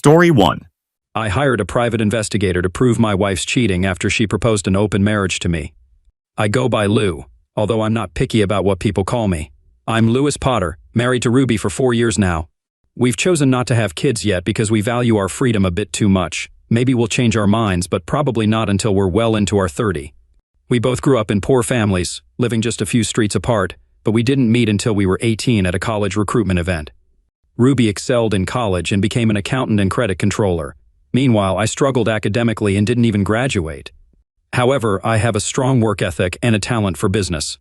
Story 1. I hired a private investigator to prove my wife's cheating after she proposed an open marriage to me. I go by Lou, although I'm not picky about what people call me. I'm Louis Potter, married to Ruby for 4 years now. We've chosen not to have kids yet because we value our freedom a bit too much. Maybe we'll change our minds, but probably not until we're well into our 30s. We both grew up in poor families, living just a few streets apart, but we didn't meet until we were 18 at a college recruitment event. Ruby excelled in college and became an accountant and credit controller. Meanwhile, I struggled academically and didn't even graduate. However, I have a strong work ethic and a talent for business.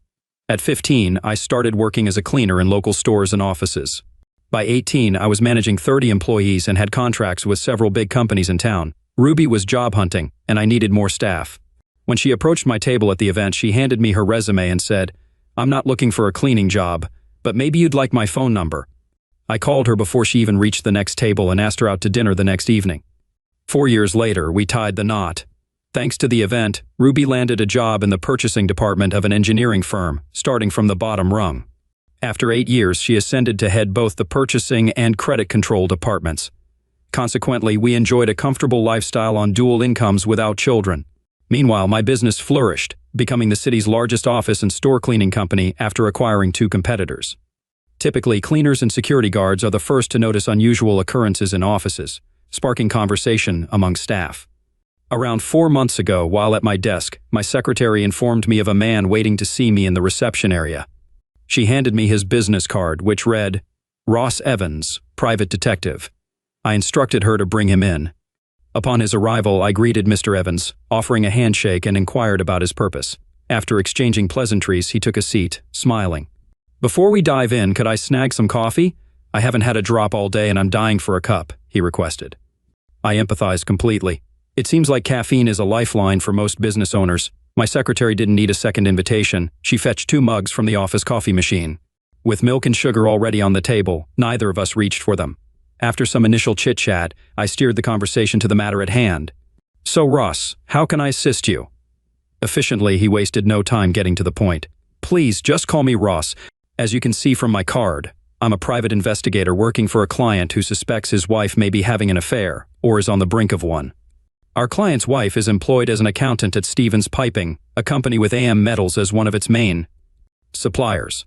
At 15, I started working as a cleaner in local stores and offices. By 18, I was managing 30 employees and had contracts with several big companies in town. Ruby was job hunting, and I needed more staff. When she approached my table at the event, she handed me her resume and said, "I'm not looking for a cleaning job, but maybe you'd like my phone number." I called her before she even reached the next table and asked her out to dinner the next evening. 4 years later, we tied the knot. Thanks to the event, Ruby landed a job in the purchasing department of an engineering firm, starting from the bottom rung. After 8 years, she ascended to head both the purchasing and credit control departments. Consequently, we enjoyed a comfortable lifestyle on dual incomes without children. Meanwhile, my business flourished, becoming the city's largest office and store cleaning company after acquiring 2 competitors. Typically, cleaners and security guards are the first to notice unusual occurrences in offices, sparking conversation among staff. Around 4 months ago, while at my desk, my secretary informed me of a man waiting to see me in the reception area. She handed me his business card, which read, "Ross Evans, Private Detective." I instructed her to bring him in. Upon his arrival, I greeted Mr. Evans, offering a handshake and inquired about his purpose. After exchanging pleasantries, he took a seat, smiling. "Before we dive in, could I snag some coffee? I haven't had a drop all day and I'm dying for a cup," he requested. I empathized completely. It seems like caffeine is a lifeline for most business owners. My secretary didn't need a second invitation. She fetched 2 mugs from the office coffee machine. With milk and sugar already on the table, neither of us reached for them. After some initial chit-chat, I steered the conversation to the matter at hand. "So Ross, how can I assist you?" Efficiently, he wasted no time getting to the point. "Please, just call me Ross. As you can see from my card, I'm a private investigator working for a client who suspects his wife may be having an affair, or is on the brink of one. Our client's wife is employed as an accountant at Stevens Piping, a company with AM Metals as one of its main suppliers.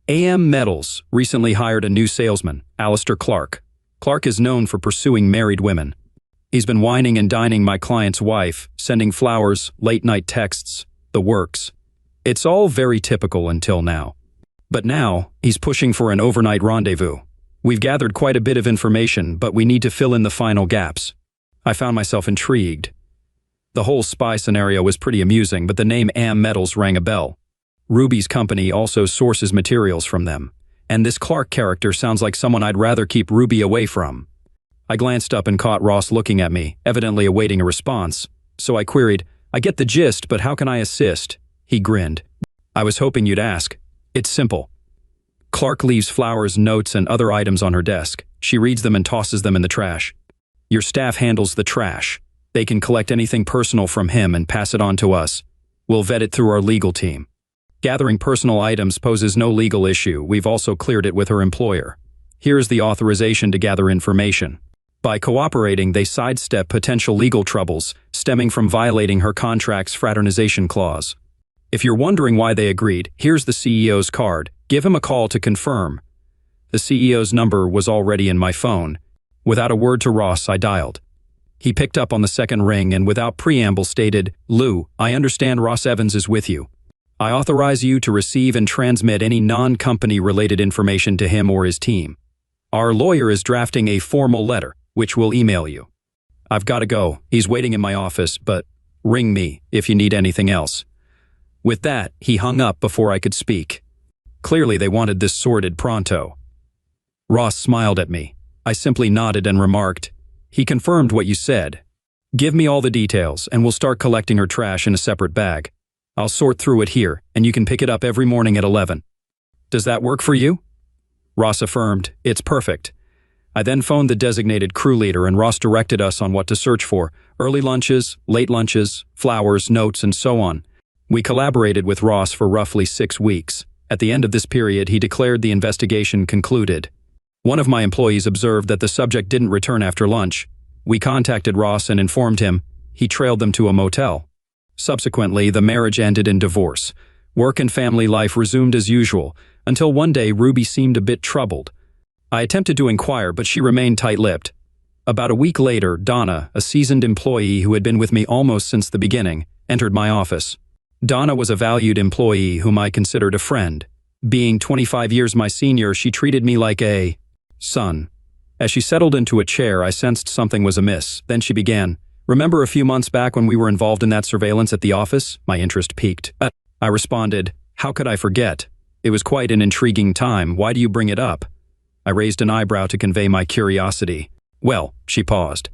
AM Metals recently hired a new salesman, Alistair Clark. Clark is known for pursuing married women. He's been wining and dining my client's wife, sending flowers, late-night texts, the works. It's all very typical until now. But now, he's pushing for an overnight rendezvous. We've gathered quite a bit of information, but we need to fill in the final gaps." I found myself intrigued. The whole spy scenario was pretty amusing, but the name AM Metals rang a bell. Ruby's company also sources materials from them, and this Clark character sounds like someone I'd rather keep Ruby away from. I glanced up and caught Ross looking at me, evidently awaiting a response. So I queried, "I get the gist, but how can I assist?" He grinned. "I was hoping you'd ask. It's simple. Clark leaves flowers, notes, and other items on her desk. She reads them and tosses them in the trash. Your staff handles the trash. They can collect anything personal from him and pass it on to us. We'll vet it through our legal team. Gathering personal items poses no legal issue. We've also cleared it with her employer. Here's the authorization to gather information. By cooperating, they sidestep potential legal troubles stemming from violating her contract's fraternization clause. If you're wondering why they agreed, here's the CEO's card. Give him a call to confirm." The CEO's number was already in my phone. Without a word to Ross, I dialed. He picked up on the second ring and without preamble stated, "Lou, I understand Ross Evans is with you. I authorize you to receive and transmit any non-company related information to him or his team. Our lawyer is drafting a formal letter, which we'll email you. I've got to go. He's waiting in my office, but ring me if you need anything else." With that, he hung up before I could speak. Clearly, they wanted this sorted pronto. Ross smiled at me. I simply nodded and remarked, "He confirmed what you said. Give me all the details, and we'll start collecting her trash in a separate bag. I'll sort through it here, and you can pick it up every morning at 11. Does that work for you?" Ross affirmed, "It's perfect." I then phoned the designated crew leader, and Ross directed us on what to search for: early lunches, late lunches, flowers, notes, and so on. We collaborated with Ross for roughly 6 weeks. At the end of this period, he declared the investigation concluded. One of my employees observed that the subject didn't return after lunch. We contacted Ross and informed him. He trailed them to a motel. Subsequently, the marriage ended in divorce. Work and family life resumed as usual, until one day Ruby seemed a bit troubled. I attempted to inquire, but she remained tight-lipped. About a week later, Donna, a seasoned employee who had been with me almost since the beginning, entered my office. Donna was a valued employee whom I considered a friend. Being 25 years my senior, she treated me like a son. As she settled into a chair, I sensed something was amiss. Then she began, "Remember a few months back when we were involved in that surveillance at the office?" My interest piqued. I responded, "How could I forget? It was quite an intriguing time. Why do you bring it up?" I raised an eyebrow to convey my curiosity. "Well," she paused.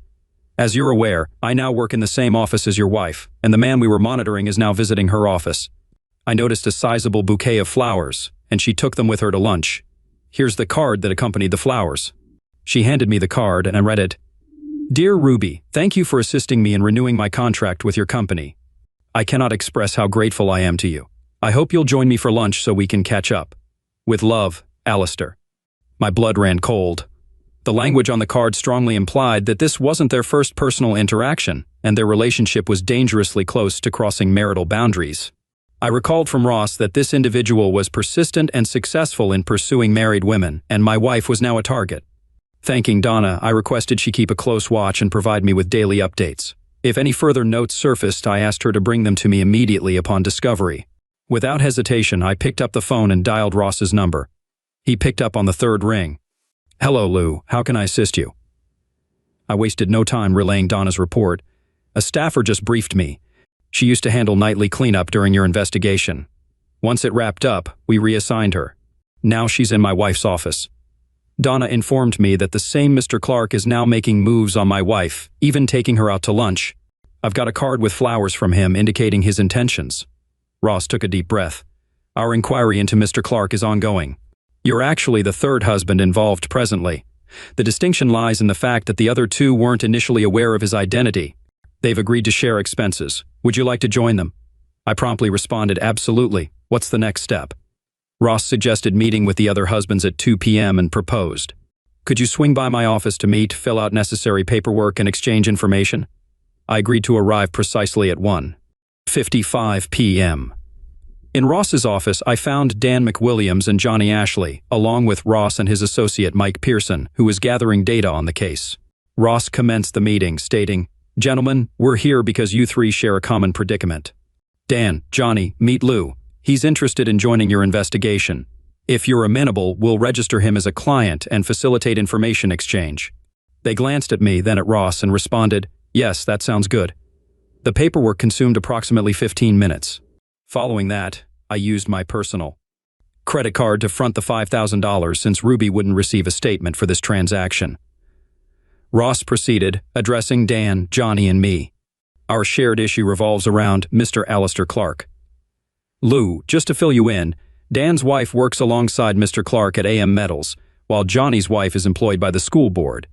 "As you're aware, I now work in the same office as your wife, and the man we were monitoring is now visiting her office. I noticed a sizable bouquet of flowers, and she took them with her to lunch. Here's the card that accompanied the flowers." She handed me the card, and I read it. "Dear Ruby, thank you for assisting me in renewing my contract with your company. I cannot express how grateful I am to you. I hope you'll join me for lunch so we can catch up. With love, Alistair." My blood ran cold. The language on the card strongly implied that this wasn't their first personal interaction, and their relationship was dangerously close to crossing marital boundaries. I recalled from Ross that this individual was persistent and successful in pursuing married women, and my wife was now a target. Thanking Donna, I requested she keep a close watch and provide me with daily updates. If any further notes surfaced, I asked her to bring them to me immediately upon discovery. Without hesitation, I picked up the phone and dialed Ross's number. He picked up on the third ring. "Hello, Lou. How can I assist you?" I wasted no time relaying Donna's report. "A staffer just briefed me. She used to handle nightly cleanup during your investigation. Once it wrapped up, we reassigned her. Now she's in my wife's office." Donna informed me that the same Mr. Clark is now making moves on my wife, even taking her out to lunch. I've got a card with flowers from him indicating his intentions. Ross took a deep breath. "Our inquiry into Mr. Clark is ongoing. You're actually the third husband involved presently. The distinction lies in the fact that the other two weren't initially aware of his identity. They've agreed to share expenses. Would you like to join them?" I promptly responded, "Absolutely. What's the next step?" Ross suggested meeting with the other husbands at 2 p.m. and proposed, "Could you swing by my office to meet, fill out necessary paperwork, and exchange information?" I agreed to arrive precisely at 1:55 p.m. In Ross's office, I found Dan McWilliams and Johnny Ashley, along with Ross and his associate Mike Pearson, who was gathering data on the case. Ross commenced the meeting, stating, "Gentlemen, we're here because you three share a common predicament. Dan, Johnny, meet Lou. He's interested in joining your investigation. If you're amenable, we'll register him as a client and facilitate information exchange." They glanced at me, then at Ross, and responded, "Yes, that sounds good." The paperwork consumed approximately 15 minutes. Following that, I used my personal credit card to front the $5,000 since Ruby wouldn't receive a statement for this transaction. Ross proceeded, addressing Dan, Johnny, and me. "Our shared issue revolves around Mr. Alistair Clark. Lou, just to fill you in, Dan's wife works alongside Mr. Clark at AM Metals, while Johnny's wife is employed by the school board,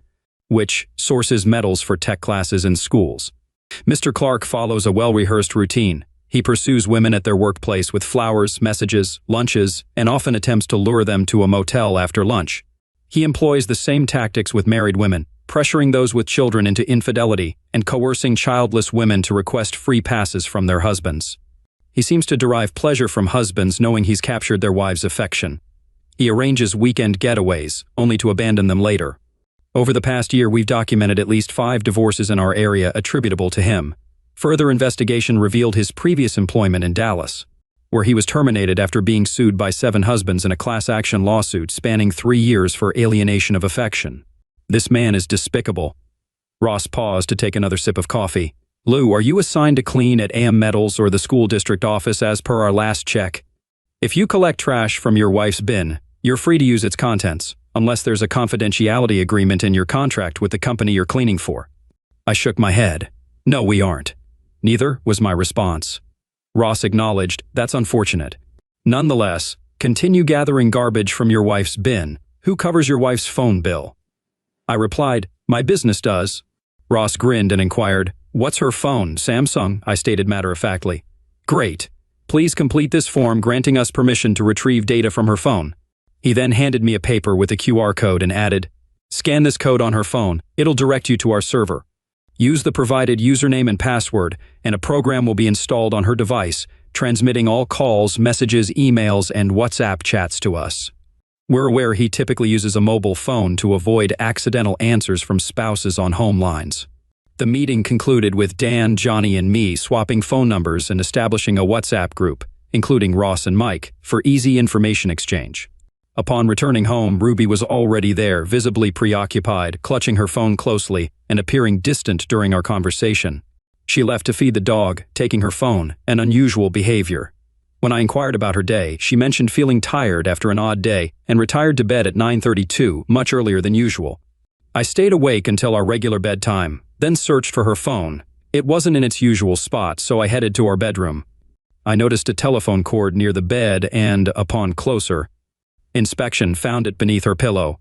which sources metals for tech classes in schools. Mr. Clark follows a well-rehearsed routine. He pursues women at their workplace with flowers, messages, lunches, and often attempts to lure them to a motel after lunch. He employs the same tactics with married women, pressuring those with children into infidelity and coercing childless women to request free passes from their husbands. He seems to derive pleasure from husbands knowing he's captured their wives' affection. He arranges weekend getaways, only to abandon them later. Over the past year, we've documented at least 5 divorces in our area attributable to him. Further investigation revealed his previous employment in Dallas, where he was terminated after being sued by 7 husbands in a class-action lawsuit spanning 3 years for alienation of affection. This man is despicable." Ross paused to take another sip of coffee. "Lou, are you assigned to clean at AM Metals or the school district office as per our last check? If you collect trash from your wife's bin, you're free to use its contents, unless there's a confidentiality agreement in your contract with the company you're cleaning for." I shook my head. "No, we aren't." "Neither," was my response. Ross acknowledged, "That's unfortunate. Nonetheless, continue gathering garbage from your wife's bin. Who covers your wife's phone bill?" I replied, "My business does." Ross grinned and inquired, "What's her phone, Samsung?" I stated matter-of-factly. "Great. Please complete this form granting us permission to retrieve data from her phone." He then handed me a paper with a QR code and added, "Scan this code on her phone. It'll direct you to our server. Use the provided username and password, and a program will be installed on her device, transmitting all calls, messages, emails, and WhatsApp chats to us." We're aware he typically uses a mobile phone to avoid accidental answers from spouses on home lines. The meeting concluded with Dan, Johnny, and me swapping phone numbers and establishing a WhatsApp group, including Ross and Mike, for easy information exchange. Upon returning home, Ruby was already there, visibly preoccupied, clutching her phone closely and appearing distant during our conversation. She left to feed the dog, taking her phone, an unusual behavior. When I inquired about her day, she mentioned feeling tired after an odd day and retired to bed at 9:32, much earlier than usual. I stayed awake until our regular bedtime, then searched for her phone. It wasn't in its usual spot, so I headed to our bedroom. I noticed a telephone cord near the bed and, upon closer inspection, found it beneath her pillow.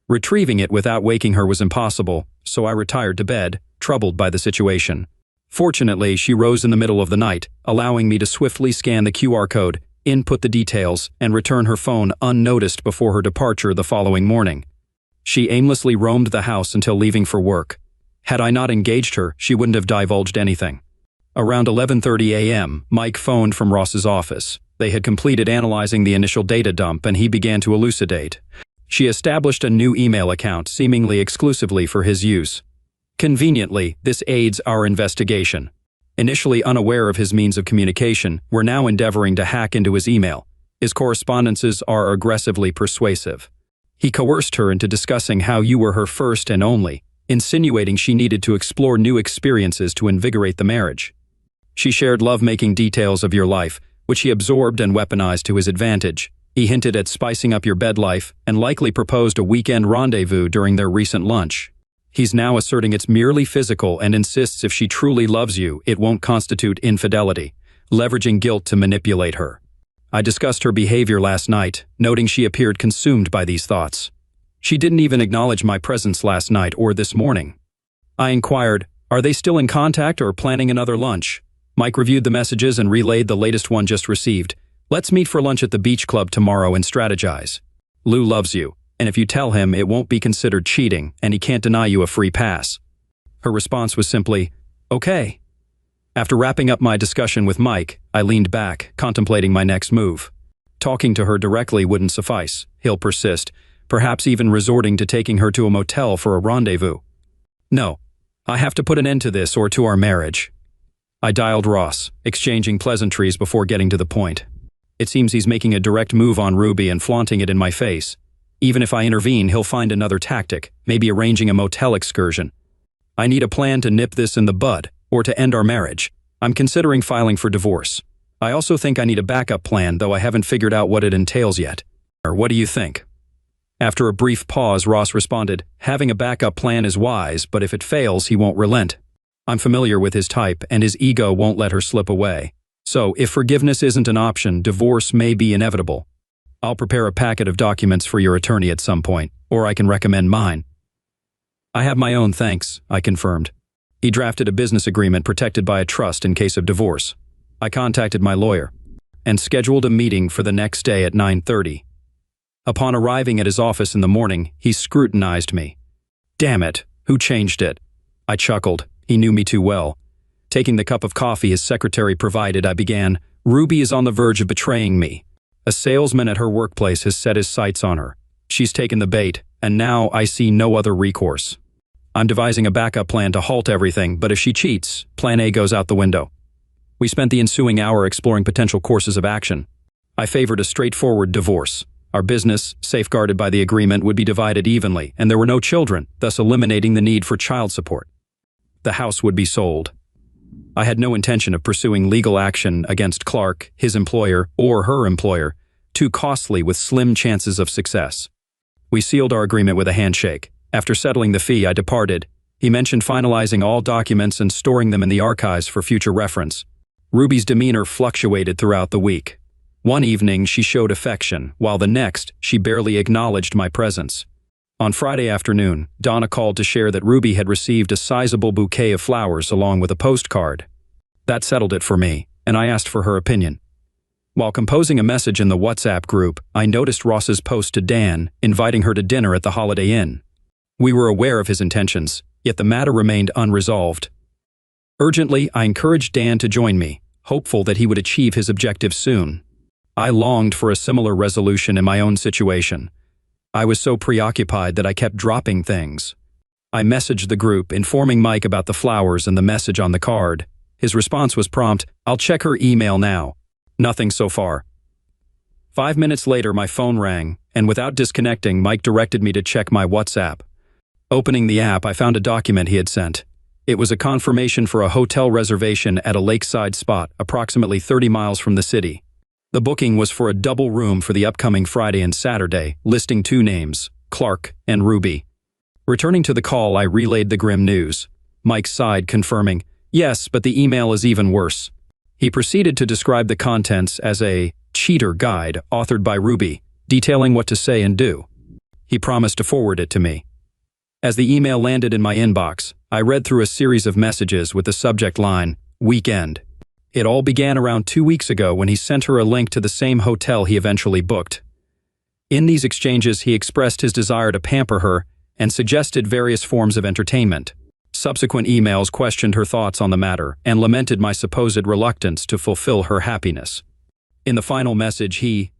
Retrieving it without waking her was impossible, so I retired to bed, troubled by the situation. Fortunately, she rose in the middle of the night, allowing me to swiftly scan the QR code, input the details, and return her phone unnoticed before her departure the following morning. She aimlessly roamed the house until leaving for work. Had I not engaged her, she wouldn't have divulged anything. Around 11:30 a.m., Mike phoned from Ross's office. They had completed analyzing the initial data dump and he began to elucidate. She established a new email account seemingly exclusively for his use. Conveniently, this aids our investigation. Initially unaware of his means of communication, we're now endeavoring to hack into his email. His correspondences are aggressively persuasive. He coerced her into discussing how you were her first and only, insinuating she needed to explore new experiences to invigorate the marriage. She shared love-making details of your life, which he absorbed and weaponized to his advantage. He hinted at spicing up your bed life and likely proposed a weekend rendezvous during their recent lunch. He's now asserting it's merely physical and insists if she truly loves you, it won't constitute infidelity, leveraging guilt to manipulate her. I discussed her behavior last night, noting she appeared consumed by these thoughts. She didn't even acknowledge my presence last night or this morning. I inquired, are they still in contact or planning another lunch? Mike reviewed the messages and relayed the latest one just received. Let's meet for lunch at the beach club tomorrow and strategize. Lou loves you, and if you tell him, it won't be considered cheating and he can't deny you a free pass. Her response was simply, okay. After wrapping up my discussion with Mike, I leaned back, contemplating my next move. Talking to her directly wouldn't suffice. He'll persist, perhaps even resorting to taking her to a motel for a rendezvous. No, I have to put an end to this or to our marriage. I dialed Ross, exchanging pleasantries before getting to the point. It seems he's making a direct move on Ruby and flaunting it in my face. Even if I intervene, he'll find another tactic, maybe arranging a motel excursion. I need a plan to nip this in the bud, or to end our marriage. I'm considering filing for divorce. I also think I need a backup plan, though I haven't figured out what it entails yet. What do you think? After a brief pause, Ross responded, having a backup plan is wise, but if it fails, he won't relent. I'm familiar with his type, and his ego won't let her slip away. So, if forgiveness isn't an option, divorce may be inevitable. I'll prepare a packet of documents for your attorney at some point, or I can recommend mine. I have my own, thanks, I confirmed. He drafted a business agreement protected by a trust in case of divorce. I contacted my lawyer and scheduled a meeting for the next day at 9:30. Upon arriving at his office in the morning, he scrutinized me. Damn it, who changed it? I chuckled. He knew me too well. Taking the cup of coffee his secretary provided, I began, Ruby is on the verge of betraying me. A salesman at her workplace has set his sights on her. She's taken the bait, and now I see no other recourse. I'm devising a backup plan to halt everything, but if she cheats, plan A goes out the window. We spent the ensuing hour exploring potential courses of action. I favored a straightforward divorce. Our business, safeguarded by the agreement, would be divided evenly, and there were no children, thus eliminating the need for child support. The house would be sold. I had no intention of pursuing legal action against Clark, his employer, or her employer, too costly with slim chances of success. We sealed our agreement with a handshake. After settling the fee, I departed. He mentioned finalizing all documents and storing them in the archives for future reference. Ruby's demeanor fluctuated throughout the week. One evening, she showed affection, while the next, she barely acknowledged my presence. On Friday afternoon, Donna called to share that Ruby had received a sizable bouquet of flowers along with a postcard. That settled it for me, and I asked for her opinion. While composing a message in the WhatsApp group, I noticed Ross's post to Dan, inviting her to dinner at the Holiday Inn. We were aware of his intentions, yet the matter remained unresolved. Urgently, I encouraged Dan to join me, hopeful that he would achieve his objective soon. I longed for a similar resolution in my own situation. I was so preoccupied that I kept dropping things. I messaged the group, informing Mike about the flowers and the message on the card. His response was prompt, "I'll check her email now." Nothing so far. 5 minutes later, my phone rang, and without disconnecting, Mike directed me to check my WhatsApp. Opening the app, I found a document he had sent. It was a confirmation for a hotel reservation at a lakeside spot, approximately 30 miles from the city. The booking was for a double room for the upcoming Friday and Saturday, listing 2 names, Clark and Ruby. Returning to the call, I relayed the grim news. Mike sighed, confirming, "Yes, but the email is even worse." He proceeded to describe the contents as a cheater guide authored by Ruby, detailing what to say and do. He promised to forward it to me. As the email landed in my inbox, I read through a series of messages with the subject line, "Weekend." It all began around 2 weeks ago when he sent her a link to the same hotel he eventually booked. In these exchanges, he expressed his desire to pamper her and suggested various forms of entertainment. Subsequent emails questioned her thoughts on the matter and lamented my supposed reluctance to fulfill her happiness. In the final message, he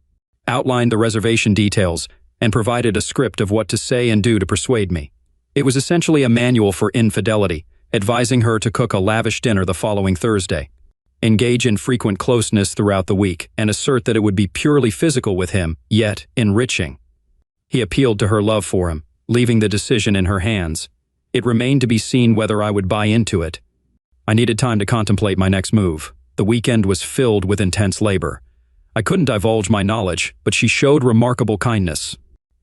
outlined the reservation details and provided a script of what to say and do to persuade me. It was essentially a manual for infidelity, advising her to cook a lavish dinner the following Thursday, engage in frequent closeness throughout the week, and assert that it would be purely physical with him, yet enriching. He appealed to her love for him, leaving the decision in her hands. It remained to be seen whether I would buy into it. I needed time to contemplate my next move. The weekend was filled with intense labor. I couldn't divulge my knowledge, but she showed remarkable kindness.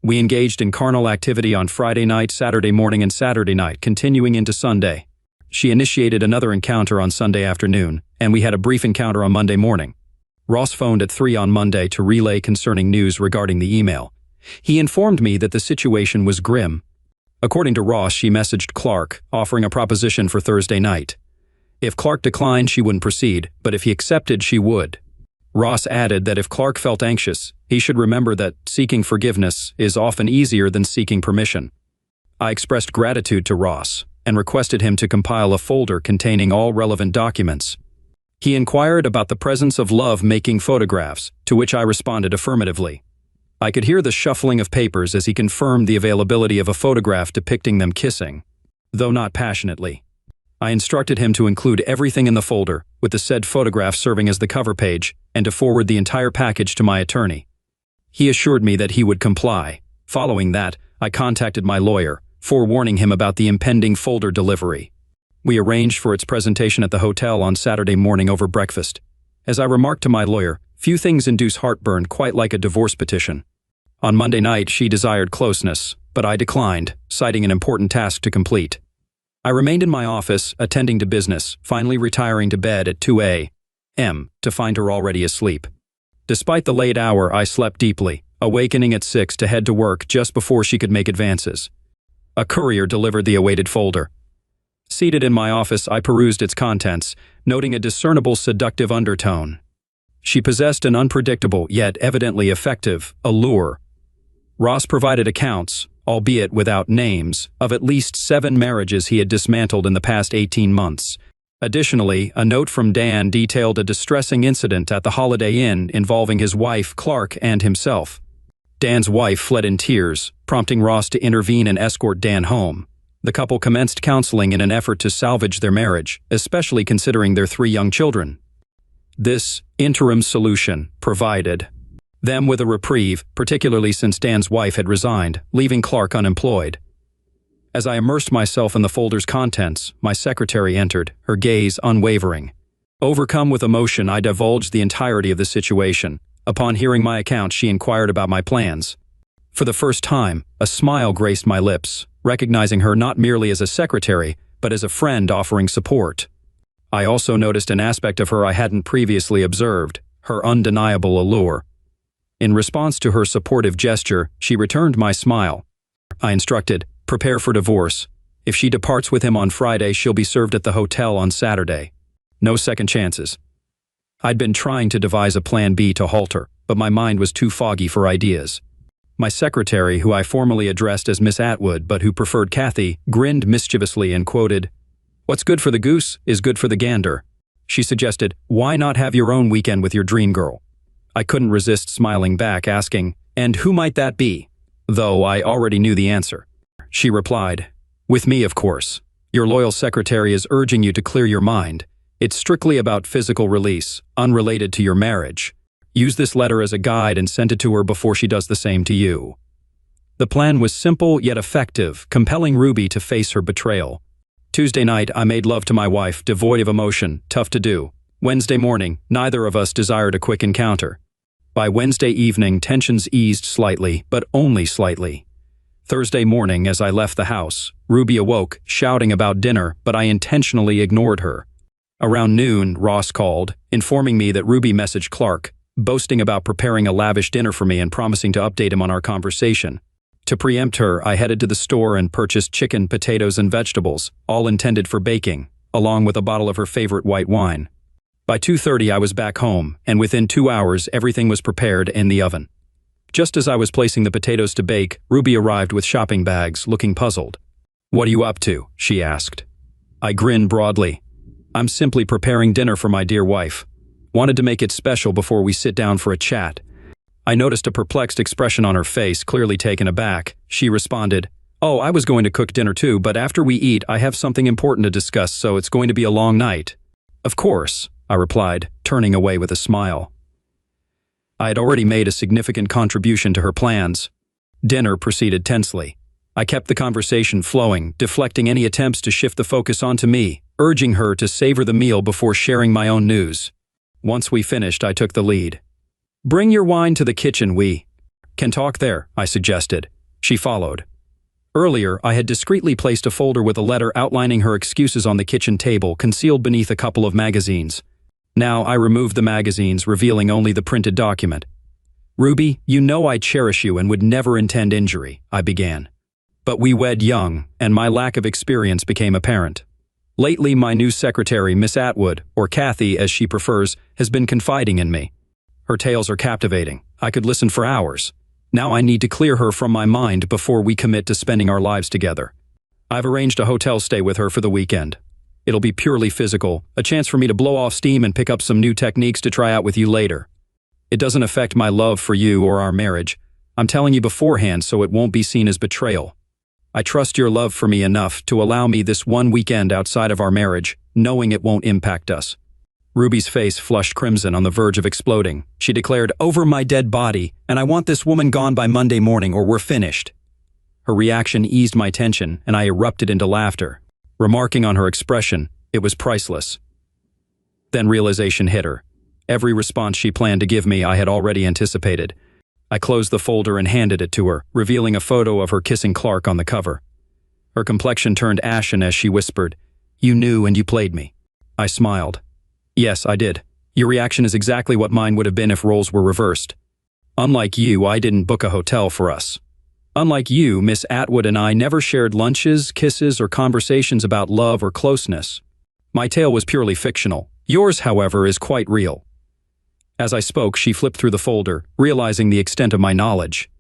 We engaged in carnal activity on Friday night, Saturday morning, and Saturday night, continuing into Sunday. She initiated another encounter on Sunday afternoon, and we had a brief encounter on Monday morning. Ross phoned at 3 on Monday to relay concerning news regarding the email. He informed me that the situation was grim. According to Ross, she messaged Clark, offering a proposition for Thursday night. If Clark declined, she wouldn't proceed, but if he accepted, she would. Ross added that if Clark felt anxious, he should remember that seeking forgiveness is often easier than seeking permission. I expressed gratitude to Ross and requested him to compile a folder containing all relevant documents. He inquired about the presence of love-making photographs, to which I responded affirmatively. I could hear the shuffling of papers as he confirmed the availability of a photograph depicting them kissing, though not passionately. I instructed him to include everything in the folder, with the said photograph serving as the cover page, and to forward the entire package to my attorney. He assured me that he would comply. Following that, I contacted my lawyer, forewarning him about the impending folder delivery. We arranged for its presentation at the hotel on Saturday morning over breakfast. As I remarked to my lawyer, few things induce heartburn quite like a divorce petition. On Monday night, she desired closeness, but I declined, citing an important task to complete. I remained in my office, attending to business, finally retiring to bed at 2 a.m. to find her already asleep. Despite the late hour, I slept deeply, awakening at 6 to head to work just before she could make advances. A courier delivered the awaited folder. Seated in my office, I perused its contents, noting a discernible seductive undertone. She possessed an unpredictable, yet evidently effective, allure. Ross provided accounts, albeit without names, of at least 7 marriages he had dismantled in the past 18 months. Additionally, a note from Dan detailed a distressing incident at the Holiday Inn involving his wife, Clark, and himself. Dan's wife fled in tears, prompting Ross to intervene and escort Dan home. The couple commenced counseling in an effort to salvage their marriage, especially considering their 3 young children. This interim solution provided them with a reprieve, particularly since Dan's wife had resigned, leaving Clark unemployed. As I immersed myself in the folder's contents, my secretary entered, her gaze unwavering. Overcome with emotion, I divulged the entirety of the situation. Upon hearing my account, she inquired about my plans. For the first time, a smile graced my lips, recognizing her not merely as a secretary, but as a friend offering support. I also noticed an aspect of her I hadn't previously observed, her undeniable allure. In response to her supportive gesture, she returned my smile. I instructed, "Prepare for divorce. If she departs with him on Friday, she'll be served at the hotel on Saturday. No second chances." I'd been trying to devise a plan B to halt her, but my mind was too foggy for ideas. My secretary, who I formally addressed as Miss Atwood but who preferred Kathy, grinned mischievously and quoted, "What's good for the goose is good for the gander." She suggested, "Why not have your own weekend with your dream girl?" I couldn't resist smiling back, asking, "And who might that be?" Though I already knew the answer. She replied, "With me, of course. Your loyal secretary is urging you to clear your mind. It's strictly about physical release, unrelated to your marriage. Use this letter as a guide and send it to her before she does the same to you." The plan was simple yet effective, compelling Ruby to face her betrayal. Tuesday night, I made love to my wife, devoid of emotion, tough to do. Wednesday morning, neither of us desired a quick encounter. By Wednesday evening, tensions eased slightly, but only slightly. Thursday morning, as I left the house, Ruby awoke, shouting about dinner, but I intentionally ignored her. Around noon, Ross called, informing me that Ruby messaged Clark, boasting about preparing a lavish dinner for me and promising to update him on our conversation. To preempt her, I headed to the store and purchased chicken, potatoes, and vegetables, all intended for baking, along with a bottle of her favorite white wine. By 2:30 I was back home, and within 2 hours everything was prepared in the oven. Just as I was placing the potatoes to bake, Ruby arrived with shopping bags, looking puzzled. "What are you up to?" she asked. I grinned broadly. "I'm simply preparing dinner for my dear wife. Wanted to make it special before we sit down for a chat." I noticed a perplexed expression on her face, clearly taken aback. She responded, "Oh, I was going to cook dinner too, but after we eat, I have something important to discuss, so it's going to be a long night." "Of course," I replied, turning away with a smile. I had already made a significant contribution to her plans. Dinner proceeded tensely. I kept the conversation flowing, deflecting any attempts to shift the focus onto me, urging her to savor the meal before sharing my own news. Once we finished, I took the lead. "Bring your wine to the kitchen, we can talk there," I suggested. She followed. Earlier, I had discreetly placed a folder with a letter outlining her excuses on the kitchen table, concealed beneath a couple of magazines. Now I removed the magazines, revealing only the printed document. "Ruby, you know I cherish you and would never intend injury," I began. "But we wed young, and my lack of experience became apparent. Lately, my new secretary, Miss Atwood, or Kathy as she prefers, has been confiding in me. Her tales are captivating. I could listen for hours. Now I need to clear her from my mind before we commit to spending our lives together. I've arranged a hotel stay with her for the weekend. It'll be purely physical, a chance for me to blow off steam and pick up some new techniques to try out with you later. It doesn't affect my love for you or our marriage. I'm telling you beforehand so it won't be seen as betrayal. I trust your love for me enough to allow me this one weekend outside of our marriage, knowing it won't impact us." Ruby's face flushed crimson on the verge of exploding. She declared, "Over my dead body, and I want this woman gone by Monday morning or we're finished." Her reaction eased my tension, and I erupted into laughter. Remarking on her expression, it was priceless. Then realization hit her. Every response she planned to give me I had already anticipated. I closed the folder and handed it to her, revealing a photo of her kissing Clark on the cover. Her complexion turned ashen as she whispered, "You knew and you played me." I smiled. "Yes, I did. Your reaction is exactly what mine would have been if roles were reversed. Unlike you, I didn't book a hotel for us. Unlike you, Miss Atwood and I never shared lunches, kisses, or conversations about love or closeness. My tale was purely fictional. Yours, however, is quite real." As I spoke, she flipped through the folder, realizing the extent of my knowledge.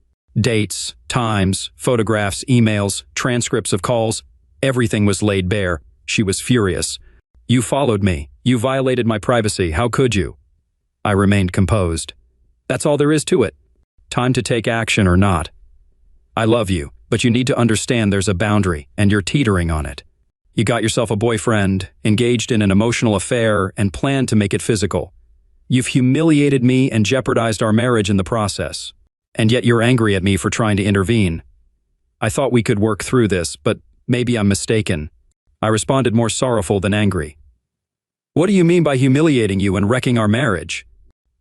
Dates, times, photographs, emails, transcripts of calls, everything was laid bare. She was furious. "You followed me. You violated my privacy. How could you?" I remained composed. "That's all there is to it. Time to take action or not. I love you, but you need to understand there's a boundary, and you're teetering on it. You got yourself a boyfriend, engaged in an emotional affair, and planned to make it physical. You've humiliated me and jeopardized our marriage in the process. And yet you're angry at me for trying to intervene. I thought we could work through this, but maybe I'm mistaken." I responded more sorrowful than angry. "What do you mean by humiliating you and wrecking our marriage?"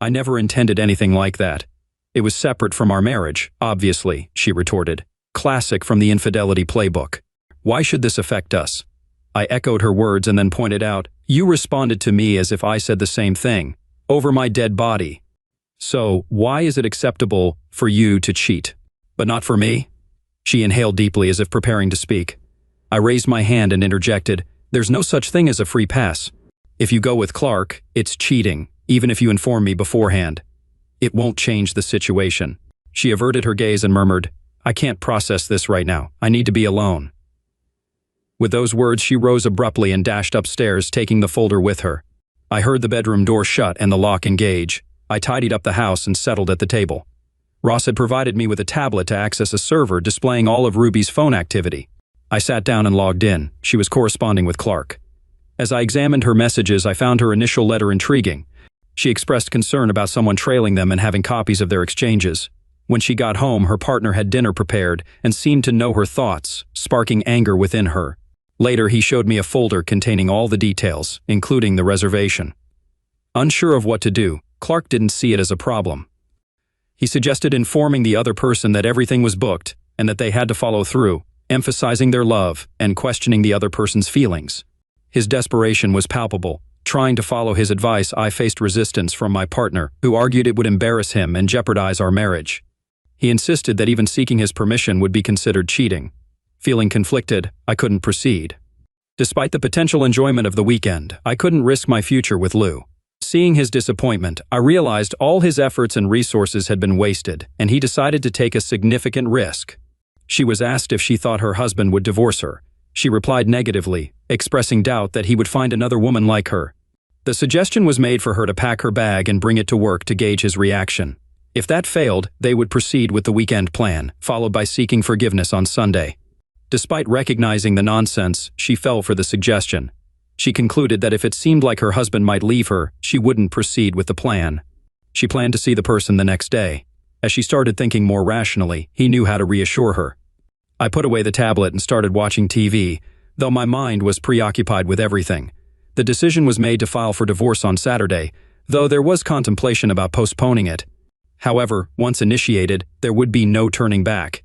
"I never intended anything like that. It was separate from our marriage, obviously," she retorted. Classic from the infidelity playbook. "Why should this affect us?" I echoed her words and then pointed out, "You responded to me as if I said the same thing. Over my dead body. So, why is it acceptable for you to cheat, but not for me?" She inhaled deeply as if preparing to speak. I raised my hand and interjected, "There's no such thing as a free pass. If you go with Clark, it's cheating. even if you inform me beforehand. It won't change the situation." She averted her gaze and murmured, "I can't process this right now. I need to be alone." With those words, she rose abruptly and dashed upstairs, taking the folder with her. I heard the bedroom door shut and the lock engage. I tidied up the house and settled at the table. Ross had provided me with a tablet to access a server displaying all of Ruby's phone activity. I sat down and logged in. She was corresponding with Clark. As I examined her messages, I found her initial letter intriguing. She expressed concern about someone trailing them and having copies of their exchanges. When she got home, her partner had dinner prepared and seemed to know her thoughts, sparking anger within her. Later, he showed me a folder containing all the details, including the reservation. Unsure of what to do, Clark didn't see it as a problem. He suggested informing the other person that everything was booked and that they had to follow through, emphasizing their love and questioning the other person's feelings. His desperation was palpable. Trying to follow his advice, I faced resistance from my partner, who argued it would embarrass him and jeopardize our marriage. He insisted that even seeking his permission would be considered cheating. Feeling conflicted, I couldn't proceed. Despite the potential enjoyment of the weekend, I couldn't risk my future with Lou. Seeing his disappointment, I realized all his efforts and resources had been wasted, and he decided to take a significant risk. She was asked if she thought her husband would divorce her. She replied negatively, expressing doubt that he would find another woman like her. The suggestion was made for her to pack her bag and bring it to work to gauge his reaction. If that failed, they would proceed with the weekend plan, followed by seeking forgiveness on Sunday. Despite recognizing the nonsense, she fell for the suggestion. She concluded that if it seemed like her husband might leave her, she wouldn't proceed with the plan. She planned to see the person the next day. As she started thinking more rationally, he knew how to reassure her. I put away the tablet and started watching TV, though my mind was preoccupied with everything. The decision was made to file for divorce on Saturday, though there was contemplation about postponing it. However, once initiated, there would be no turning back.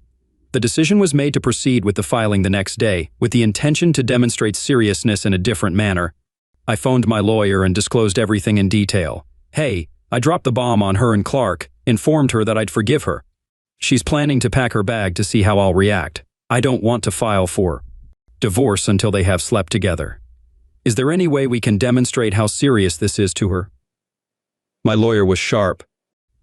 The decision was made to proceed with the filing the next day, with the intention to demonstrate seriousness in a different manner. I phoned my lawyer and disclosed everything in detail. "Hey, I dropped the bomb on her and Clark, informed her that I'd forgive her. She's planning to pack her bag to see how I'll react. I don't want to file for divorce until they have slept together. Is there any way we can demonstrate how serious this is to her?" My lawyer was sharp.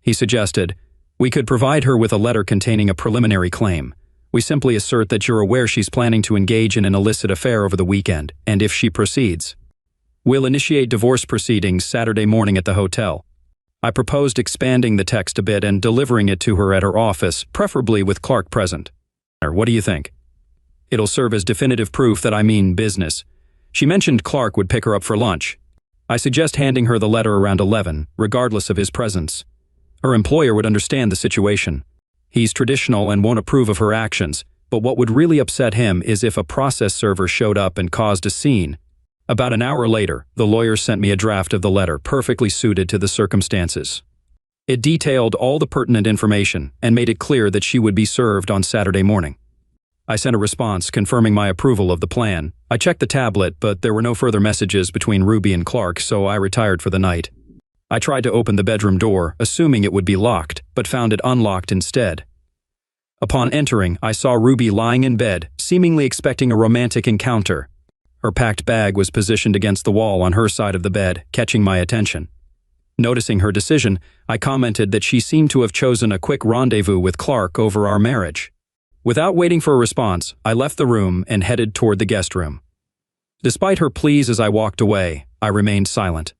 He suggested, "We could provide her with a letter containing a preliminary claim. We simply assert that you're aware she's planning to engage in an illicit affair over the weekend, and if she proceeds, we'll initiate divorce proceedings Saturday morning at the hotel." I proposed expanding the text a bit and delivering it to her at her office, preferably with Clark present. "What do you think?" "It'll serve as definitive proof that I mean business." She mentioned Clark would pick her up for lunch. I suggest handing her the letter around 11, regardless of his presence. Her employer would understand the situation. He's traditional and won't approve of her actions, but what would really upset him is if a process server showed up and caused a scene. About an hour later, the lawyer sent me a draft of the letter perfectly suited to the circumstances. It detailed all the pertinent information and made it clear that she would be served on Saturday morning. I sent a response confirming my approval of the plan. I checked the tablet, but there were no further messages between Ruby and Clark, so I retired for the night. I tried to open the bedroom door, assuming it would be locked, but found it unlocked instead. Upon entering, I saw Ruby lying in bed, seemingly expecting a romantic encounter. Her packed bag was positioned against the wall on her side of the bed, catching my attention. Noticing her decision, I commented that she seemed to have chosen a quick rendezvous with Clark over our marriage. Without waiting for a response, I left the room and headed toward the guest room. Despite her pleas as I walked away, I remained silent.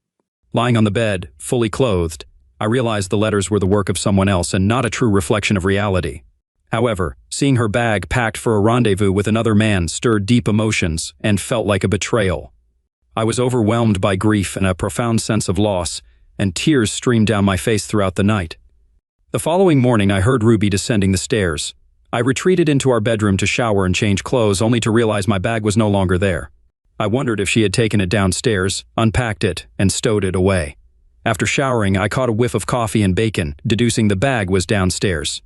Lying on the bed, fully clothed, I realized the letters were the work of someone else and not a true reflection of reality. However, seeing her bag packed for a rendezvous with another man stirred deep emotions and felt like a betrayal. I was overwhelmed by grief and a profound sense of loss, and tears streamed down my face throughout the night. The following morning, I heard Ruby descending the stairs. I retreated into our bedroom to shower and change clothes, only to realize my bag was no longer there. I wondered if she had taken it downstairs, unpacked it, and stowed it away. After showering, I caught a whiff of coffee and bacon, deducing the bag was downstairs.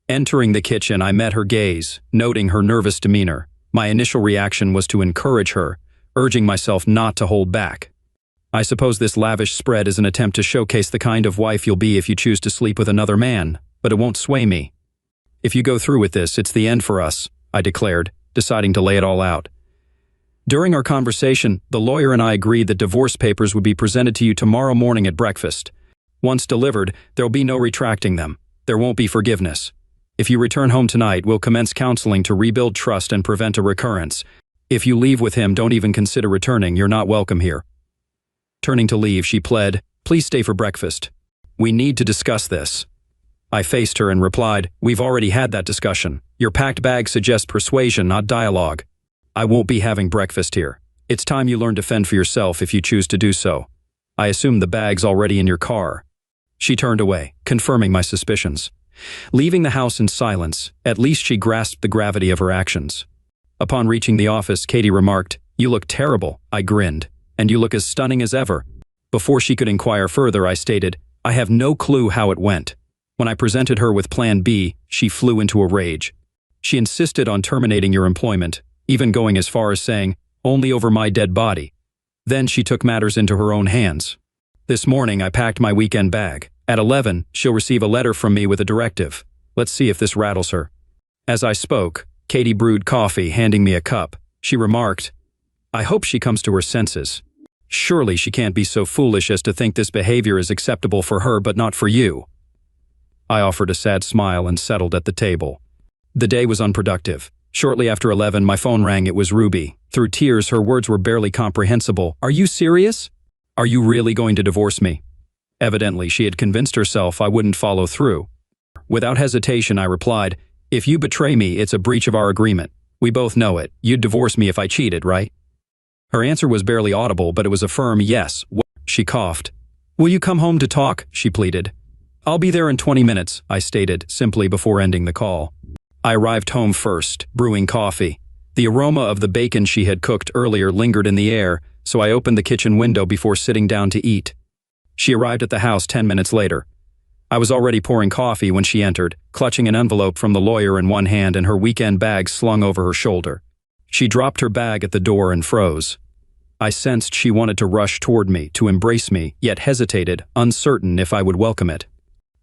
Entering the kitchen, I met her gaze, noting her nervous demeanor. My initial reaction was to encourage her, urging myself not to hold back. I suppose this lavish spread is an attempt to showcase the kind of wife you'll be if you choose to sleep with another man, but it won't sway me. "If you go through with this, it's the end for us," I declared, deciding to lay it all out. During our conversation, the lawyer and I agreed that divorce papers would be presented to you tomorrow morning at breakfast. Once delivered, there'll be no retracting them. There won't be forgiveness. If you return home tonight, we'll commence counseling to rebuild trust and prevent a recurrence. If you leave with him, don't even consider returning. You're not welcome here. Turning to leave, she pled, "Please stay for breakfast. We need to discuss this." I faced her and replied, "We've already had that discussion. Your packed bag suggests persuasion, not dialogue. I won't be having breakfast here. It's time you learn to fend for yourself if you choose to do so. I assume the bag's already in your car." She turned away, confirming my suspicions. Leaving the house in silence, at least she grasped the gravity of her actions. Upon reaching the office, Katie remarked, "You look terrible." I grinned. "And you look as stunning as ever." Before she could inquire further, I stated, "I have no clue how it went." When I presented her with Plan B, she flew into a rage. She insisted on terminating your employment, even going as far as saying, "Only over my dead body." Then she took matters into her own hands. This morning, I packed my weekend bag. At 11, she'll receive a letter from me with a directive. Let's see if this rattles her. As I spoke, Katie brewed coffee, handing me a cup. She remarked, "I hope she comes to her senses. Surely she can't be so foolish as to think this behavior is acceptable for her but not for you." I offered a sad smile and settled at the table. The day was unproductive. Shortly after 11, my phone rang. It was Ruby. Through tears, her words were barely comprehensible. "Are you serious? Are you really going to divorce me?" Evidently, she had convinced herself I wouldn't follow through. Without hesitation, I replied, "If you betray me, it's a breach of our agreement. We both know it. You'd divorce me if I cheated, right?" Her answer was barely audible, but it was a firm yes. She coughed. "Will you come home to talk?" she pleaded. "I'll be there in 20 minutes, I stated, simply before ending the call. I arrived home first, brewing coffee. The aroma of the bacon she had cooked earlier lingered in the air, so I opened the kitchen window before sitting down to eat. She arrived at the house 10 minutes later. I was already pouring coffee when she entered, clutching an envelope from the lawyer in one hand and her weekend bag slung over her shoulder. She dropped her bag at the door and froze. I sensed she wanted to rush toward me, to embrace me, yet hesitated, uncertain if I would welcome it.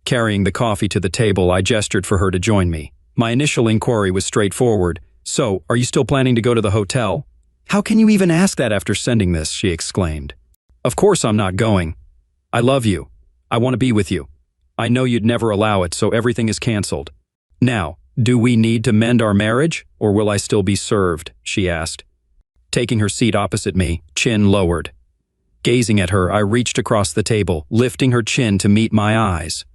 Carrying the coffee to the table, I gestured for her to join me. My initial inquiry was straightforward. "So, are you still planning to go to the hotel?" "How can you even ask that after sending this?" she exclaimed. "Of course I'm not going. I love you. I want to be with you. I know you'd never allow it, so everything is canceled. Now, do we need to mend our marriage, or will I still be served?" she asked. Taking her seat opposite me, chin lowered. Gazing at her, I reached across the table, lifting her chin to meet my eyes.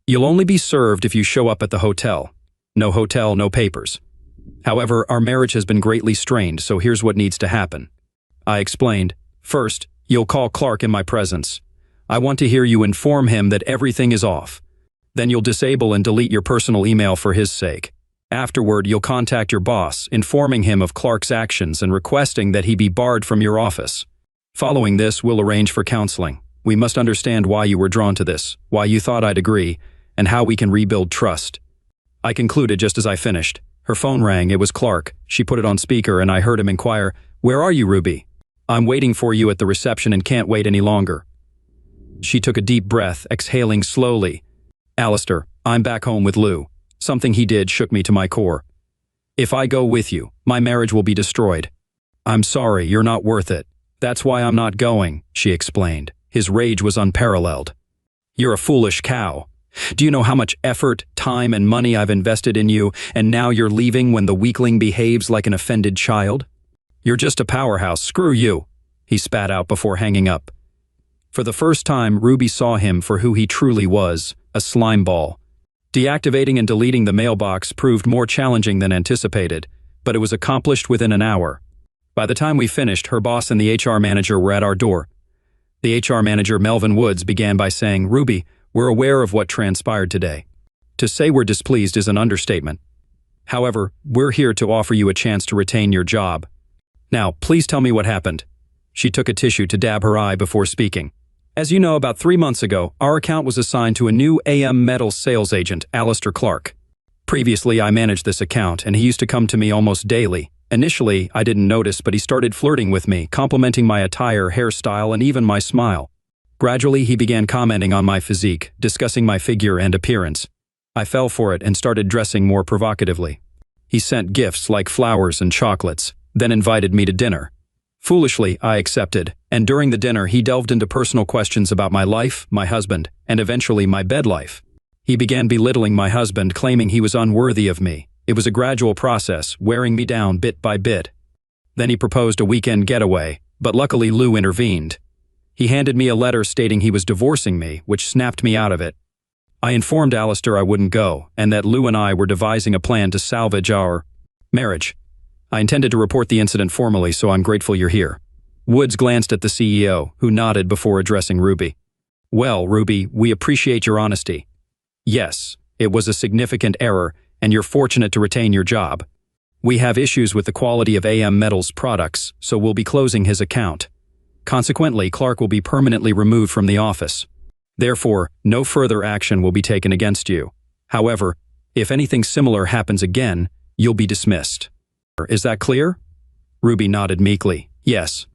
"You'll only be served if you show up at the hotel. No hotel, no papers. However, our marriage has been greatly strained, so here's what needs to happen." I explained. "First, you'll call Clark in my presence. I want to hear you inform him that everything is off. Then you'll disable and delete your personal email for his sake. Afterward, you'll contact your boss, informing him of Clark's actions and requesting that he be barred from your office. Following this, we'll arrange for counseling. We must understand why you were drawn to this, why you thought I'd agree, and how we can rebuild trust." I concluded just as I finished. Her phone rang. It was Clark. She put it on speaker and I heard him inquire, "Where are you, Ruby?" "I'm waiting for you at the reception and can't wait any longer." She took a deep breath, exhaling slowly. "Alistair, I'm back home with Lou. Something he did shook me to my core. If I go with you, my marriage will be destroyed." "I'm sorry, you're not worth it. That's why I'm not going," she explained. His rage was unparalleled. "You're a foolish cow. Do you know how much effort, time, and money I've invested in you, and now you're leaving when the weakling behaves like an offended child? You're just a powerhouse, screw you," he spat out before hanging up. For the first time, Ruby saw him for who he truly was, a slime ball. Deactivating and deleting the mailbox proved more challenging than anticipated, but it was accomplished within an hour. By the time we finished, her boss and the HR manager were at our door. The HR manager, Melvin Woods, began by saying, "Ruby, we're aware of what transpired today. To say we're displeased is an understatement. However, we're here to offer you a chance to retain your job. Now, please tell me what happened." She took a tissue to dab her eye before speaking. "As you know, about 3 months ago, our account was assigned to a new AM Metals sales agent, Alistair Clark. Previously, I managed this account, and he used to come to me almost daily. Initially, I didn't notice, but he started flirting with me, complimenting my attire, hairstyle, and even my smile. Gradually, he began commenting on my physique, discussing my figure and appearance. I fell for it and started dressing more provocatively. He sent gifts like flowers and chocolates, then invited me to dinner. Foolishly, I accepted, and during the dinner he delved into personal questions about my life, my husband, and eventually my bed life. He began belittling my husband, claiming he was unworthy of me. It was a gradual process, wearing me down bit by bit. Then he proposed a weekend getaway, but luckily Lou intervened. He handed me a letter stating he was divorcing me, which snapped me out of it. I informed Alistair I wouldn't go, and that Lou and I were devising a plan to salvage our marriage. I intended to report the incident formally, so I'm grateful you're here. Woods glanced at the CEO, who nodded before addressing Ruby. Well, Ruby, we appreciate your honesty. Yes, it was a significant error, and you're fortunate to retain your job. We have issues with the quality of AM Metals products, so we'll be closing his account. Consequently, Clark will be permanently removed from the office. Therefore, no further action will be taken against you. However, if anything similar happens again, you'll be dismissed. Is that clear? Ruby nodded meekly. Yes.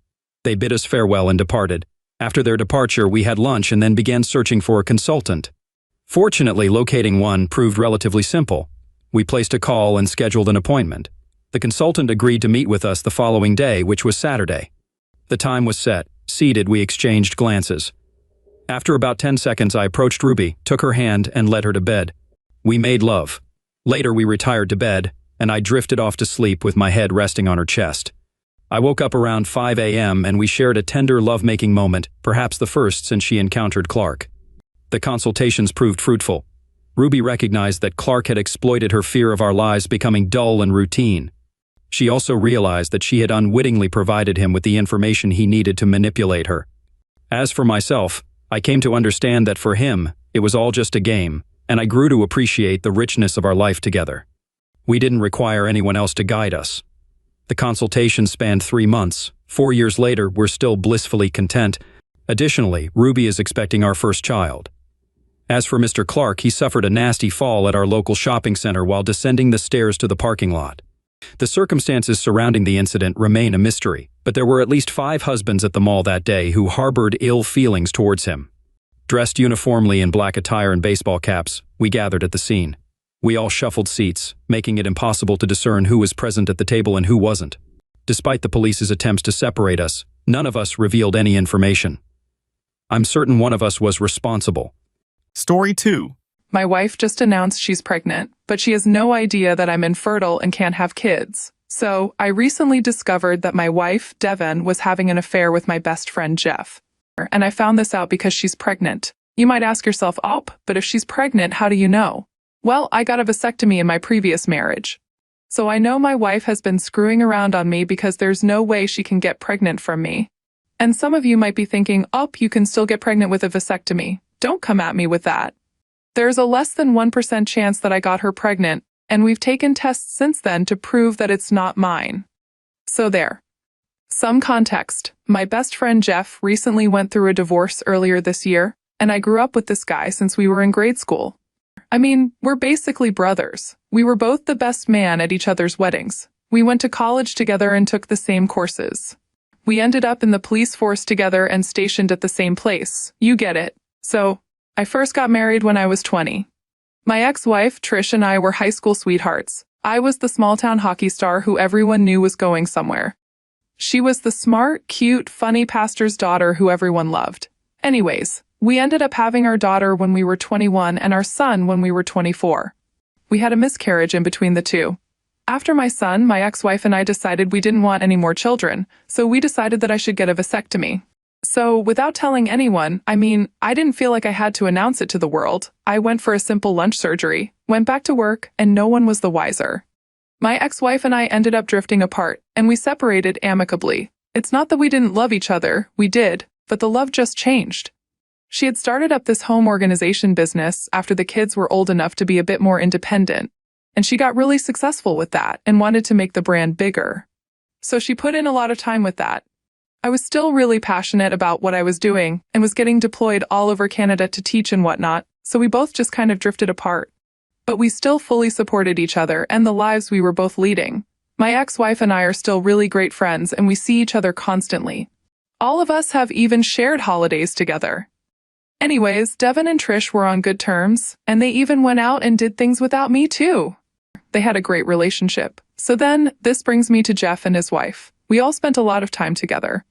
They bid us farewell and departed. After their departure, we had lunch and then began searching for a consultant. Fortunately, locating one proved relatively simple. We placed a call and scheduled an appointment. The consultant agreed to meet with us the following day, which was Saturday. The time was set. Seated, we exchanged glances. After about 10 seconds, I approached Ruby, took her hand, and led her to bed. We made love. Later, we retired to bed, and I drifted off to sleep with my head resting on her chest. I woke up around 5 a.m. and we shared a tender lovemaking moment, perhaps the first since she encountered Clark. The consultations proved fruitful. Ruby recognized that Clark had exploited her fear of our lives becoming dull and routine. She also realized that she had unwittingly provided him with the information he needed to manipulate her. As for myself, I came to understand that for him, it was all just a game, and I grew to appreciate the richness of our life together. We didn't require anyone else to guide us. The consultation spanned 3 months. 4 years later, we're still blissfully content. Additionally, Ruby is expecting our first child. As for Mr. Clark, he suffered a nasty fall at our local shopping center while descending the stairs to the parking lot. The circumstances surrounding the incident remain a mystery, but there were at least 5 husbands at the mall that day who harbored ill feelings towards him. Dressed uniformly in black attire and baseball caps, we gathered at the scene. We all shuffled seats, making it impossible to discern who was present at the table and who wasn't. Despite the police's attempts to separate us, none of us revealed any information. I'm certain one of us was responsible. Story 2. My wife just announced she's pregnant, but she has no idea that I'm infertile and can't have kids. So, I recently discovered that my wife, Devon, was having an affair with my best friend, Jeff. And I found this out because she's pregnant. You might ask yourself, oh, but if she's pregnant, how do you know? Well, I got a vasectomy in my previous marriage. So I know my wife has been screwing around on me because there's no way she can get pregnant from me. And some of you might be thinking, oh, you can still get pregnant with a vasectomy. Don't come at me with that. There's a less than 1% chance that I got her pregnant, and we've taken tests since then to prove that it's not mine. So there. Some context. My best friend Jeff recently went through a divorce earlier this year, and I grew up with this guy since we were in grade school. I mean, we're basically brothers. We were both the best man at each other's weddings. We went to college together and took the same courses. We ended up in the police force together and stationed at the same place. You get it. So, I first got married when I was 20. My ex-wife, Trish, and I were high school sweethearts. I was the small-town hockey star who everyone knew was going somewhere. She was the smart, cute, funny pastor's daughter who everyone loved. Anyways, we ended up having our daughter when we were 21 and our son when we were 24. We had a miscarriage in between the two. After my son, my ex-wife and I decided we didn't want any more children, so we decided that I should get a vasectomy. So, without telling anyone, I didn't feel like I had to announce it to the world. I went for a simple lunch surgery, went back to work, and no one was the wiser. My ex-wife and I ended up drifting apart, and we separated amicably. It's not that we didn't love each other, we did, but the love just changed. She had started up this home organization business after the kids were old enough to be a bit more independent, and she got really successful with that and wanted to make the brand bigger. So she put in a lot of time with that. I was still really passionate about what I was doing and was getting deployed all over Canada to teach and whatnot, so we both just kind of drifted apart. But we still fully supported each other and the lives we were both leading. My ex-wife and I are still really great friends and we see each other constantly. All of us have even shared holidays together. Anyways, Devon and Trish were on good terms, and they even went out and did things without me too. They had a great relationship. So then, this brings me to Jeff and his wife. We all spent a lot of time together.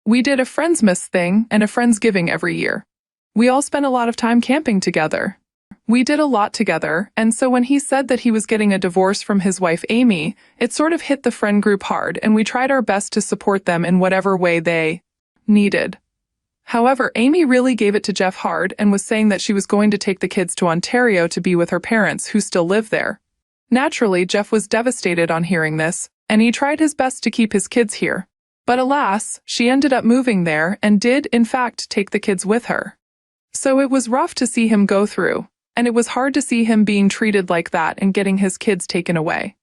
We did a Friendsmas thing and a Friendsgiving every year. We all spent a lot of time camping together. We did a lot together, and so when he said that he was getting a divorce from his wife Amy, it sort of hit the friend group hard, and we tried our best to support them in whatever way they needed. However, Amy really gave it to Jeff hard and was saying that she was going to take the kids to Ontario to be with her parents, who still live there. Naturally, Jeff was devastated on hearing this, and he tried his best to keep his kids here. But alas, she ended up moving there and did, in fact, take the kids with her. So it was rough to see him go through, and it was hard to see him being treated like that and getting his kids taken away.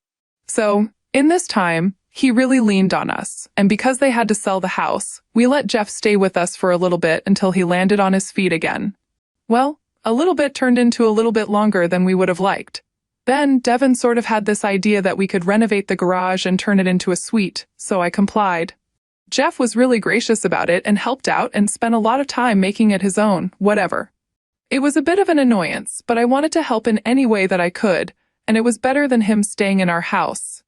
So, in this time, he really leaned on us, and because they had to sell the house, we let Jeff stay with us for a little bit until he landed on his feet again. Well, a little bit turned into a little bit longer than we would have liked. Then, Devin sort of had this idea that we could renovate the garage and turn it into a suite, so I complied. Jeff was really gracious about it and helped out and spent a lot of time making it his own, whatever. It was a bit of an annoyance, but I wanted to help in any way that I could, and it was better than him staying in our house.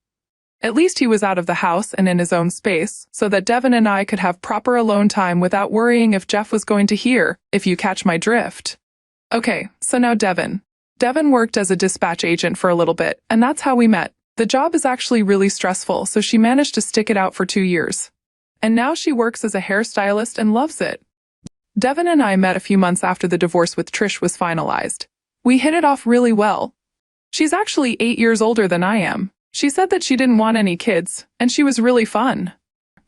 At least he was out of the house and in his own space, so that Devin and I could have proper alone time without worrying if Jeff was going to hear, if you catch my drift. Okay, so now Devin. Devin worked as a dispatch agent for a little bit, and that's how we met. The job is actually really stressful, so she managed to stick it out for 2 years. And now she works as a hairstylist and loves it. Devin and I met a few months after the divorce with Trish was finalized. We hit it off really well. She's actually 8 years older than I am. She said that she didn't want any kids, and she was really fun.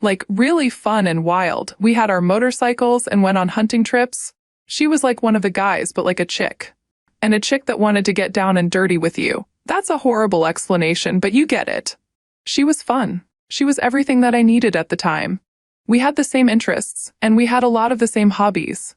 Like, really fun and wild. We had our motorcycles and went on hunting trips. She was like one of the guys, but like a chick. And a chick that wanted to get down and dirty with you. That's a horrible explanation, but you get it. She was fun. She was everything that I needed at the time. We had the same interests, and we had a lot of the same hobbies.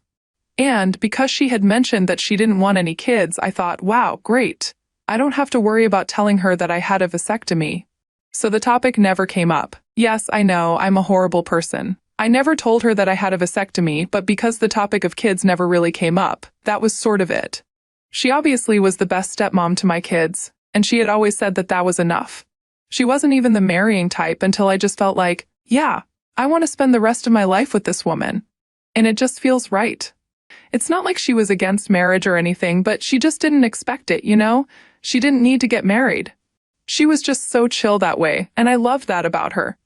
And because she had mentioned that she didn't want any kids, I thought, wow, great. I don't have to worry about telling her that I had a vasectomy. So the topic never came up. Yes, I know, I'm a horrible person. I never told her that I had a vasectomy, but because the topic of kids never really came up, that was sort of it. She obviously was the best stepmom to my kids, and she had always said that that was enough. She wasn't even the marrying type until I just felt like, yeah, I want to spend the rest of my life with this woman. And it just feels right. It's not like she was against marriage or anything, but she just didn't expect it, you know? She didn't need to get married. She was just so chill that way, and I loved that about her.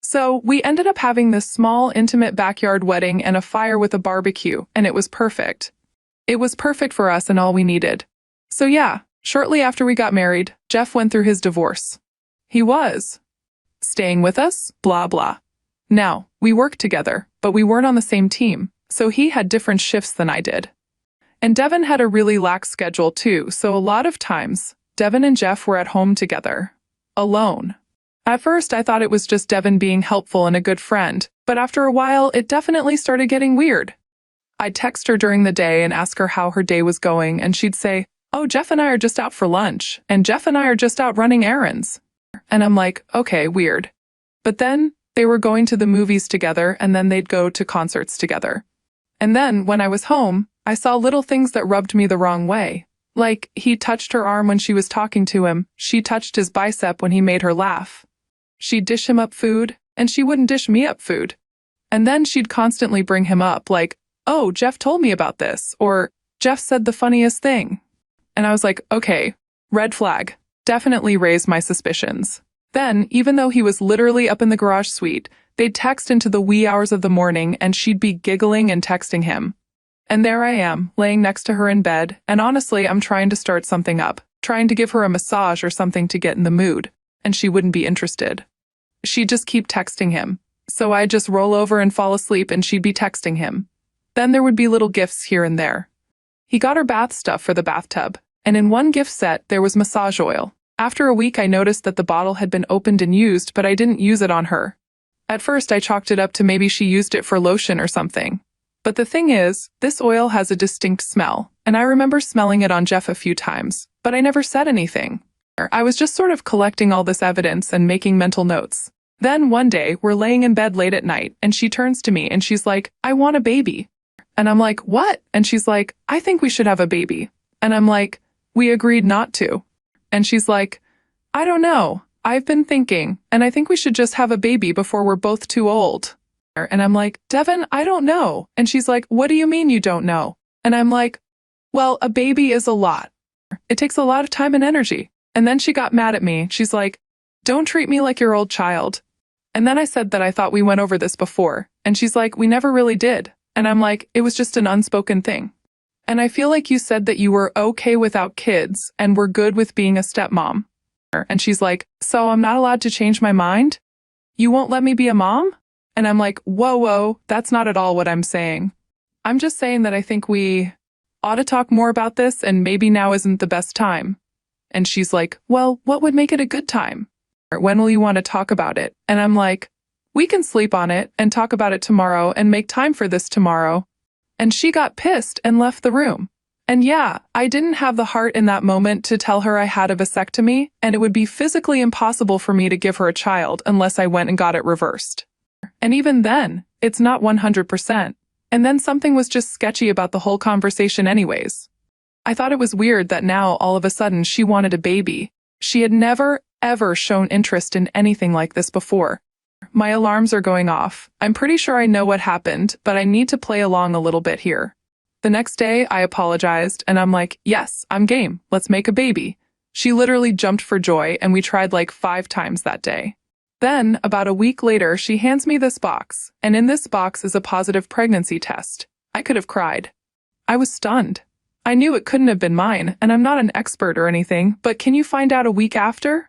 So we ended up having this small, intimate backyard wedding and a fire with a barbecue, and it was perfect. It was perfect for us and all we needed. So yeah, shortly after we got married, Jeff went through his divorce. He was staying with us, blah blah. Now, we worked together, but we weren't on the same team, so he had different shifts than I did. And Devin had a really lax schedule too, so a lot of times, Devin and Jeff were at home together. Alone. At first, I thought it was just Devin being helpful and a good friend, but after a while, it definitely started getting weird. I'd text her during the day and ask her how her day was going, and she'd say, oh, Jeff and I are just out for lunch, and Jeff and I are just out running errands. And I'm like, okay, weird. But then, they were going to the movies together, and then they'd go to concerts together. And then, when I was home, I saw little things that rubbed me the wrong way. Like, he touched her arm when she was talking to him, she touched his bicep when he made her laugh. She'd dish him up food, and she wouldn't dish me up food. And then she'd constantly bring him up, like, oh, Jeff told me about this, or Jeff said the funniest thing. And I was like, okay, red flag. Definitely raised my suspicions. Then, even though he was literally up in the garage suite, they'd text into the wee hours of the morning and she'd be giggling and texting him. And there I am, laying next to her in bed, and honestly, I'm trying to start something up, trying to give her a massage or something to get in the mood, and she wouldn't be interested. She'd just keep texting him. So I'd just roll over and fall asleep and she'd be texting him. Then there would be little gifts here and there. He got her bath stuff for the bathtub, and in one gift set there was massage oil. After a week I noticed that the bottle had been opened and used, but I didn't use it on her. At first I chalked it up to maybe she used it for lotion or something. But the thing is, this oil has a distinct smell, and I remember smelling it on Jeff a few times, but I never said anything. I was just sort of collecting all this evidence and making mental notes. Then one day, we're laying in bed late at night, and she turns to me and she's like, I want a baby. And I'm like, what? And she's like, I think we should have a baby. And I'm like, we agreed not to. And she's like, I don't know. I've been thinking, and I think we should just have a baby before we're both too old. And I'm like, Devin, I don't know. And she's like, what do you mean you don't know? And I'm like, well, a baby is a lot. It takes a lot of time and energy. And then she got mad at me. She's like, don't treat me like your old child. And then I said that I thought we went over this before. And she's like, we never really did. And I'm like, it was just an unspoken thing. And I feel like you said that you were okay without kids and were good with being a stepmom. And she's like, so I'm not allowed to change my mind? You won't let me be a mom? And I'm like, whoa, that's not at all what I'm saying. I'm just saying that I think we ought to talk more about this and maybe now isn't the best time. And she's like, well, what would make it a good time? Or when will you want to talk about it? And I'm like, we can sleep on it and talk about it tomorrow and make time for this tomorrow. And she got pissed and left the room. And yeah, I didn't have the heart in that moment to tell her I had a vasectomy, and it would be physically impossible for me to give her a child unless I went and got it reversed. And even then, it's not 100%. And then something was just sketchy about the whole conversation anyways. I thought it was weird that now all of a sudden she wanted a baby. She had never, ever shown interest in anything like this before. My alarms are going off. I'm pretty sure I know what happened, but I need to play along a little bit here. The next day, I apologized, and I'm like, yes, I'm game. Let's make a baby. She literally jumped for joy, and we tried like 5 times that day. Then, about a week later, she hands me this box, and in this box is a positive pregnancy test. I could have cried. I was stunned. I knew it couldn't have been mine, and I'm not an expert or anything, but can you find out a week after?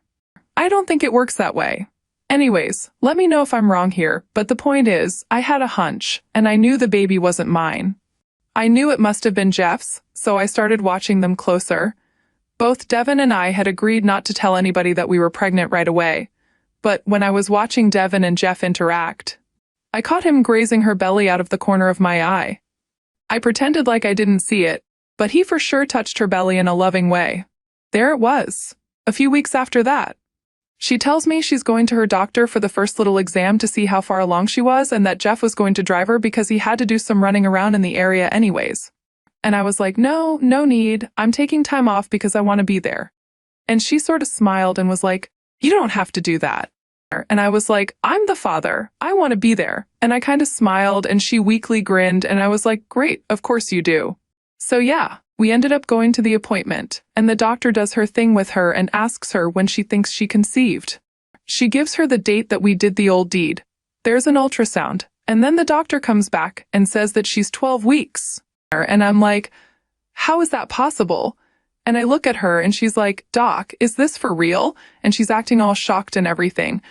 I don't think it works that way. Anyways, let me know if I'm wrong here, but the point is, I had a hunch, and I knew the baby wasn't mine. I knew it must have been Jeff's, so I started watching them closer. Both Devin and I had agreed not to tell anybody that we were pregnant right away, but when I was watching Devin and Jeff interact, I caught him grazing her belly out of the corner of my eye. I pretended like I didn't see it, but he for sure touched her belly in a loving way. There it was. A few weeks after that. She tells me she's going to her doctor for the first little exam to see how far along she was and that Jeff was going to drive her because he had to do some running around in the area anyways. And I was like, no need. I'm taking time off because I want to be there. And she sort of smiled and was like, you don't have to do that. And I was like, I'm the father. I want to be there. And I kind of smiled and she weakly grinned and I was like, great, of course you do. So yeah. We ended up going to the appointment, and the doctor does her thing with her and asks her when she thinks she conceived. She gives her the date that we did the old deed. There's an ultrasound, and then the doctor comes back and says that she's 12 weeks. And I'm like, how is that possible? And I look at her and she's like, Doc, is this for real? And she's acting all shocked and everything.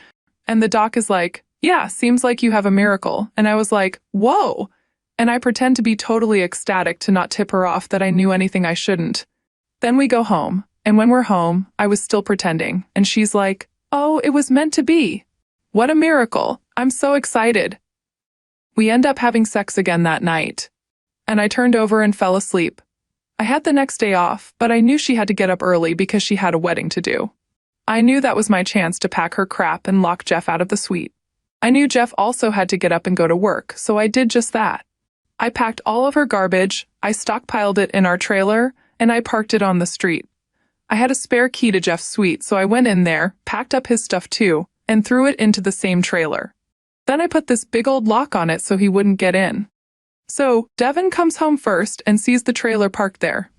And the doc is like, yeah, seems like you have a miracle. And I was like, whoa. And I pretend to be totally ecstatic to not tip her off that I knew anything I shouldn't. Then we go home, and when we're home, I was still pretending, and she's like, oh, it was meant to be. What a miracle. I'm so excited. We end up having sex again that night. And I turned over and fell asleep. I had the next day off, but I knew she had to get up early because she had a wedding to do. I knew that was my chance to pack her crap and lock Jeff out of the suite. I knew Jeff also had to get up and go to work, so I did just that. I packed all of her garbage, I stockpiled it in our trailer, and I parked it on the street. I had a spare key to Jeff's suite, so I went in there, packed up his stuff too, and threw it into the same trailer. Then I put this big old lock on it so he wouldn't get in. So, Devin comes home first and sees the trailer parked there.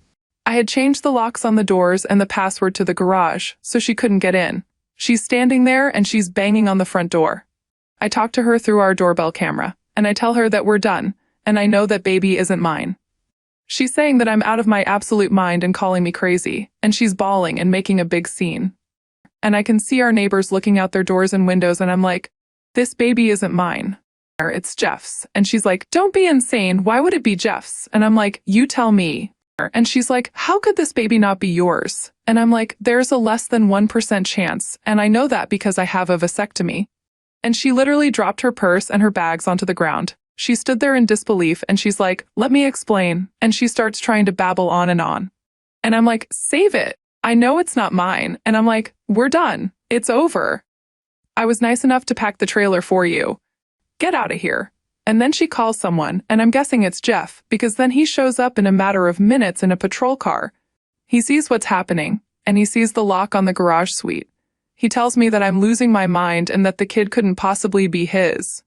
I had changed the locks on the doors and the password to the garage, so she couldn't get in. She's standing there and she's banging on the front door. I talk to her through our doorbell camera, and I tell her that we're done. And I know that baby isn't mine. She's saying that I'm out of my absolute mind and calling me crazy, and she's bawling and making a big scene. And I can see our neighbors looking out their doors and windows, and I'm like, this baby isn't mine. It's Jeff's. And she's like, don't be insane, why would it be Jeff's? And I'm like, you tell me. And she's like, how could this baby not be yours? And I'm like, there's a less than 1% chance, and I know that because I have a vasectomy. And she literally dropped her purse and her bags onto the ground. She stood there in disbelief and she's like, let me explain. And she starts trying to babble on. And I'm like, save it. I know it's not mine. And I'm like, we're done. It's over. I was nice enough to pack the trailer for you. Get out of here. And then she calls someone, and I'm guessing it's Jeff, because then he shows up in a matter of minutes in a patrol car. He sees what's happening, and he sees the lock on the garage suite. He tells me that I'm losing my mind and that the kid couldn't possibly be his.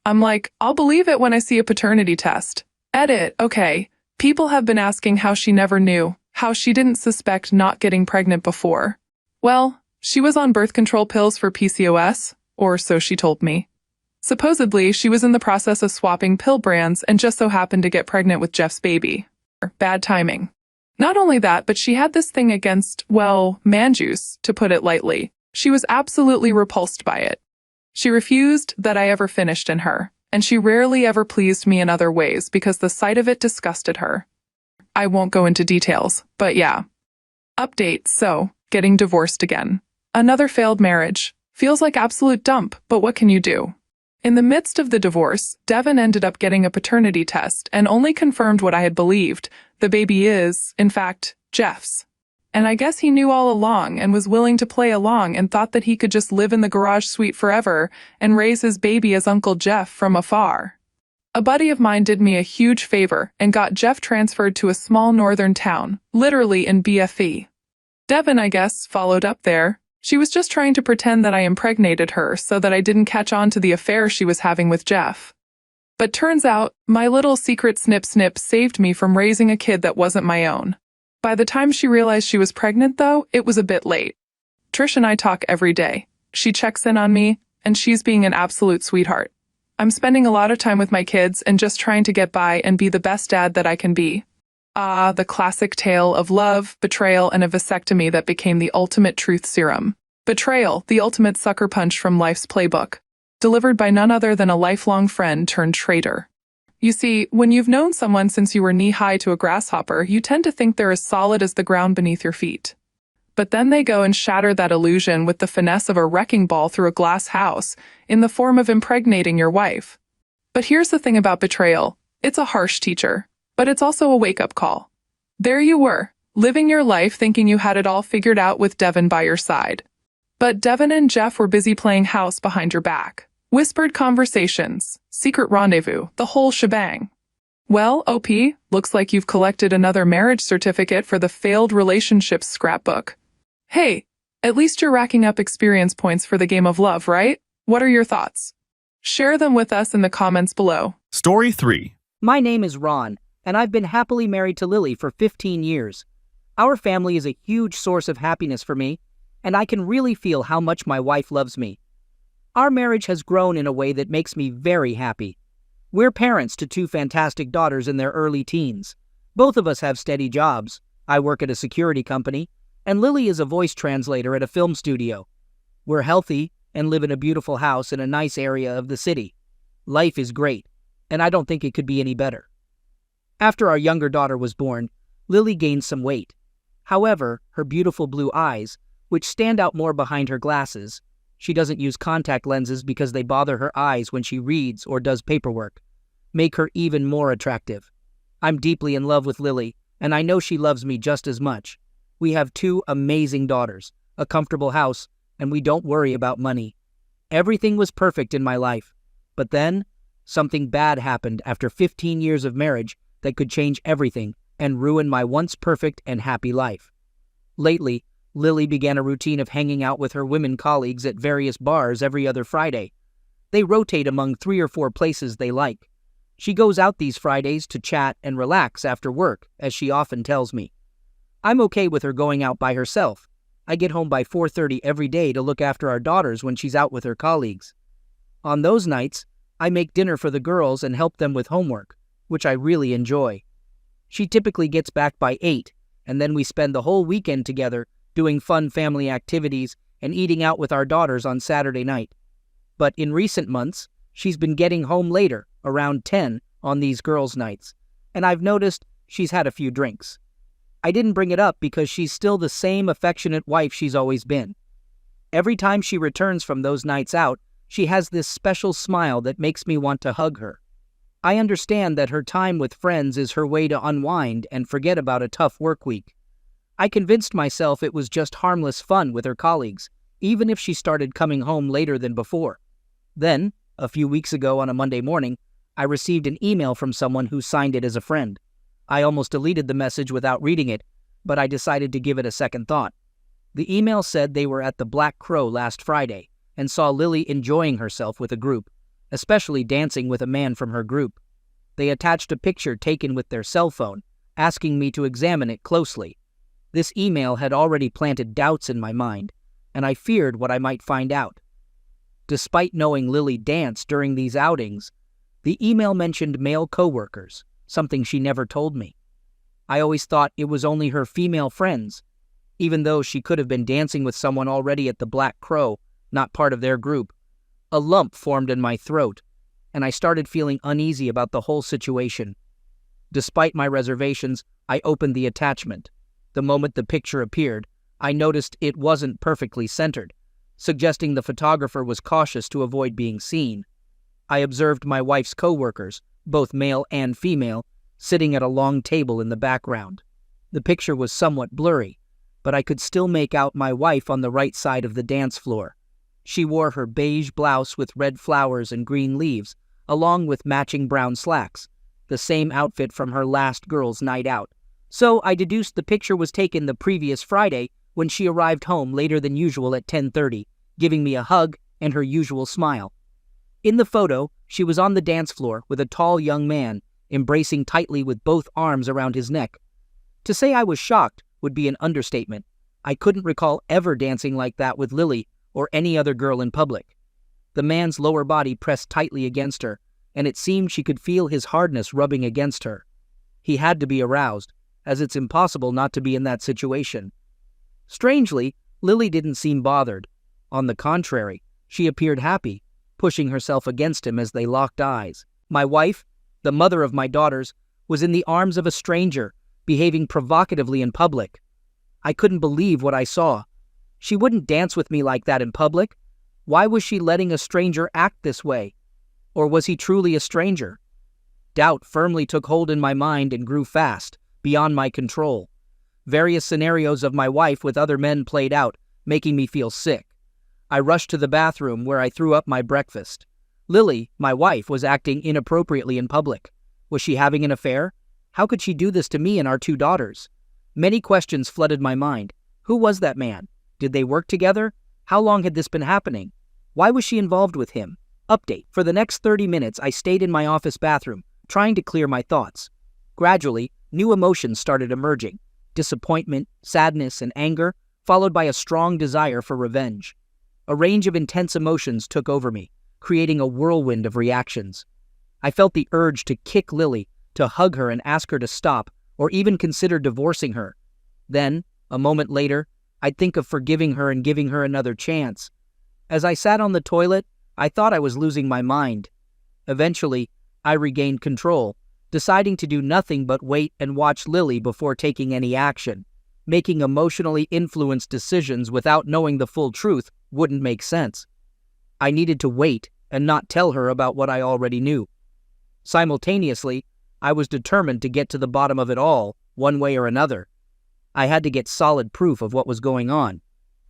I'm like, I'll believe it when I see a paternity test. Edit, okay. People have been asking how she never knew, how she didn't suspect not getting pregnant before. Well, she was on birth control pills for PCOS, or so she told me. Supposedly, she was in the process of swapping pill brands and just so happened to get pregnant with Jeff's baby. Bad timing. Not only that, but she had this thing against, well, man juice, to put it lightly. She was absolutely repulsed by it. She refused that I ever finished in her, and she rarely ever pleased me in other ways because the sight of it disgusted her. I won't go into details, but yeah. Update, so, getting divorced again. Another failed marriage. Feels like absolute dump, but what can you do? In the midst of the divorce, Devin ended up getting a paternity test and only confirmed what I had believed. The baby is, in fact, Jeff's. And I guess he knew all along and was willing to play along and thought that he could just live in the garage suite forever and raise his baby as Uncle Jeff from afar. A buddy of mine did me a huge favor and got Jeff transferred to a small northern town, literally in BFE. Devin, I guess, followed up there. She was just trying to pretend that I impregnated her so that I didn't catch on to the affair she was having with Jeff. But turns out, my little secret snip saved me from raising a kid that wasn't my own. By the time she realized she was pregnant, though, it was a bit late. Trish and I talk every day. She checks in on me, and she's being an absolute sweetheart. I'm spending a lot of time with my kids and just trying to get by and be the best dad that I can be. Ah, the classic tale of love, betrayal, and a vasectomy that became the ultimate truth serum. Betrayal, the ultimate sucker punch from life's playbook. Delivered by none other than a lifelong friend turned traitor. You see, when you've known someone since you were knee-high to a grasshopper, you tend to think they're as solid as the ground beneath your feet. But then they go and shatter that illusion with the finesse of a wrecking ball through a glass house, in the form of impregnating your wife. But here's the thing about betrayal. It's a harsh teacher, but it's also a wake-up call. There you were, living your life thinking you had it all figured out with Devin by your side. But Devin and Jeff were busy playing house behind your back. Whispered conversations, secret rendezvous, the whole shebang. Well, OP, looks like you've collected another marriage certificate for the failed relationships scrapbook. Hey, at least you're racking up experience points for the game of love, right? What are your thoughts? Share them with us in the comments below. Story 3. My name is Ron, and I've been happily married to Lily for 15 years. Our family is a huge source of happiness for me, and I can really feel how much my wife loves me. Our marriage has grown in a way that makes me very happy. We're parents to 2 fantastic daughters in their early teens. Both of us have steady jobs. I work at a security company, and Lily is a voice translator at a film studio. We're healthy and live in a beautiful house in a nice area of the city. Life is great, and I don't think it could be any better. After our younger daughter was born, Lily gained some weight. However, her beautiful blue eyes, which stand out more behind her glasses, she doesn't use contact lenses because they bother her eyes when she reads or does paperwork, make her even more attractive. I'm deeply in love with Lily, and I know she loves me just as much. We have 2 amazing daughters, a comfortable house, and we don't worry about money. Everything was perfect in my life. But then, something bad happened after 15 years of marriage that could change everything and ruin my once perfect and happy life. Lately, Lily began a routine of hanging out with her women colleagues at various bars every other Friday. They rotate among 3 or 4 places they like. She goes out these Fridays to chat and relax after work, as she often tells me. I'm okay with her going out by herself. I get home by 4:30 every day to look after our daughters when she's out with her colleagues. On those nights, I make dinner for the girls and help them with homework, which I really enjoy. She typically gets back by 8, and then we spend the whole weekend together doing fun family activities and eating out with our daughters on Saturday night. But in recent months, she's been getting home later, around 10, on these girls' nights, and I've noticed she's had a few drinks. I didn't bring it up because she's still the same affectionate wife she's always been. Every time she returns from those nights out, she has this special smile that makes me want to hug her. I understand that her time with friends is her way to unwind and forget about a tough work week. I convinced myself it was just harmless fun with her colleagues, even if she started coming home later than before. Then, a few weeks ago on a Monday morning, I received an email from someone who signed it as a friend. I almost deleted the message without reading it, but I decided to give it a second thought. The email said they were at the Black Crow last Friday and saw Lily enjoying herself with a group, especially dancing with a man from her group. They attached a picture taken with their cell phone, asking me to examine it closely. This email had already planted doubts in my mind, and I feared what I might find out. Despite knowing Lily danced during these outings, the email mentioned male coworkers, something she never told me. I always thought it was only her female friends, even though she could have been dancing with someone already at the Black Crow, not part of their group. A lump formed in my throat, and I started feeling uneasy about the whole situation. Despite my reservations, I opened the attachment. The moment the picture appeared, I noticed it wasn't perfectly centered, suggesting the photographer was cautious to avoid being seen. I observed my wife's coworkers, both male and female, sitting at a long table in the background. The picture was somewhat blurry, but I could still make out my wife on the right side of the dance floor. She wore her beige blouse with red flowers and green leaves, along with matching brown slacks, the same outfit from her last girls' night out. So I deduced the picture was taken the previous Friday when she arrived home later than usual at 10:30, giving me a hug and her usual smile. In the photo, she was on the dance floor with a tall young man, embracing tightly with both arms around his neck. To say I was shocked would be an understatement. I couldn't recall ever dancing like that with Lily or any other girl in public. The man's lower body pressed tightly against her, and it seemed she could feel his hardness rubbing against her. He had to be aroused, as it's impossible not to be in that situation. Strangely, Lily didn't seem bothered. On the contrary, she appeared happy, pushing herself against him as they locked eyes. My wife, the mother of my daughters, was in the arms of a stranger, behaving provocatively in public. I couldn't believe what I saw. She wouldn't dance with me like that in public. Why was she letting a stranger act this way? Or was he truly a stranger? Doubt firmly took hold in my mind and grew fast, beyond my control. Various scenarios of my wife with other men played out, making me feel sick. I rushed to the bathroom where I threw up my breakfast. Lily, my wife, was acting inappropriately in public. Was she having an affair? How could she do this to me and our two daughters? Many questions flooded my mind. Who was that man? Did they work together? How long had this been happening? Why was she involved with him? Update. For the next 30 minutes, I stayed in my office bathroom, trying to clear my thoughts. Gradually, new emotions started emerging. Disappointment, sadness, and anger, followed by a strong desire for revenge. A range of intense emotions took over me, creating a whirlwind of reactions. I felt the urge to kick Lily, to hug her and ask her to stop, or even consider divorcing her. Then, a moment later, I'd think of forgiving her and giving her another chance. As I sat on the toilet, I thought I was losing my mind. Eventually, I regained control, deciding to do nothing but wait and watch Lily before taking any action. Making emotionally influenced decisions without knowing the full truth wouldn't make sense. I needed to wait and not tell her about what I already knew. Simultaneously, I was determined to get to the bottom of it all, one way or another. I had to get solid proof of what was going on.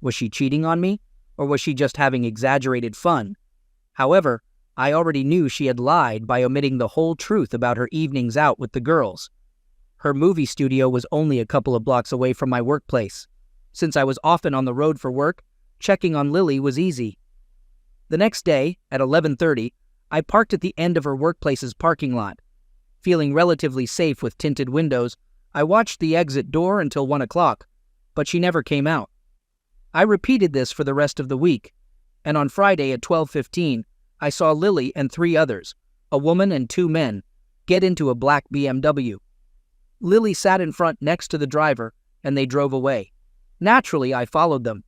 Was she cheating on me, or was she just having exaggerated fun? However, I already knew she had lied by omitting the whole truth about her evenings out with the girls. Her movie studio was only a couple of blocks away from my workplace. Since I was often on the road for work, checking on Lily was easy. The next day, at 11:30, I parked at the end of her workplace's parking lot. Feeling relatively safe with tinted windows, I watched the exit door until 1 o'clock, but she never came out. I repeated this for the rest of the week, and on Friday at 12:15, I saw Lily and 3 others, a woman and 2 men, get into a black BMW. Lily sat in front next to the driver, and they drove away. Naturally, I followed them.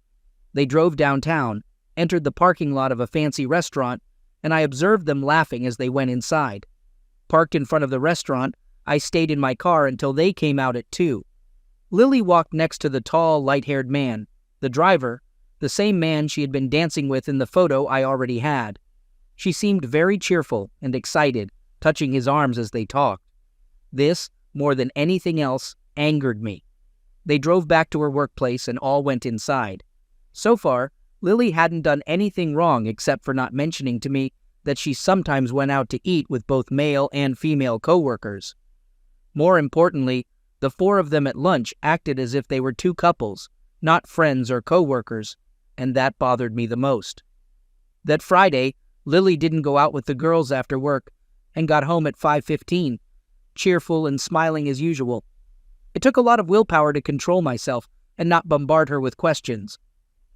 They drove downtown, entered the parking lot of a fancy restaurant, and I observed them laughing as they went inside. Parked in front of the restaurant, I stayed in my car until they came out at 2. Lily walked next to the tall, light-haired man, the driver, the same man she had been dancing with in the photo I already had. She seemed very cheerful and excited, touching his arms as they talked. This, more than anything else, angered me. They drove back to her workplace and all went inside. So far, Lily hadn't done anything wrong except for not mentioning to me that she sometimes went out to eat with both male and female coworkers. More importantly, the 4 of them at lunch acted as if they were 2 couples, not friends or coworkers, and that bothered me the most. That Friday, Lily didn't go out with the girls after work and got home at 5:15, cheerful and smiling as usual. It took a lot of willpower to control myself and not bombard her with questions.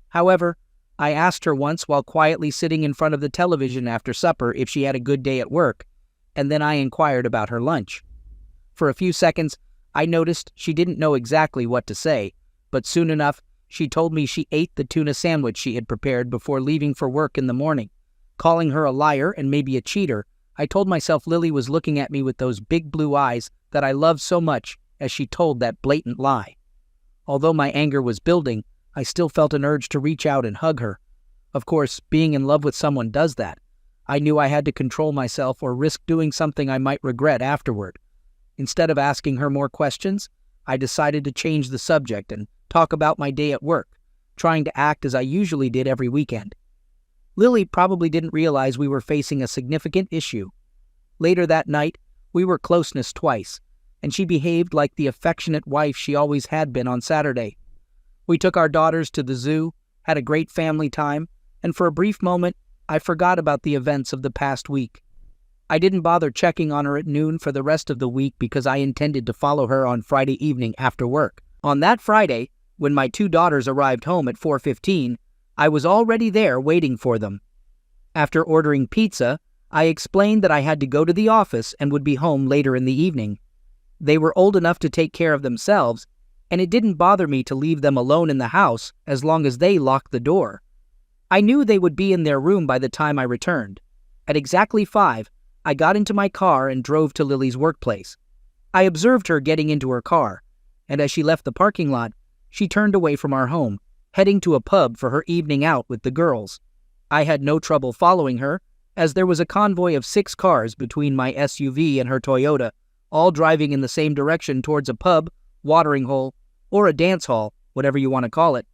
However, I asked her once while quietly sitting in front of the television after supper if she had a good day at work, and then I inquired about her lunch. For a few seconds, I noticed she didn't know exactly what to say, but soon enough, she told me she ate the tuna sandwich she had prepared before leaving for work in the morning. Calling her a liar and maybe a cheater, I told myself Lily was looking at me with those big blue eyes that I loved so much as she told that blatant lie. Although my anger was building, I still felt an urge to reach out and hug her. Of course, being in love with someone does that. I knew I had to control myself or risk doing something I might regret afterward. Instead of asking her more questions, I decided to change the subject and talk about my day at work, trying to act as I usually did every weekend. Lily probably didn't realize we were facing a significant issue. Later that night, we were closeness twice, and she behaved like the affectionate wife she always had been on Saturday. We took our daughters to the zoo, had a great family time, and for a brief moment, I forgot about the events of the past week. I didn't bother checking on her at noon for the rest of the week because I intended to follow her on Friday evening after work. On that Friday, when my two daughters arrived home at 4:15, I was already there waiting for them. After ordering pizza, I explained that I had to go to the office and would be home later in the evening. They were old enough to take care of themselves, and it didn't bother me to leave them alone in the house as long as they locked the door. I knew they would be in their room by the time I returned. At exactly 5, I got into my car and drove to Lily's workplace. I observed her getting into her car, and as she left the parking lot, she turned away from our home, heading to a pub for her evening out with the girls. I had no trouble following her, as there was a convoy of 6 cars between my SUV and her Toyota, all driving in the same direction towards a pub, watering hole, or a dance hall, whatever you want to call it.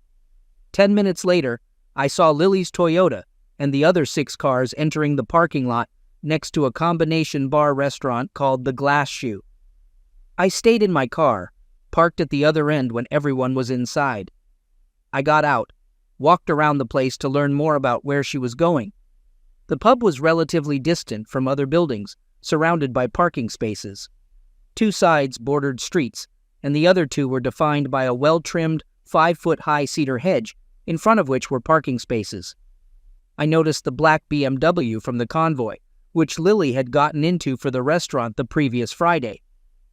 10 minutes later, I saw Lily's Toyota and the other 6 cars entering the parking lot next to a combination bar restaurant called the Glass Shoe. I stayed in my car, parked at the other end when everyone was inside. I got out, walked around the place to learn more about where she was going. The pub was relatively distant from other buildings, surrounded by parking spaces. 2 sides bordered streets, and the other 2 were defined by a well-trimmed, 5-foot-high cedar hedge, in front of which were parking spaces. I noticed the black BMW from the convoy, which Lily had gotten into for the restaurant the previous Friday.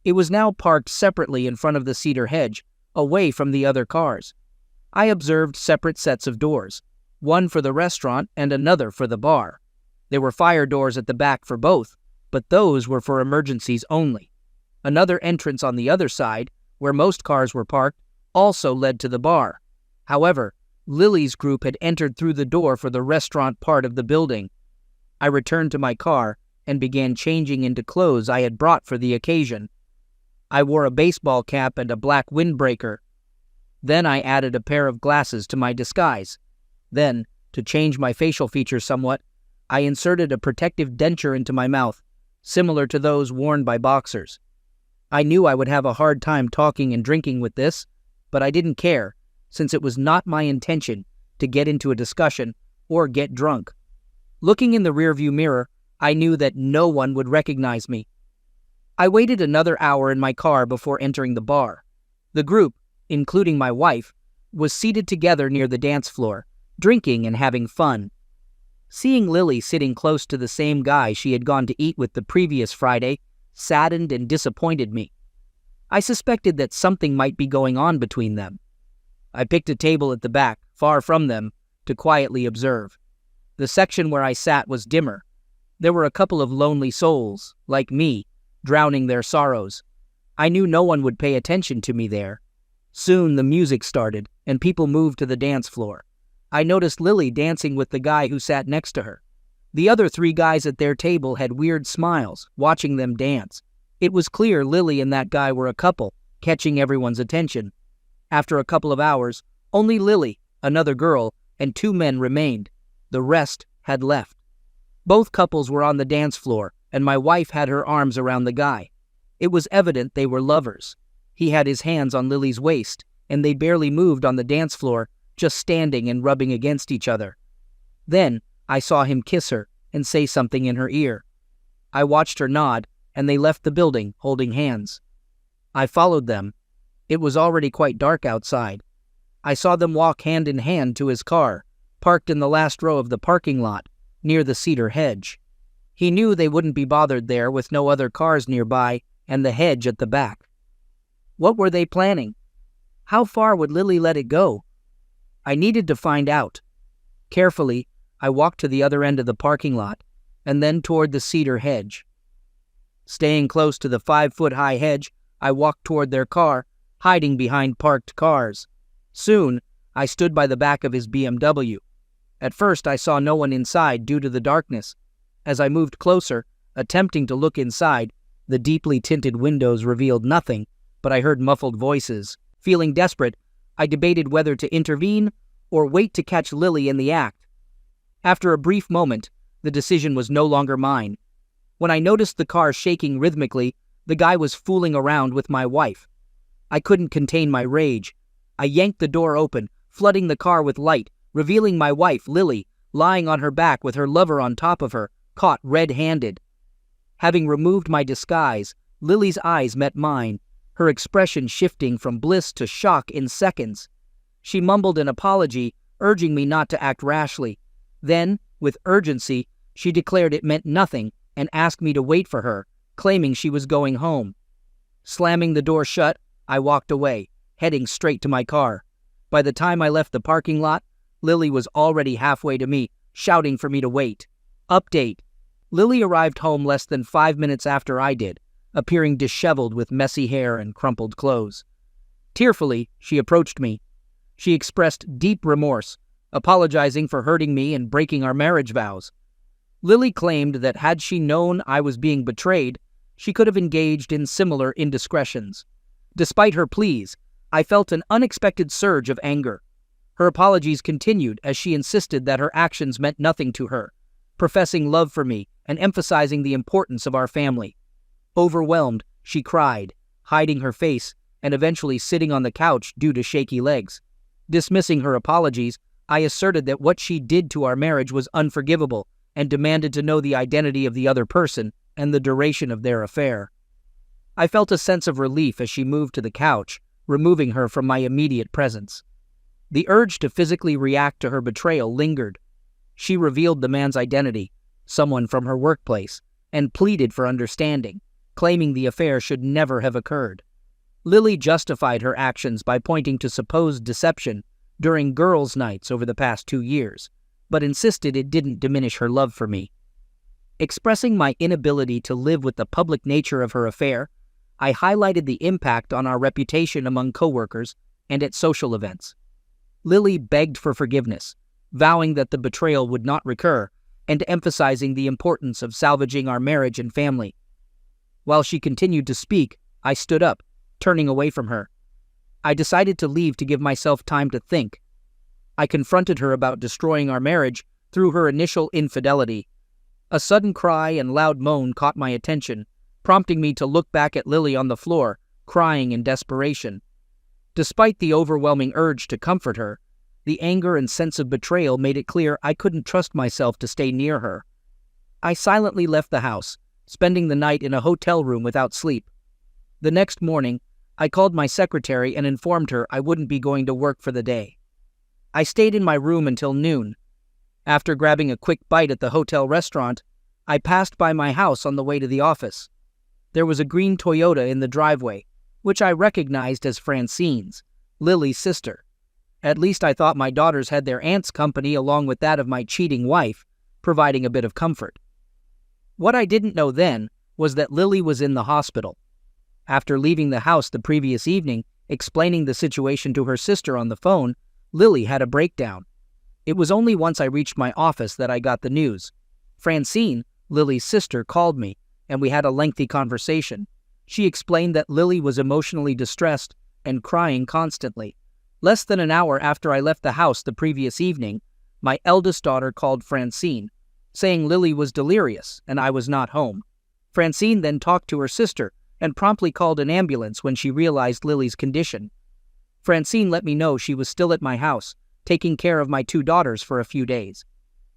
It was now parked separately in front of the cedar hedge, away from the other cars. I observed separate sets of doors, one for the restaurant and another for the bar. There were fire doors at the back for both, but those were for emergencies only. Another entrance on the other side, where most cars were parked, also led to the bar. However, Lily's group had entered through the door for the restaurant part of the building. I returned to my car and began changing into clothes I had brought for the occasion. I wore a baseball cap and a black windbreaker. Then I added a pair of glasses to my disguise. Then, to change my facial features somewhat, I inserted a protective denture into my mouth, similar to those worn by boxers. I knew I would have a hard time talking and drinking with this, but I didn't care, since it was not my intention to get into a discussion or get drunk. Looking in the rearview mirror, I knew that no one would recognize me. I waited another hour in my car before entering the bar. The group, including my wife, was seated together near the dance floor, drinking and having fun. Seeing Lily sitting close to the same guy she had gone to eat with the previous Friday saddened and disappointed me. I suspected that something might be going on between them. I picked a table at the back, far from them, to quietly observe. The section where I sat was dimmer. There were a couple of lonely souls, like me, drowning their sorrows. I knew no one would pay attention to me there. Soon the music started, and people moved to the dance floor. I noticed Lily dancing with the guy who sat next to her. The other 3 guys at their table had weird smiles, watching them dance. It was clear Lily and that guy were a couple, catching everyone's attention. After a couple of hours, only Lily, another girl, and 2 men remained. The rest had left. Both couples were on the dance floor, and my wife had her arms around the guy. It was evident they were lovers. He had his hands on Lily's waist, and they barely moved on the dance floor, just standing and rubbing against each other. Then, I saw him kiss her and say something in her ear. I watched her nod, and they left the building, holding hands. I followed them. It was already quite dark outside. I saw them walk hand in hand to his car, parked in the last row of the parking lot, near the cedar hedge. He knew they wouldn't be bothered there with no other cars nearby and the hedge at the back. What were they planning? How far would Lily let it go? I needed to find out. Carefully, I walked to the other end of the parking lot, and then toward the cedar hedge. Staying close to the 5-foot-high hedge, I walked toward their car, hiding behind parked cars. Soon, I stood by the back of his BMW. At first, I saw no one inside due to the darkness. As I moved closer, attempting to look inside, the deeply tinted windows revealed nothing, but I heard muffled voices. Feeling desperate, I debated whether to intervene or wait to catch Lily in the act. After a brief moment, the decision was no longer mine. When I noticed the car shaking rhythmically, the guy was fooling around with my wife. I couldn't contain my rage. I yanked the door open, flooding the car with light, revealing my wife, Lily, lying on her back with her lover on top of her, caught red-handed. Having removed my disguise, Lily's eyes met mine, her expression shifting from bliss to shock in seconds. She mumbled an apology, urging me not to act rashly. Then, with urgency, she declared it meant nothing and asked me to wait for her, claiming she was going home. Slamming the door shut, I walked away, heading straight to my car. By the time I left the parking lot, Lily was already halfway to me, shouting for me to wait. Update. Lily arrived home less than 5 minutes after I did, appearing disheveled with messy hair and crumpled clothes. Tearfully, she approached me. She expressed deep remorse, apologizing for hurting me and breaking our marriage vows. Lily claimed that had she known I was being betrayed, she could have engaged in similar indiscretions. Despite her pleas, I felt an unexpected surge of anger. Her apologies continued as she insisted that her actions meant nothing to her, professing love for me and emphasizing the importance of our family. Overwhelmed, she cried, hiding her face and eventually sitting on the couch due to shaky legs. Dismissing her apologies, I asserted that what she did to our marriage was unforgivable and demanded to know the identity of the other person and the duration of their affair. I felt a sense of relief as she moved to the couch, removing her from my immediate presence. The urge to physically react to her betrayal lingered. She revealed the man's identity, someone from her workplace, and pleaded for understanding, claiming the affair should never have occurred. Lily justified her actions by pointing to supposed deception during girls' nights over the past 2 years, but insisted it didn't diminish her love for me. Expressing my inability to live with the public nature of her affair, I highlighted the impact on our reputation among coworkers and at social events. Lily begged for forgiveness, vowing that the betrayal would not recur, and emphasizing the importance of salvaging our marriage and family. While she continued to speak, I stood up, turning away from her. I decided to leave to give myself time to think. I confronted her about destroying our marriage through her initial infidelity. A sudden cry and loud moan caught my attention, prompting me to look back at Lily on the floor, crying in desperation. Despite the overwhelming urge to comfort her, the anger and sense of betrayal made it clear I couldn't trust myself to stay near her. I silently left the house, spending the night in a hotel room without sleep. The next morning, I called my secretary and informed her I wouldn't be going to work for the day. I stayed in my room until noon. After grabbing a quick bite at the hotel restaurant, I passed by my house on the way to the office. There was a green Toyota in the driveway, which I recognized as Francine's, Lily's sister. At least I thought my daughters had their aunt's company along with that of my cheating wife, providing a bit of comfort. What I didn't know then was that Lily was in the hospital. After leaving the house the previous evening, explaining the situation to her sister on the phone, Lily had a breakdown. It was only once I reached my office that I got the news. Francine, Lily's sister, called me, and we had a lengthy conversation. She explained that Lily was emotionally distressed and crying constantly. Less than an hour after I left the house the previous evening, my eldest daughter called Francine, saying Lily was delirious and I was not home. Francine then talked to her sister and promptly called an ambulance when she realized Lily's condition. Francine let me know she was still at my house, taking care of my 2 daughters for a few days.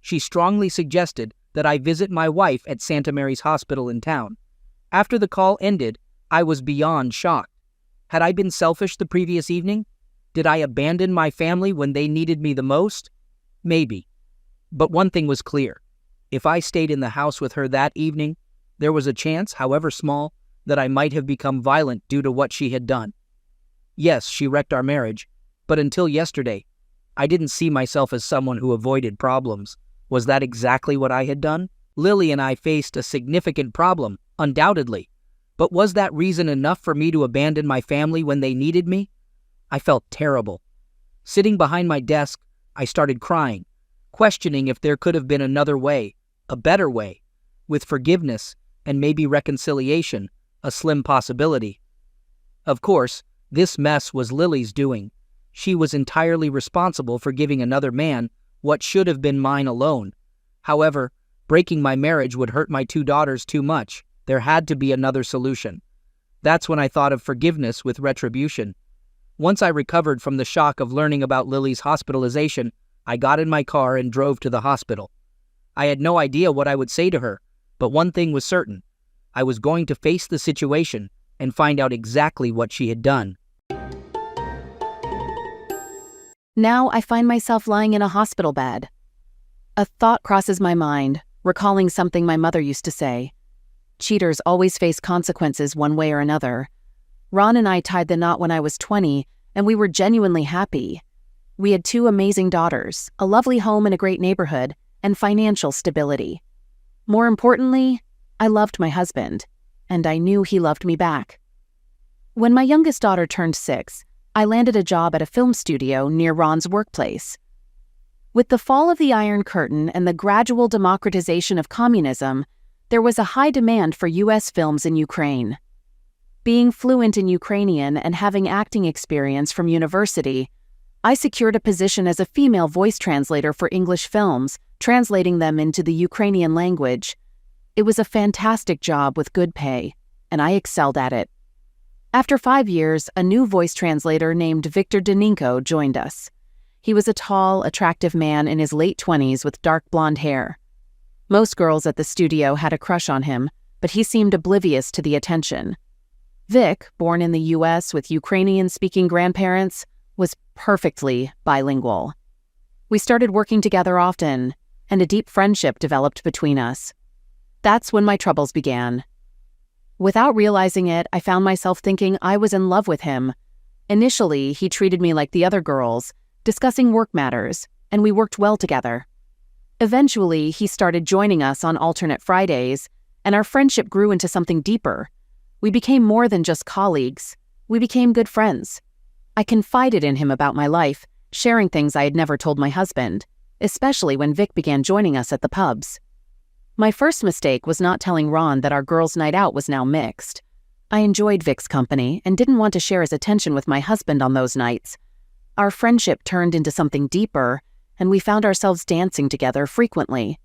She strongly suggested that I visit my wife at Santa Mary's hospital in town. After the call ended, I was beyond shocked. Had I been selfish the previous evening? Did I abandon my family when they needed me the most? Maybe. But one thing was clear. If I stayed in the house with her that evening, there was a chance, however small, that I might have become violent due to what she had done. Yes, she wrecked our marriage, but until yesterday, I didn't see myself as someone who avoided problems. Was that exactly what I had done? Lily and I faced a significant problem, undoubtedly. But was that reason enough for me to abandon my family when they needed me? I felt terrible. Sitting behind my desk, I started crying, questioning if there could have been another way, a better way, with forgiveness and maybe reconciliation, a slim possibility. Of course, this mess was Lily's doing. She was entirely responsible for giving another man what should have been mine alone. However, breaking my marriage would hurt my 2 daughters too much. There had to be another solution. That's when I thought of forgiveness with retribution. Once I recovered from the shock of learning about Lily's hospitalization, I got in my car and drove to the hospital. I had no idea what I would say to her, but one thing was certain. I was going to face the situation and find out exactly what she had done. Now I find myself lying in a hospital bed. A thought crosses my mind, recalling something my mother used to say. Cheaters always face consequences one way or another. Ron and I tied the knot when I was 20, and we were genuinely happy. We had 2 amazing daughters, a lovely home in a great neighborhood, and financial stability. More importantly, I loved my husband, and I knew he loved me back. When my youngest daughter turned 6, I landed a job at a film studio near Ron's workplace. With the fall of the Iron Curtain and the gradual democratization of communism, there was a high demand for U.S. films in Ukraine. Being fluent in Ukrainian and having acting experience from university, I secured a position as a female voice translator for English films, translating them into the Ukrainian language. It was a fantastic job with good pay, and I excelled at it. After 5 years, a new voice translator named Viktor Daninko joined us. He was a tall, attractive man in his late 20s with dark blonde hair. Most girls at the studio had a crush on him, but he seemed oblivious to the attention. Vic, born in the U.S. with Ukrainian-speaking grandparents, was perfectly bilingual. We started working together often, and a deep friendship developed between us. That's when my troubles began. Without realizing it, I found myself thinking I was in love with him. Initially, he treated me like the other girls, discussing work matters, and we worked well together. Eventually, he started joining us on alternate Fridays, and our friendship grew into something deeper. We became more than just colleagues. We became good friends. I confided in him about my life, sharing things I had never told my husband, especially when Vic began joining us at the pubs. My first mistake was not telling Ron that our girls' night out was now mixed. I enjoyed Vic's company and didn't want to share his attention with my husband on those nights. Our friendship turned into something deeper, and we found ourselves dancing together frequently.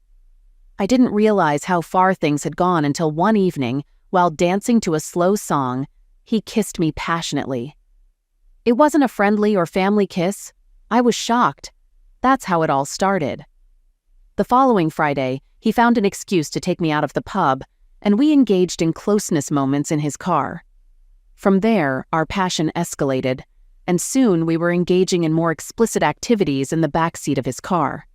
I didn't realize how far things had gone until one evening, while dancing to a slow song, he kissed me passionately. It wasn't a friendly or family kiss. I was shocked. That's how it all started. The following Friday, he found an excuse to take me out of the pub, and we engaged in closeness moments in his car. From there, our passion escalated, and soon we were engaging in more explicit activities in the backseat of his car.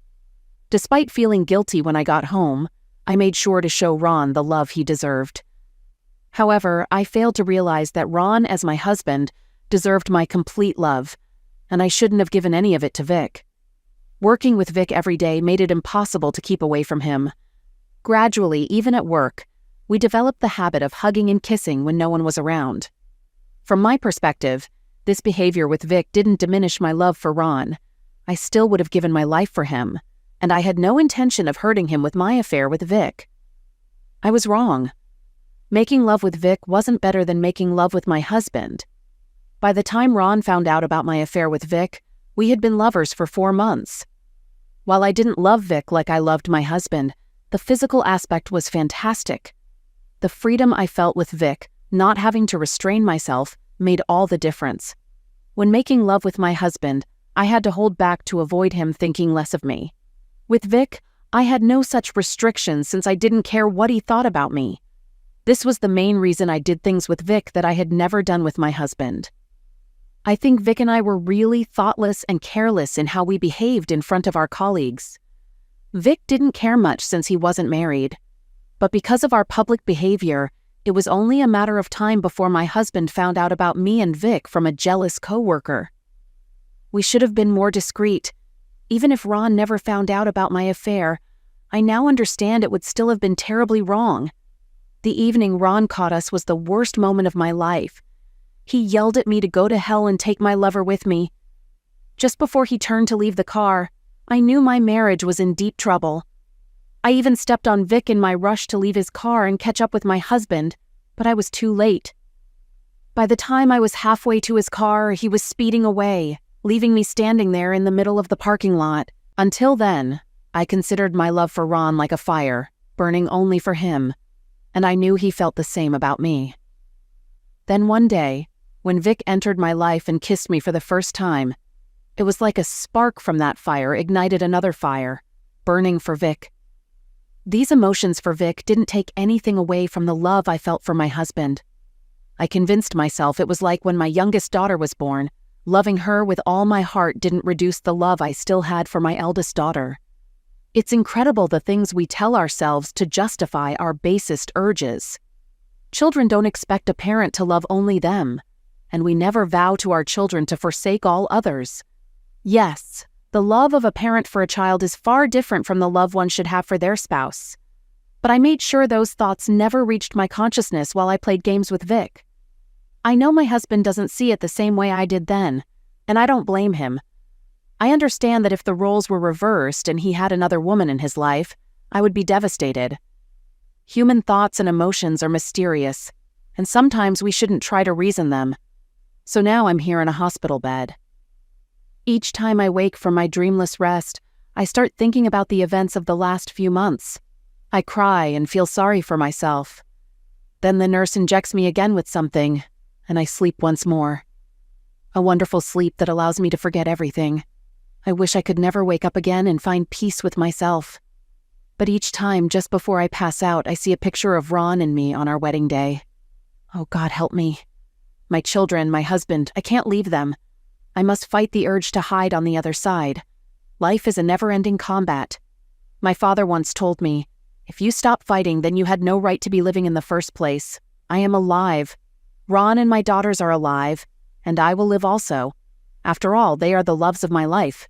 Despite feeling guilty when I got home, I made sure to show Ron the love he deserved. However, I failed to realize that Ron, as my husband, deserved my complete love, and I shouldn't have given any of it to Vic. Working with Vic every day made it impossible to keep away from him. Gradually, even at work, we developed the habit of hugging and kissing when no one was around. From my perspective, this behavior with Vic didn't diminish my love for Ron. I still would have given my life for him, and I had no intention of hurting him with my affair with Vic. I was wrong. Making love with Vic wasn't better than making love with my husband. By the time Ron found out about my affair with Vic, we had been lovers for 4 months. While I didn't love Vic like I loved my husband, the physical aspect was fantastic. The freedom I felt with Vic, not having to restrain myself, made all the difference. When making love with my husband, I had to hold back to avoid him thinking less of me. With Vic, I had no such restrictions since I didn't care what he thought about me. This was the main reason I did things with Vic that I had never done with my husband. I think Vic and I were really thoughtless and careless in how we behaved in front of our colleagues. Vic didn't care much since he wasn't married, but because of our public behavior, it was only a matter of time before my husband found out about me and Vic from a jealous coworker. We should have been more discreet. Even if Ron never found out about my affair, I now understand it would still have been terribly wrong. The evening Ron caught us was the worst moment of my life. He yelled at me to go to hell and take my lover with me. Just before he turned to leave the car, I knew my marriage was in deep trouble. I even stepped on Vic in my rush to leave his car and catch up with my husband, but I was too late. By the time I was halfway to his car, he was speeding away, leaving me standing there in the middle of the parking lot. Until then, I considered my love for Ron like a fire, burning only for him, and I knew he felt the same about me. Then one day, when Vic entered my life and kissed me for the first time, it was like a spark from that fire ignited another fire, burning for Vic. These emotions for Vic didn't take anything away from the love I felt for my husband. I convinced myself it was like when my youngest daughter was born. Loving her with all my heart didn't reduce the love I still had for my eldest daughter. It's incredible the things we tell ourselves to justify our basest urges. Children don't expect a parent to love only them, and we never vow to our children to forsake all others. Yes, the love of a parent for a child is far different from the love one should have for their spouse. But I made sure those thoughts never reached my consciousness while I played games with Vic. I know my husband doesn't see it the same way I did then, and I don't blame him. I understand that if the roles were reversed and he had another woman in his life, I would be devastated. Human thoughts and emotions are mysterious, and sometimes we shouldn't try to reason them. So now I'm here in a hospital bed. Each time I wake from my dreamless rest, I start thinking about the events of the last few months. I cry and feel sorry for myself. Then the nurse injects me again with something, and I sleep once more. A wonderful sleep that allows me to forget everything. I wish I could never wake up again and find peace with myself. But each time, just before I pass out, I see a picture of Ron and me on our wedding day. Oh, God help me. My children, my husband, I can't leave them. I must fight the urge to hide on the other side. Life is a never-ending combat. My father once told me, if you stop fighting, then you had no right to be living in the first place. I am alive. Ron and my daughters are alive, and I will live also. After all, they are the loves of my life.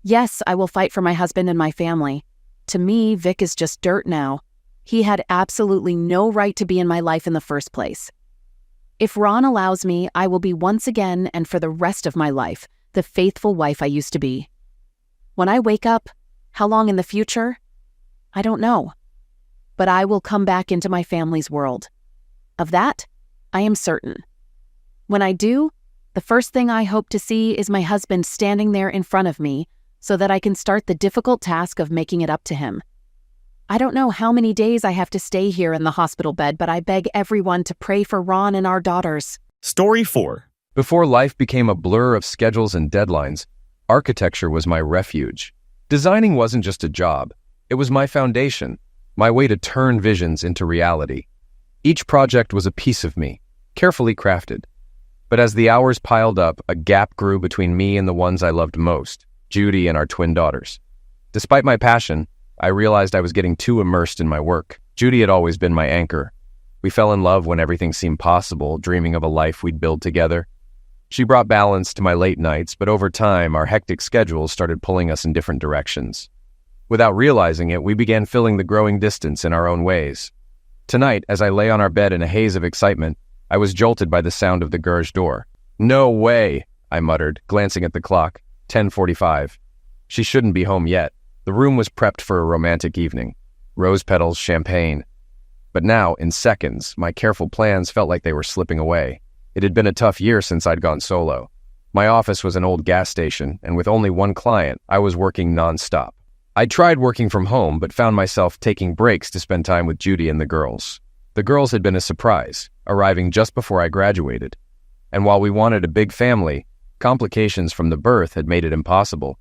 Yes, I will fight for my husband and my family. To me, Vic is just dirt now. He had absolutely no right to be in my life in the first place. If Ron allows me, I will be once again and for the rest of my life, the faithful wife I used to be. When I wake up, how long in the future? I don't know. But I will come back into my family's world. Of that, I am certain. When I do, the first thing I hope to see is my husband standing there in front of me so that I can start the difficult task of making it up to him. I don't know how many days I have to stay here in the hospital bed, but I beg everyone to pray for Ron and our daughters. Story 4. Before life became a blur of schedules and deadlines, architecture was my refuge. Designing wasn't just a job. It was my foundation, my way to turn visions into reality. Each project was a piece of me, carefully crafted. But as the hours piled up, a gap grew between me and the ones I loved most, Judy and our twin daughters. Despite my passion, I realized I was getting too immersed in my work. Judy had always been my anchor. We fell in love when everything seemed possible, dreaming of a life we'd build together. She brought balance to my late nights, but over time, our hectic schedules started pulling us in different directions. Without realizing it, we began filling the growing distance in our own ways. Tonight, as I lay on our bed in a haze of excitement, I was jolted by the sound of the garage door. "No way," I muttered, glancing at the clock. 10:45. She shouldn't be home yet. The room was prepped for a romantic evening. Rose petals, champagne. But now, in seconds, my careful plans felt like they were slipping away. It had been a tough year since I'd gone solo. My office was an old gas station, and with only one client, I was working non-stop. I tried working from home, but found myself taking breaks to spend time with Judy and the girls. The girls had been a surprise, arriving just before I graduated. And while we wanted a big family, Complications from the birth had made it impossible.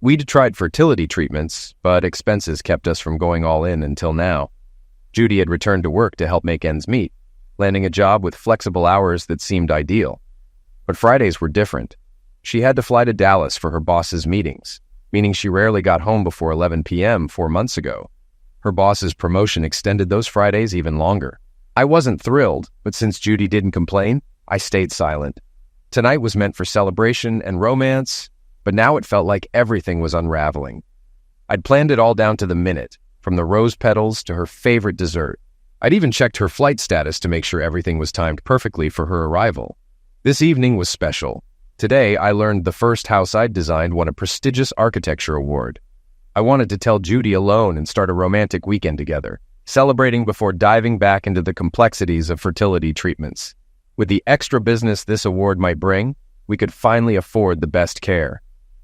We'd tried fertility treatments, but expenses kept us from going all in until now. Judy had returned to work to help make ends meet, landing a job with flexible hours that seemed ideal. But Fridays were different. She had to fly to Dallas for her boss's meetings, meaning she rarely got home before 11 p.m. 4 months ago. Her boss's promotion extended those Fridays even longer. I wasn't thrilled, but since Judy didn't complain, I stayed silent. Tonight was meant for celebration and romance, but now it felt like everything was unraveling. I'd planned it all down to the minute, from the rose petals to her favorite dessert. I'd even checked her flight status to make sure everything was timed perfectly for her arrival. This evening was special. Today, I learned the first house I'd designed won a prestigious architecture award. I wanted to tell Judy alone and start a romantic weekend together, celebrating before diving back into the complexities of fertility treatments. With the extra business this award might bring, we could finally afford the best care.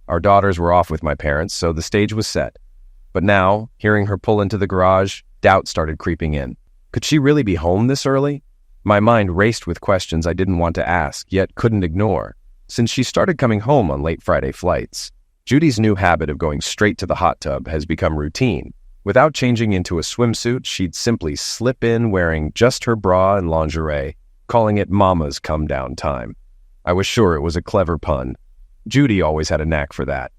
Our daughters were off with my parents, so the stage was set. But now, hearing her pull into the garage, doubt started creeping in. Could she really be home this early? My mind raced with questions I didn't want to ask, yet couldn't ignore, since she started coming home on late Friday flights. Judy's new habit of going straight to the hot tub has become routine. Without changing into a swimsuit, she'd simply slip in wearing just her bra and lingerie, calling it Mama's come-down time. I was sure it was a clever pun. Judy always had a knack for that.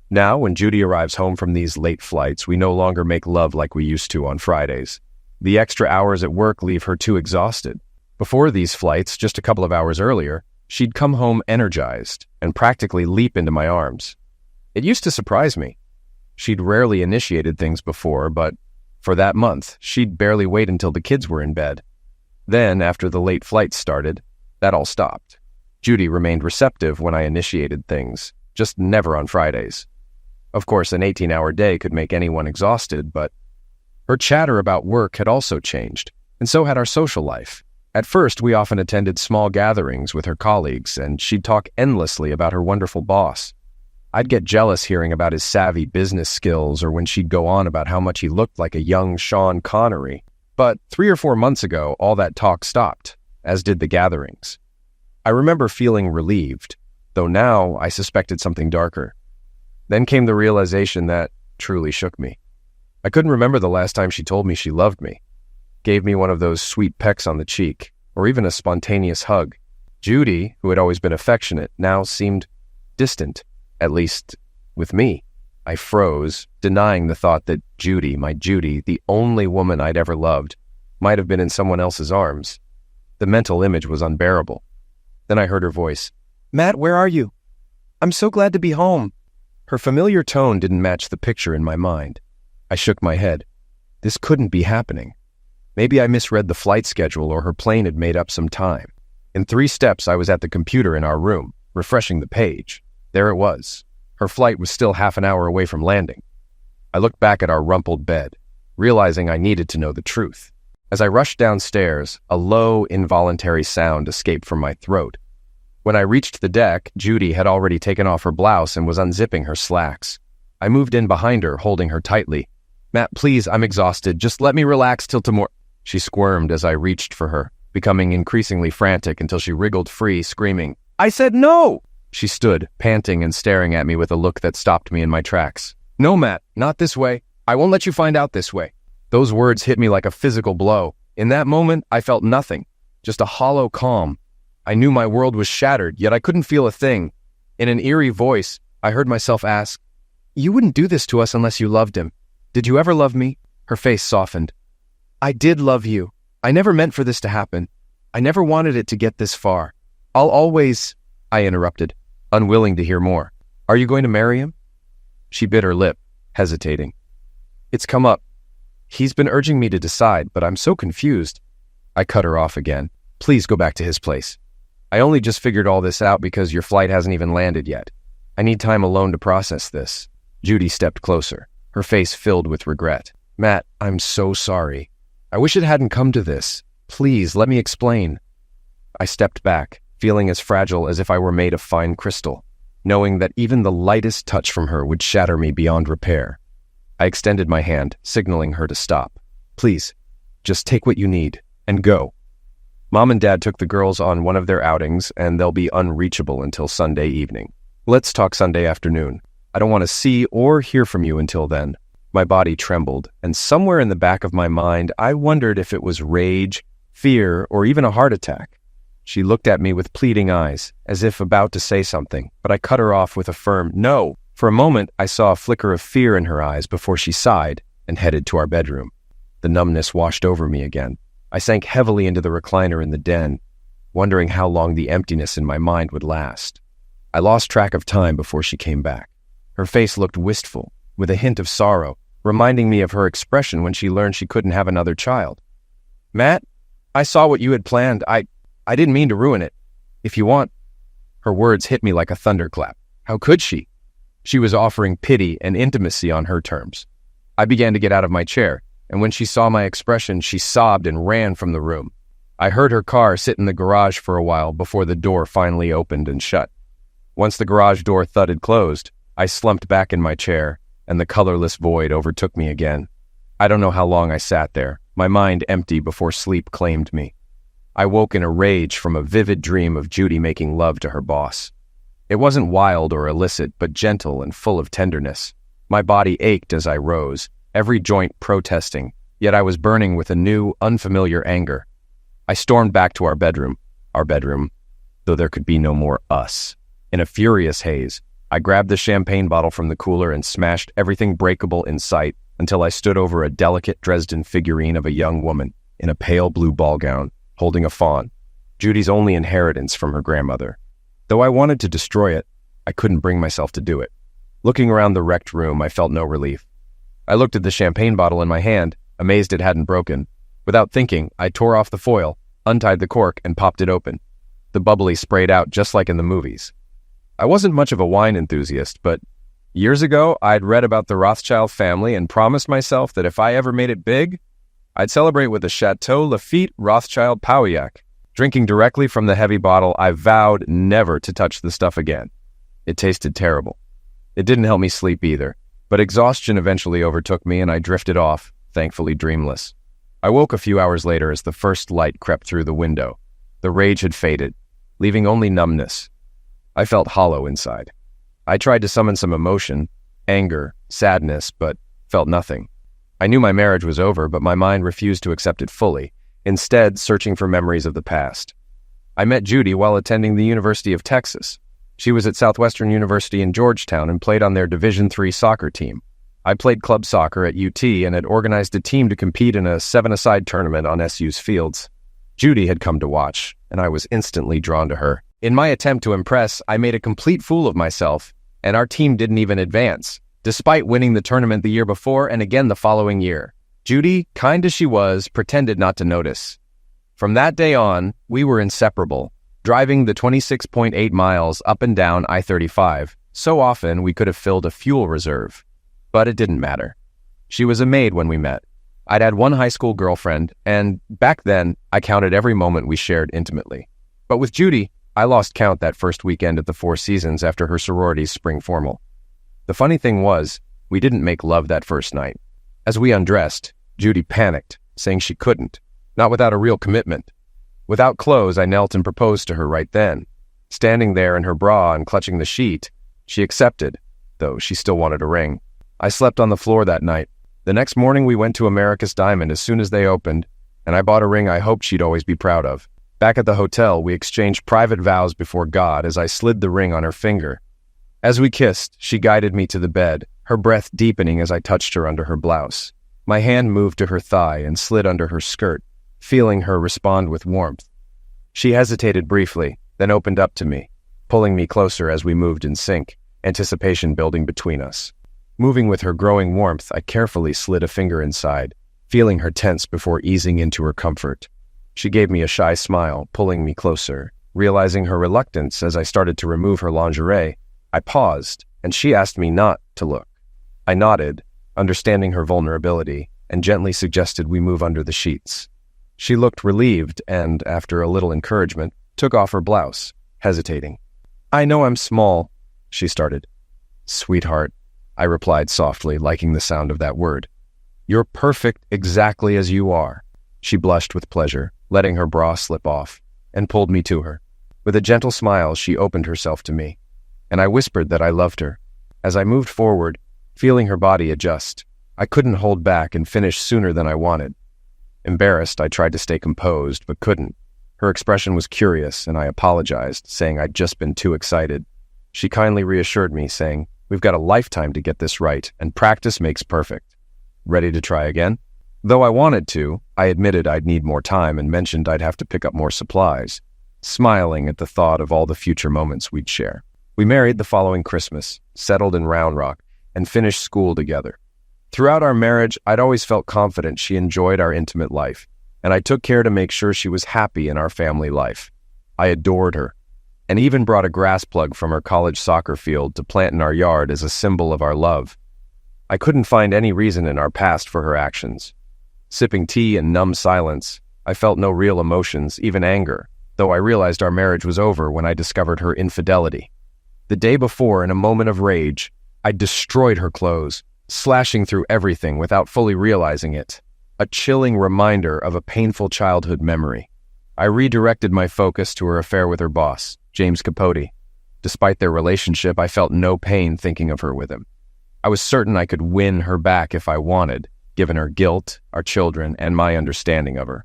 Now, when Judy arrives home from these late flights, we no longer make love like we used to on Fridays. The extra hours at work leave her too exhausted. Before these flights, just a couple of hours earlier, she'd come home energized and practically leap into my arms. It used to surprise me. She'd rarely initiated things before, but for that month, she'd barely wait until the kids were in bed. Then, after the late flights started, that all stopped. Judy remained receptive when I initiated things, just never on Fridays. Of course, an 18-hour day could make anyone exhausted, but her chatter about work had also changed, and so had our social life. At first, we often attended small gatherings with her colleagues, and she'd talk endlessly about her wonderful boss. I'd get jealous hearing about his savvy business skills or when she'd go on about how much he looked like a young Sean Connery. But 3 or 4 months ago, all that talk stopped, as did the gatherings. I remember feeling relieved, though now I suspected something darker. Then came the realization that truly shook me. I couldn't remember the last time she told me she loved me, gave me one of those sweet pecks on the cheek, or even a spontaneous hug. Judy, who had always been affectionate, now seemed distant, at least with me. I froze, denying the thought that Judy, my Judy, the only woman I'd ever loved, might have been in someone else's arms. The mental image was unbearable. Then I heard her voice. "Matt, where are you? I'm so glad to be home." Her familiar tone didn't match the picture in my mind. I shook my head. This couldn't be happening. Maybe I misread the flight schedule or her plane had made up some time. In 3 steps, I was at the computer in our room, refreshing the page. There it was. Her flight was still half an hour away from landing. I looked back at our rumpled bed, realizing I needed to know the truth. As I rushed downstairs, a low, involuntary sound escaped from my throat. When I reached the deck, Judy had already taken off her blouse and was unzipping her slacks. I moved in behind her, holding her tightly. "Matt, please, I'm exhausted. Just let me relax till tomorrow." She squirmed as I reached for her, becoming increasingly frantic until she wriggled free, screaming, "I said no!" She stood, panting and staring at me with a look that stopped me in my tracks. "No, Matt, not this way. I won't let you find out this way." Those words hit me like a physical blow. In that moment, I felt nothing, just a hollow calm. I knew my world was shattered, yet I couldn't feel a thing. In an eerie voice, I heard myself ask, "You wouldn't do this to us unless you loved him. Did you ever love me?" Her face softened. "I did love you. I never meant for this to happen. I never wanted it to get this far. I'll always—" I interrupted, unwilling to hear more. "Are you going to marry him?" She bit her lip, hesitating. "It's come up. He's been urging me to decide, but I'm so confused." I cut her off again. "Please go back to his place. I only just figured all this out because your flight hasn't even landed yet. I need time alone to process this." Judy stepped closer, her face filled with regret. "Matt, I'm so sorry. I wish it hadn't come to this. Please, let me explain." I stepped back, feeling as fragile as if I were made of fine crystal, knowing that even the lightest touch from her would shatter me beyond repair. I extended my hand, signaling her to stop. "Please, just take what you need and go." Mom and Dad took the girls on one of their outings, and they'll be unreachable until Sunday evening. Let's talk Sunday afternoon. I don't want to see or hear from you until then." My body trembled, and somewhere in the back of my mind, I wondered if it was rage, fear, or even a heart attack. She looked at me with pleading eyes, as if about to say something, but I cut her off with a firm no. For a moment, I saw a flicker of fear in her eyes before she sighed and headed to our bedroom. The numbness washed over me again. I sank heavily into the recliner in the den, wondering how long the emptiness in my mind would last. I lost track of time before she came back. Her face looked wistful, with a hint of sorrow, reminding me of her expression when she learned she couldn't have another child. "Matt, I saw what you had planned. I didn't mean to ruin it. If you want..." Her words hit me like a thunderclap. How could she? She was offering pity and intimacy on her terms. I began to get out of my chair, and when she saw my expression, she sobbed and ran from the room. I heard her car sit in the garage for a while before the door finally opened and shut. Once the garage door thudded closed, I slumped back in my chair, and the colorless void overtook me again. I don't know how long I sat there, my mind empty before sleep claimed me. I woke in a rage from a vivid dream of Judy making love to her boss. It wasn't wild or illicit, but gentle and full of tenderness. My body ached as I rose, every joint protesting, yet I was burning with a new, unfamiliar anger. I stormed back to our bedroom, though there could be no more us. In a furious haze, I grabbed the champagne bottle from the cooler and smashed everything breakable in sight until I stood over a delicate Dresden figurine of a young woman in a pale blue ball gown, holding a fawn, Judy's only inheritance from her grandmother. Though I wanted to destroy it, I couldn't bring myself to do it. Looking around the wrecked room, I felt no relief. I looked at the champagne bottle in my hand, amazed it hadn't broken. Without thinking, I tore off the foil, untied the cork, and popped it open. The bubbly sprayed out just like in the movies. I wasn't much of a wine enthusiast, but years ago, I'd read about the Rothschild family and promised myself that if I ever made it big, I'd celebrate with a Chateau Lafite Rothschild Pauillac. Drinking directly from the heavy bottle, I vowed never to touch the stuff again. It tasted terrible. It didn't help me sleep either, but exhaustion eventually overtook me and I drifted off, thankfully dreamless. I woke a few hours later as the first light crept through the window. The rage had faded, leaving only numbness. I felt hollow inside. I tried to summon some emotion, anger, sadness, but felt nothing. I knew my marriage was over, but my mind refused to accept it fully, instead searching for memories of the past. I met Judy while attending the University of Texas. She was at Southwestern University in Georgetown and played on their Division III soccer team. I played club soccer at UT and had organized a team to compete in a 7-a-side tournament on SU's fields. Judy had come to watch, and I was instantly drawn to her. In my attempt to impress, I made a complete fool of myself, and our team didn't even advance, despite winning the tournament the year before and again the following year. Judy, kind as she was, pretended not to notice. From that day on, we were inseparable, driving the 26.8 miles up and down I-35. So often we could have filled a fuel reserve. But it didn't matter. She was a maid when we met. I'd had one high school girlfriend, and back then, I counted every moment we shared intimately. But with Judy, I lost count that first weekend at the Four Seasons after her sorority's spring formal. The funny thing was, we didn't make love that first night. As we undressed, Judy panicked, saying she couldn't, not without a real commitment. Without clothes, I knelt and proposed to her right then. Standing there in her bra and clutching the sheet, she accepted, though she still wanted a ring. I slept on the floor that night. The next morning we went to America's Diamond as soon as they opened, and I bought a ring I hoped she'd always be proud of. Back at the hotel, we exchanged private vows before God as I slid the ring on her finger. As we kissed, she guided me to the bed, her breath deepening as I touched her under her blouse. My hand moved to her thigh and slid under her skirt, feeling her respond with warmth. She hesitated briefly, then opened up to me, pulling me closer as we moved in sync, anticipation building between us. Moving with her growing warmth, I carefully slid a finger inside, feeling her tense before easing into her comfort. She gave me a shy smile, pulling me closer. Realizing her reluctance as I started to remove her lingerie, I paused, and she asked me not to look. I nodded, understanding her vulnerability, and gently suggested we move under the sheets. She looked relieved and, after a little encouragement, took off her blouse, hesitating. "I know I'm small," she started. "Sweetheart," I replied softly, liking the sound of that word. "You're perfect exactly as you are." She blushed with pleasure, letting her bra slip off, and pulled me to her. With a gentle smile, she opened herself to me, and I whispered that I loved her. As I moved forward, feeling her body adjust, I couldn't hold back and finish sooner than I wanted. Embarrassed, I tried to stay composed, but couldn't. Her expression was curious, and I apologized, saying I'd just been too excited. She kindly reassured me, saying, "We've got a lifetime to get this right, and practice makes perfect." Ready to try again? Though I wanted to, I admitted I'd need more time and mentioned I'd have to pick up more supplies, smiling at the thought of all the future moments we'd share. We married the following Christmas, settled in Round Rock, and finished school together. Throughout our marriage, I'd always felt confident she enjoyed our intimate life, and I took care to make sure she was happy in our family life. I adored her, and even brought a grass plug from her college soccer field to plant in our yard as a symbol of our love. I couldn't find any reason in our past for her actions. Sipping tea in numb silence, I felt no real emotions, even anger, though I realized our marriage was over when I discovered her infidelity. The day before, in a moment of rage, I destroyed her clothes, slashing through everything without fully realizing it, a chilling reminder of a painful childhood memory. I redirected my focus to her affair with her boss, James Capote. Despite their relationship, I felt no pain thinking of her with him. I was certain I could win her back if I wanted, given her guilt, our children, and my understanding of her.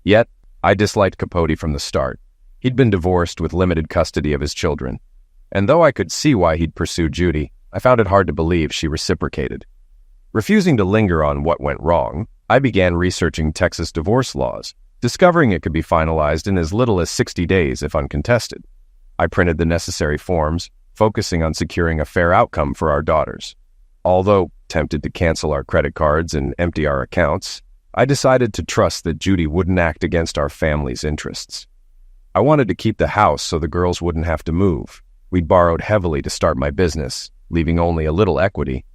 Yet, I disliked Capote from the start. He'd been divorced with limited custody of his children. And though I could see why he'd pursued Judy, I found it hard to believe she reciprocated. Refusing to linger on what went wrong, I began researching Texas divorce laws, discovering it could be finalized in as little as 60 days if uncontested. I printed the necessary forms, focusing on securing a fair outcome for our daughters. Although tempted to cancel our credit cards and empty our accounts, I decided to trust that Judy wouldn't act against our family's interests. I wanted to keep the house so the girls wouldn't have to move. We'd borrowed heavily to start my business, leaving only a little equity.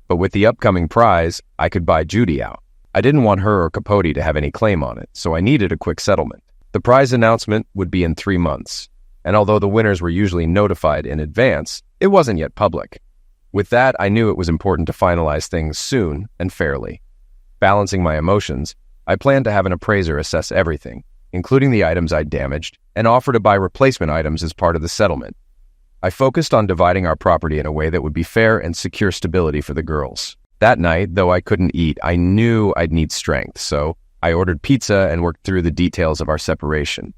But with the upcoming prize, I could buy Judy out. I didn't want her or Capote to have any claim on it, so I needed a quick settlement. The prize announcement would be in 3 months, and although the winners were usually notified in advance, it wasn't yet public. With that, I knew it was important to finalize things soon and fairly. Balancing my emotions, I planned to have an appraiser assess everything, including the items I'd damaged, and offer to buy replacement items as part of the settlement. I focused on dividing our property in a way that would be fair and secure stability for the girls. That night, though I couldn't eat, I knew I'd need strength, so I ordered pizza and worked through the details of our separation.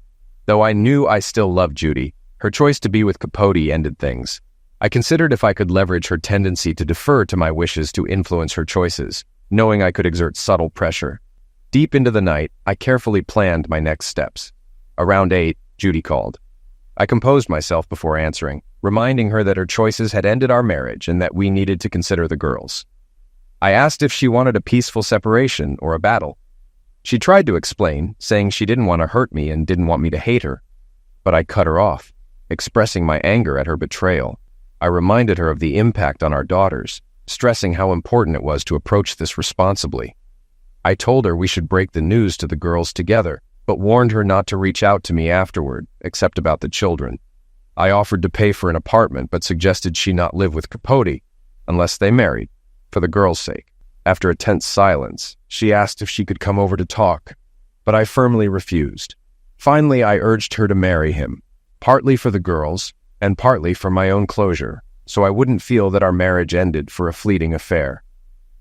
Though I knew I still loved Judy, her choice to be with Capote ended things. I considered if I could leverage her tendency to defer to my wishes to influence her choices, knowing I could exert subtle pressure. Deep into the night, I carefully planned my next steps. Around 8, Judy called. I composed myself before answering, reminding her that her choices had ended our marriage and that we needed to consider the girls. I asked if she wanted a peaceful separation or a battle. She tried to explain, saying she didn't want to hurt me and didn't want me to hate her. But I cut her off, expressing my anger at her betrayal. I reminded her of the impact on our daughters, stressing how important it was to approach this responsibly. I told her we should break the news to the girls together, but warned her not to reach out to me afterward, except about the children. I offered to pay for an apartment, but suggested she not live with Capote, unless they married, for the girls' sake. After a tense silence, she asked if she could come over to talk, but I firmly refused. Finally, I urged her to marry him, partly for the girls, and partly for my own closure, so I wouldn't feel that our marriage ended for a fleeting affair.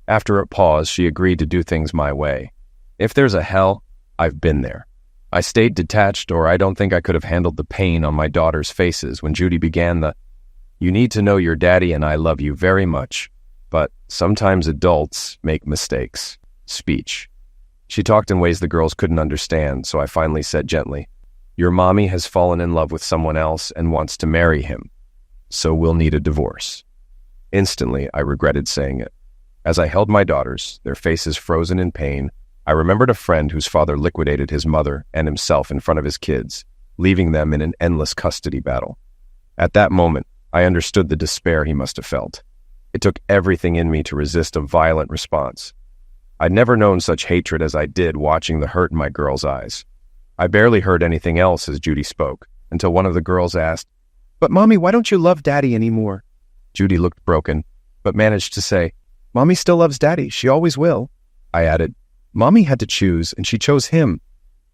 After a pause, she agreed to do things my way. If there's a hell, I've been there. I stayed detached, or I don't think I could have handled the pain on my daughters' faces when Judy began the, "You need to know your daddy and I love you very much, but sometimes adults make mistakes," speech. She talked in ways the girls couldn't understand, so I finally said gently, "Your mommy has fallen in love with someone else and wants to marry him, so we'll need a divorce." Instantly, I regretted saying it. As I held my daughters, their faces frozen in pain, I remembered a friend whose father liquidated his mother and himself in front of his kids, leaving them in an endless custody battle. At that moment, I understood the despair he must have felt. It took everything in me to resist a violent response. I'd never known such hatred as I did watching the hurt in my girls' eyes. I barely heard anything else as Judy spoke, until one of the girls asked, "But Mommy, why don't you love Daddy anymore?" Judy looked broken, but managed to say, "Mommy still loves Daddy. She always will." I added, "Mommy had to choose, and she chose him.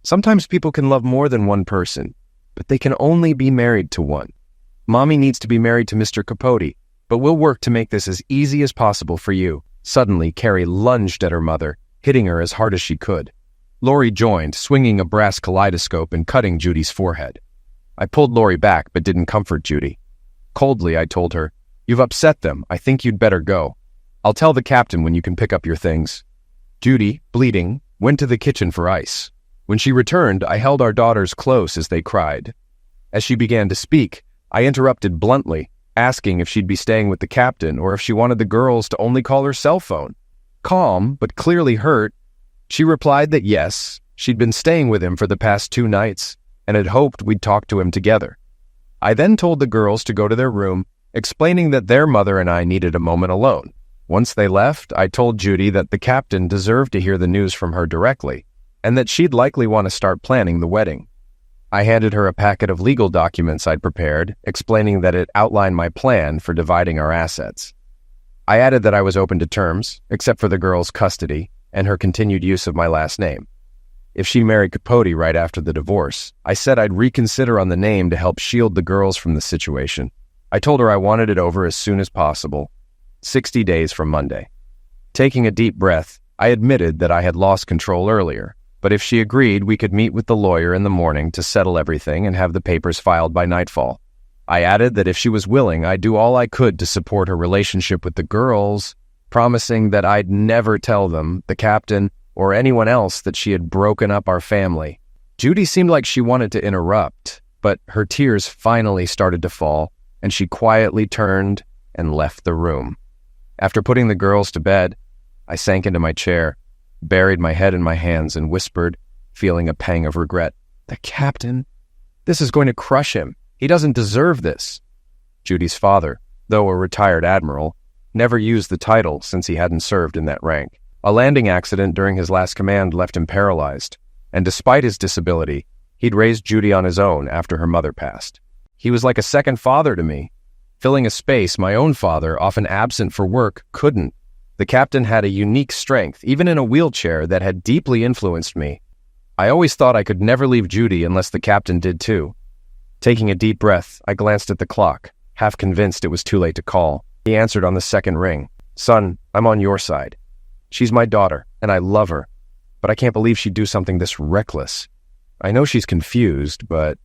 Sometimes people can love more than one person, but they can only be married to one. Mommy needs to be married to Mr. Capote, but we'll work to make this as easy as possible for you." Suddenly, Carrie lunged at her mother, hitting her as hard as she could. Lori joined, swinging a brass kaleidoscope and cutting Judy's forehead. I pulled Lori back, but didn't comfort Judy. Coldly, I told her, "You've upset them. I think you'd better go. I'll tell the captain when you can pick up your things." Judy, bleeding, went to the kitchen for ice. When she returned, I held our daughters close as they cried. As she began to speak, I interrupted bluntly, asking if she'd be staying with the captain or if she wanted the girls to only call her cell phone. Calm, but clearly hurt, she replied that yes, she'd been staying with him for the past 2 nights and had hoped we'd talk to him together. I then told the girls to go to their room, explaining that their mother and I needed a moment alone. Once they left, I told Judy that the captain deserved to hear the news from her directly, and that she'd likely want to start planning the wedding. I handed her a packet of legal documents I'd prepared, explaining that it outlined my plan for dividing our assets. I added that I was open to terms, except for the girls' custody and her continued use of my last name. If she married Capote right after the divorce, I said I'd reconsider on the name to help shield the girls from the situation. I told her I wanted it over as soon as possible, 60 days from Monday. Taking a deep breath, I admitted that I had lost control earlier, but if she agreed, we could meet with the lawyer in the morning to settle everything and have the papers filed by nightfall. I added that if she was willing, I'd do all I could to support her relationship with the girls, promising that I'd never tell them, the captain, or anyone else that she had broken up our family. Judy seemed like she wanted to interrupt, but her tears finally started to fall, and she quietly turned and left the room. After putting the girls to bed, I sank into my chair, buried my head in my hands, and whispered, feeling a pang of regret, "The captain? This is going to crush him. He doesn't deserve this." Judy's father, though a retired admiral, never used the title since he hadn't served in that rank. A landing accident during his last command left him paralyzed, and despite his disability, he'd raised Judy on his own after her mother passed. He was like a second father to me, filling a space my own father, often absent for work, couldn't. The captain had a unique strength, even in a wheelchair, that had deeply influenced me. I always thought I could never leave Judy unless the captain did too. Taking a deep breath, I glanced at the clock, half convinced it was too late to call. He answered on the second ring. "Son, I'm on your side. She's my daughter, and I love her, but I can't believe she'd do something this reckless. I know she's confused, but..."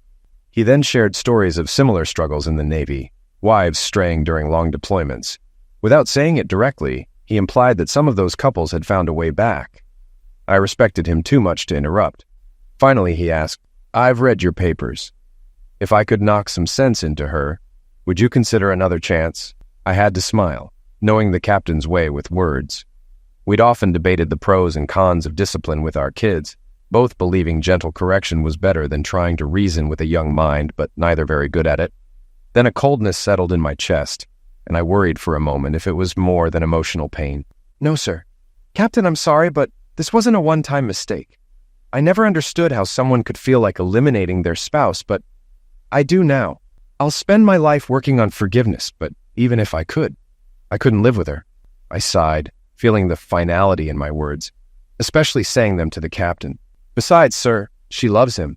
He then shared stories of similar struggles in the Navy, wives straying during long deployments. Without saying it directly, he implied that some of those couples had found a way back. I respected him too much to interrupt. Finally, he asked, "I've read your papers. If I could knock some sense into her, would you consider another chance?" I had to smile, knowing the captain's way with words. We'd often debated the pros and cons of discipline with our kids, both believing gentle correction was better than trying to reason with a young mind, but neither very good at it. Then a coldness settled in my chest, and I worried for a moment if it was more than emotional pain. "No, sir. Captain, I'm sorry, but this wasn't a one-time mistake. I never understood how someone could feel like eliminating their spouse, but I do now. I'll spend my life working on forgiveness, but even if I couldn't live with her." I sighed, feeling the finality in my words, especially saying them to the captain. "Besides, sir, she loves him.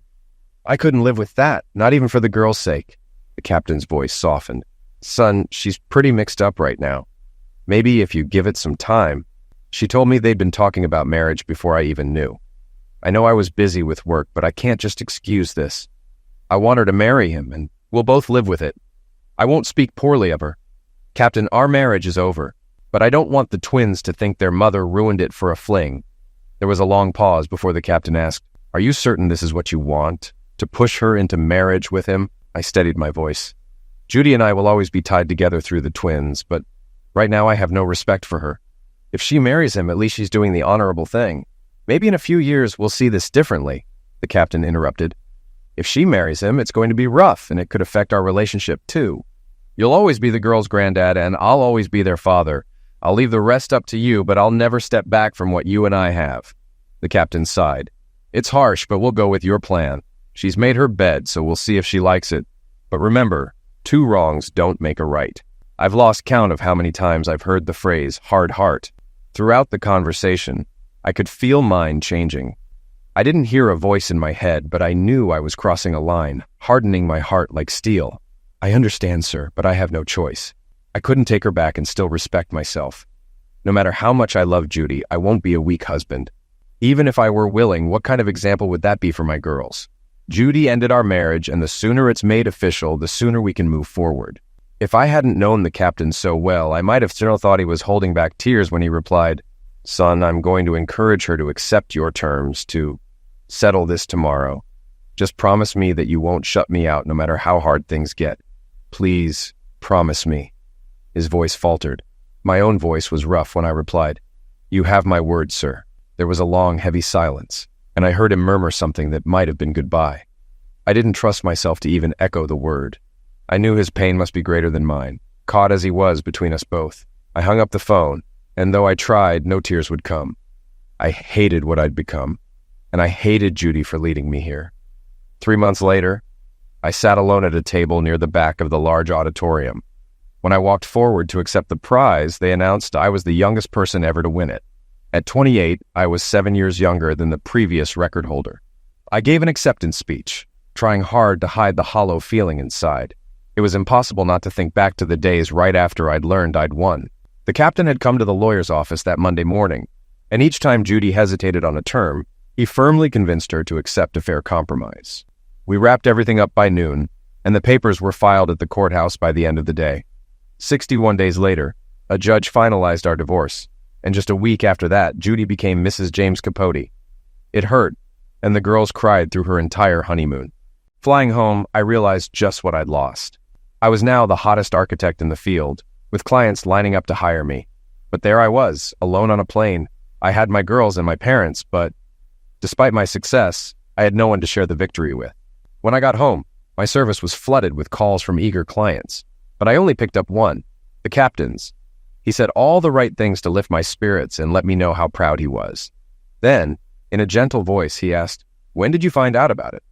I couldn't live with that, not even for the girl's sake." The captain's voice softened. "Son, she's pretty mixed up right now. Maybe if you give it some time." She told me they'd been talking about marriage before I even knew. I know I was busy with work, but I can't just excuse this. I want her to marry him, and we'll both live with it. I won't speak poorly of her. Captain, our marriage is over, but I don't want the twins to think their mother ruined it for a fling. There was a long pause before the captain asked, "Are you certain this is what you want? To push her into marriage with him?" I steadied my voice. "Judy and I will always be tied together through the twins, but right now I have no respect for her. If she marries him, at least she's doing the honorable thing. Maybe in a few years we'll see this differently," the captain interrupted. "If she marries him, it's going to be rough, and it could affect our relationship too. You'll always be the girl's granddad, and I'll always be their father. I'll leave the rest up to you, but I'll never step back from what you and I have." The captain sighed. "It's harsh, but we'll go with your plan. She's made her bed, so we'll see if she likes it. But remember, 2 wrongs don't make a right." I've lost count of how many times I've heard the phrase hard heart. Throughout the conversation, I could feel mine changing. I didn't hear a voice in my head, but I knew I was crossing a line, hardening my heart like steel. "I understand, sir, but I have no choice. I couldn't take her back and still respect myself. No matter how much I love Judy, I won't be a weak husband. Even if I were willing, what kind of example would that be for my girls? Judy ended our marriage, and the sooner it's made official, the sooner we can move forward." If I hadn't known the captain so well, I might have still thought he was holding back tears when he replied, "Son, I'm going to encourage her to accept your terms, to settle this tomorrow. Just promise me that you won't shut me out no matter how hard things get. Please, promise me." His voice faltered. My own voice was rough when I replied, "You have my word, sir." There was a long, heavy silence, and I heard him murmur something that might have been goodbye. I didn't trust myself to even echo the word. I knew his pain must be greater than mine, caught as he was between us both. I hung up the phone, and though I tried, no tears would come. I hated what I'd become, and I hated Judy for leading me here. 3 months later, I sat alone at a table near the back of the large auditorium. When I walked forward to accept the prize, they announced I was the youngest person ever to win it. At 28, I was 7 years younger than the previous record holder. I gave an acceptance speech, trying hard to hide the hollow feeling inside. It was impossible not to think back to the days right after I'd learned I'd won. The captain had come to the lawyer's office that Monday morning, and each time Judy hesitated on a term, he firmly convinced her to accept a fair compromise. We wrapped everything up by noon, and the papers were filed at the courthouse by the end of the day. 61 days later, a judge finalized our divorce, and just a week after that, Judy became Mrs. James Capote. It hurt, and the girls cried through her entire honeymoon. Flying home, I realized just what I'd lost. I was now the hottest architect in the field, with clients lining up to hire me. But there I was, alone on a plane. I had my girls and my parents, but despite my success, I had no one to share the victory with. When I got home, my service was flooded with calls from eager clients, but I only picked up one, the captain's. He said all the right things to lift my spirits and let me know how proud he was. Then, in a gentle voice, he asked, "When did you find out about it?"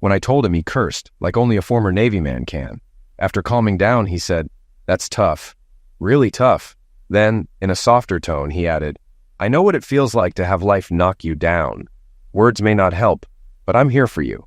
When I told him, he cursed, like only a former Navy man can. After calming down, he said, "That's tough. Really tough." Then, in a softer tone, he added, "I know what it feels like to have life knock you down. Words may not help, but I'm here for you."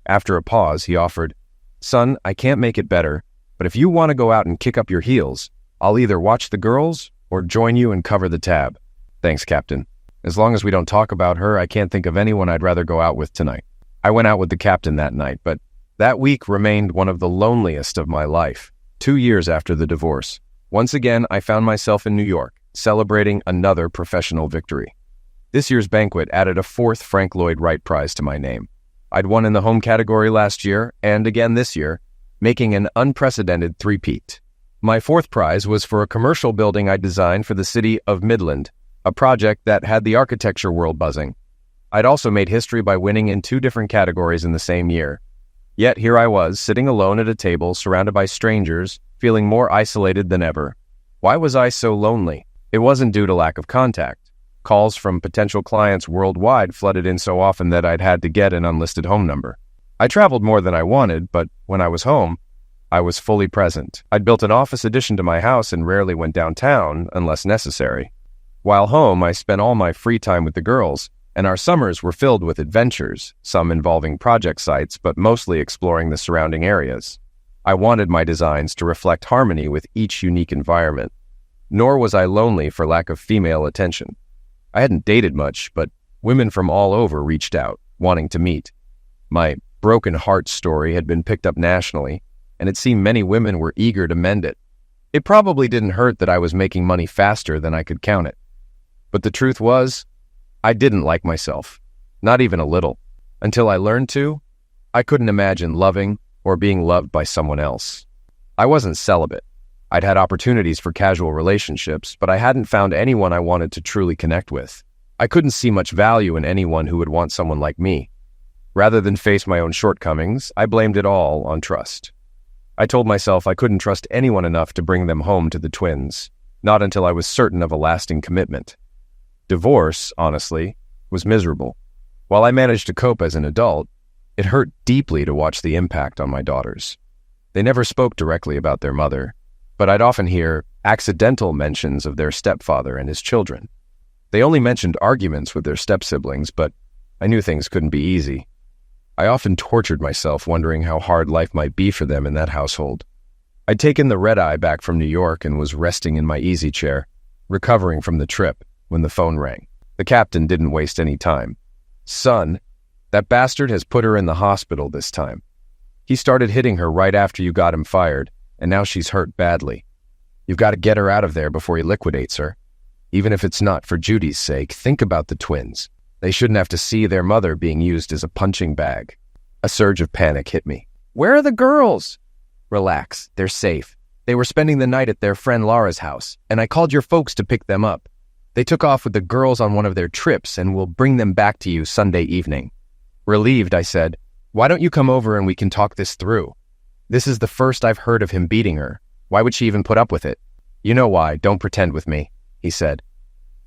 After a pause, he offered, "Son, I can't make it better, but if you want to go out and kick up your heels, I'll either watch the girls or join you and cover the tab." "Thanks, Captain. As long as we don't talk about her, I can't think of anyone I'd rather go out with tonight." I went out with the captain that night, but that week remained one of the loneliest of my life. 2 years after the divorce, once again I found myself in New York, celebrating another professional victory. This year's banquet added a 4th Frank Lloyd Wright Prize to my name. I'd won in the home category last year, and again this year, making an unprecedented three-peat. My 4th prize was for a commercial building I designed for the city of Midland, a project that had the architecture world buzzing. I'd also made history by winning in 2 different categories in the same year. Yet here I was, sitting alone at a table, surrounded by strangers, feeling more isolated than ever. Why was I so lonely? It wasn't due to lack of contact. Calls from potential clients worldwide flooded in so often that I'd had to get an unlisted home number. I traveled more than I wanted, but when I was home, I was fully present. I'd built an office addition to my house and rarely went downtown unless necessary. While home, I spent all my free time with the girls, and our summers were filled with adventures, some involving project sites, but mostly exploring the surrounding areas. I wanted my designs to reflect harmony with each unique environment. Nor was I lonely for lack of female attention. I hadn't dated much, but women from all over reached out, wanting to meet. My broken heart story had been picked up nationally, and it seemed many women were eager to mend it. It probably didn't hurt that I was making money faster than I could count it. But the truth was, I didn't like myself, not even a little. Until I learned to, I couldn't imagine loving or being loved by someone else. I wasn't celibate. I'd had opportunities for casual relationships, but I hadn't found anyone I wanted to truly connect with. I couldn't see much value in anyone who would want someone like me. Rather than face my own shortcomings, I blamed it all on trust. I told myself I couldn't trust anyone enough to bring them home to the twins, not until I was certain of a lasting commitment. Divorce, honestly, was miserable. While I managed to cope as an adult, it hurt deeply to watch the impact on my daughters. They never spoke directly about their mother, but I'd often hear accidental mentions of their stepfather and his children. They only mentioned arguments with their step-siblings, but I knew things couldn't be easy. I often tortured myself wondering how hard life might be for them in that household. I'd taken the red-eye back from New York and was resting in my easy chair, recovering from the trip, when the phone rang. The captain didn't waste any time. "Son, that bastard has put her in the hospital this time. He started hitting her right after you got him fired, and now she's hurt badly. You've got to get her out of there before he liquidates her. Even if it's not for Judy's sake, think about the twins. They shouldn't have to see their mother being used as a punching bag." A surge of panic hit me. "Where are the girls?" "Relax, they're safe. They were spending the night at their friend Laura's house, and I called your folks to pick them up. They took off with the girls on one of their trips and will bring them back to you Sunday evening." Relieved, I said, "Why don't you come over and we can talk this through? This is the first I've heard of him beating her. Why would she even put up with it?" "You know why, don't pretend with me," he said.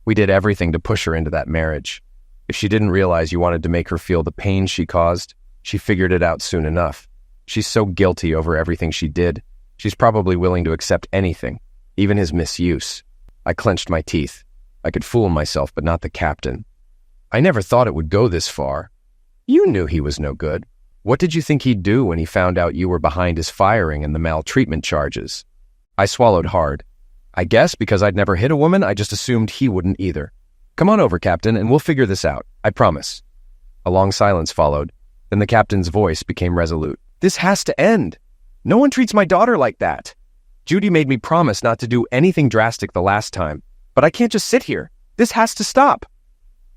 "We did everything to push her into that marriage. If she didn't realize you wanted to make her feel the pain she caused, she figured it out soon enough. She's so guilty over everything she did, she's probably willing to accept anything, even his misuse." I clenched my teeth. I could fool myself, but not the captain. "I never thought it would go this far. You knew he was no good. What did you think he'd do when he found out you were behind his firing and the maltreatment charges?" I swallowed hard. I guess because I'd never hit a woman, I just assumed he wouldn't either. "Come on over, Captain, and we'll figure this out. I promise." A long silence followed. Then the captain's voice became resolute. "This has to end. No one treats my daughter like that. Judy made me promise not to do anything drastic the last time, but I can't just sit here. This has to stop."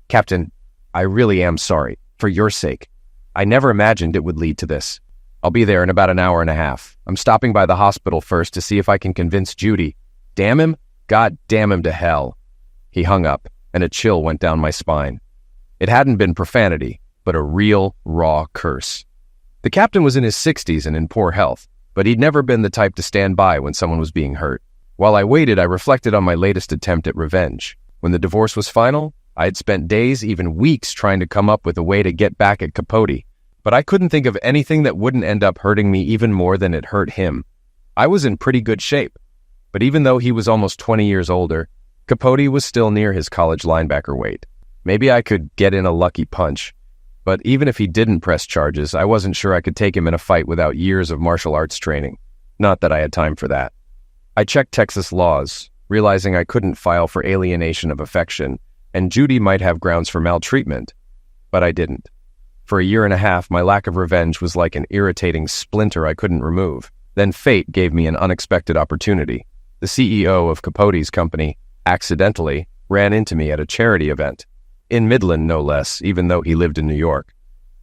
"Captain, I really am sorry, for your sake. I never imagined it would lead to this. I'll be there in about an hour and a half. I'm stopping by the hospital first to see if I can convince Judy. Damn him, God damn him to hell." He hung up, and a chill went down my spine. It hadn't been profanity, but a real, raw curse. The captain was in his 60s and in poor health, but he'd never been the type to stand by when someone was being hurt. While I waited, I reflected on my latest attempt at revenge. When the divorce was final, I had spent days, even weeks, trying to come up with a way to get back at Capote, but I couldn't think of anything that wouldn't end up hurting me even more than it hurt him. I was in pretty good shape, but even though he was almost 20 years older, Capote was still near his college linebacker weight. Maybe I could get in a lucky punch, but even if he didn't press charges, I wasn't sure I could take him in a fight without years of martial arts training. Not that I had time for that. I checked Texas laws, realizing I couldn't file for alienation of affection, and Judy might have grounds for maltreatment, but I didn't. For a year and a half, my lack of revenge was like an irritating splinter I couldn't remove. Then fate gave me an unexpected opportunity. The CEO of Capote's company, accidentally, ran into me at a charity event. In Midland, no less, even though he lived in New York.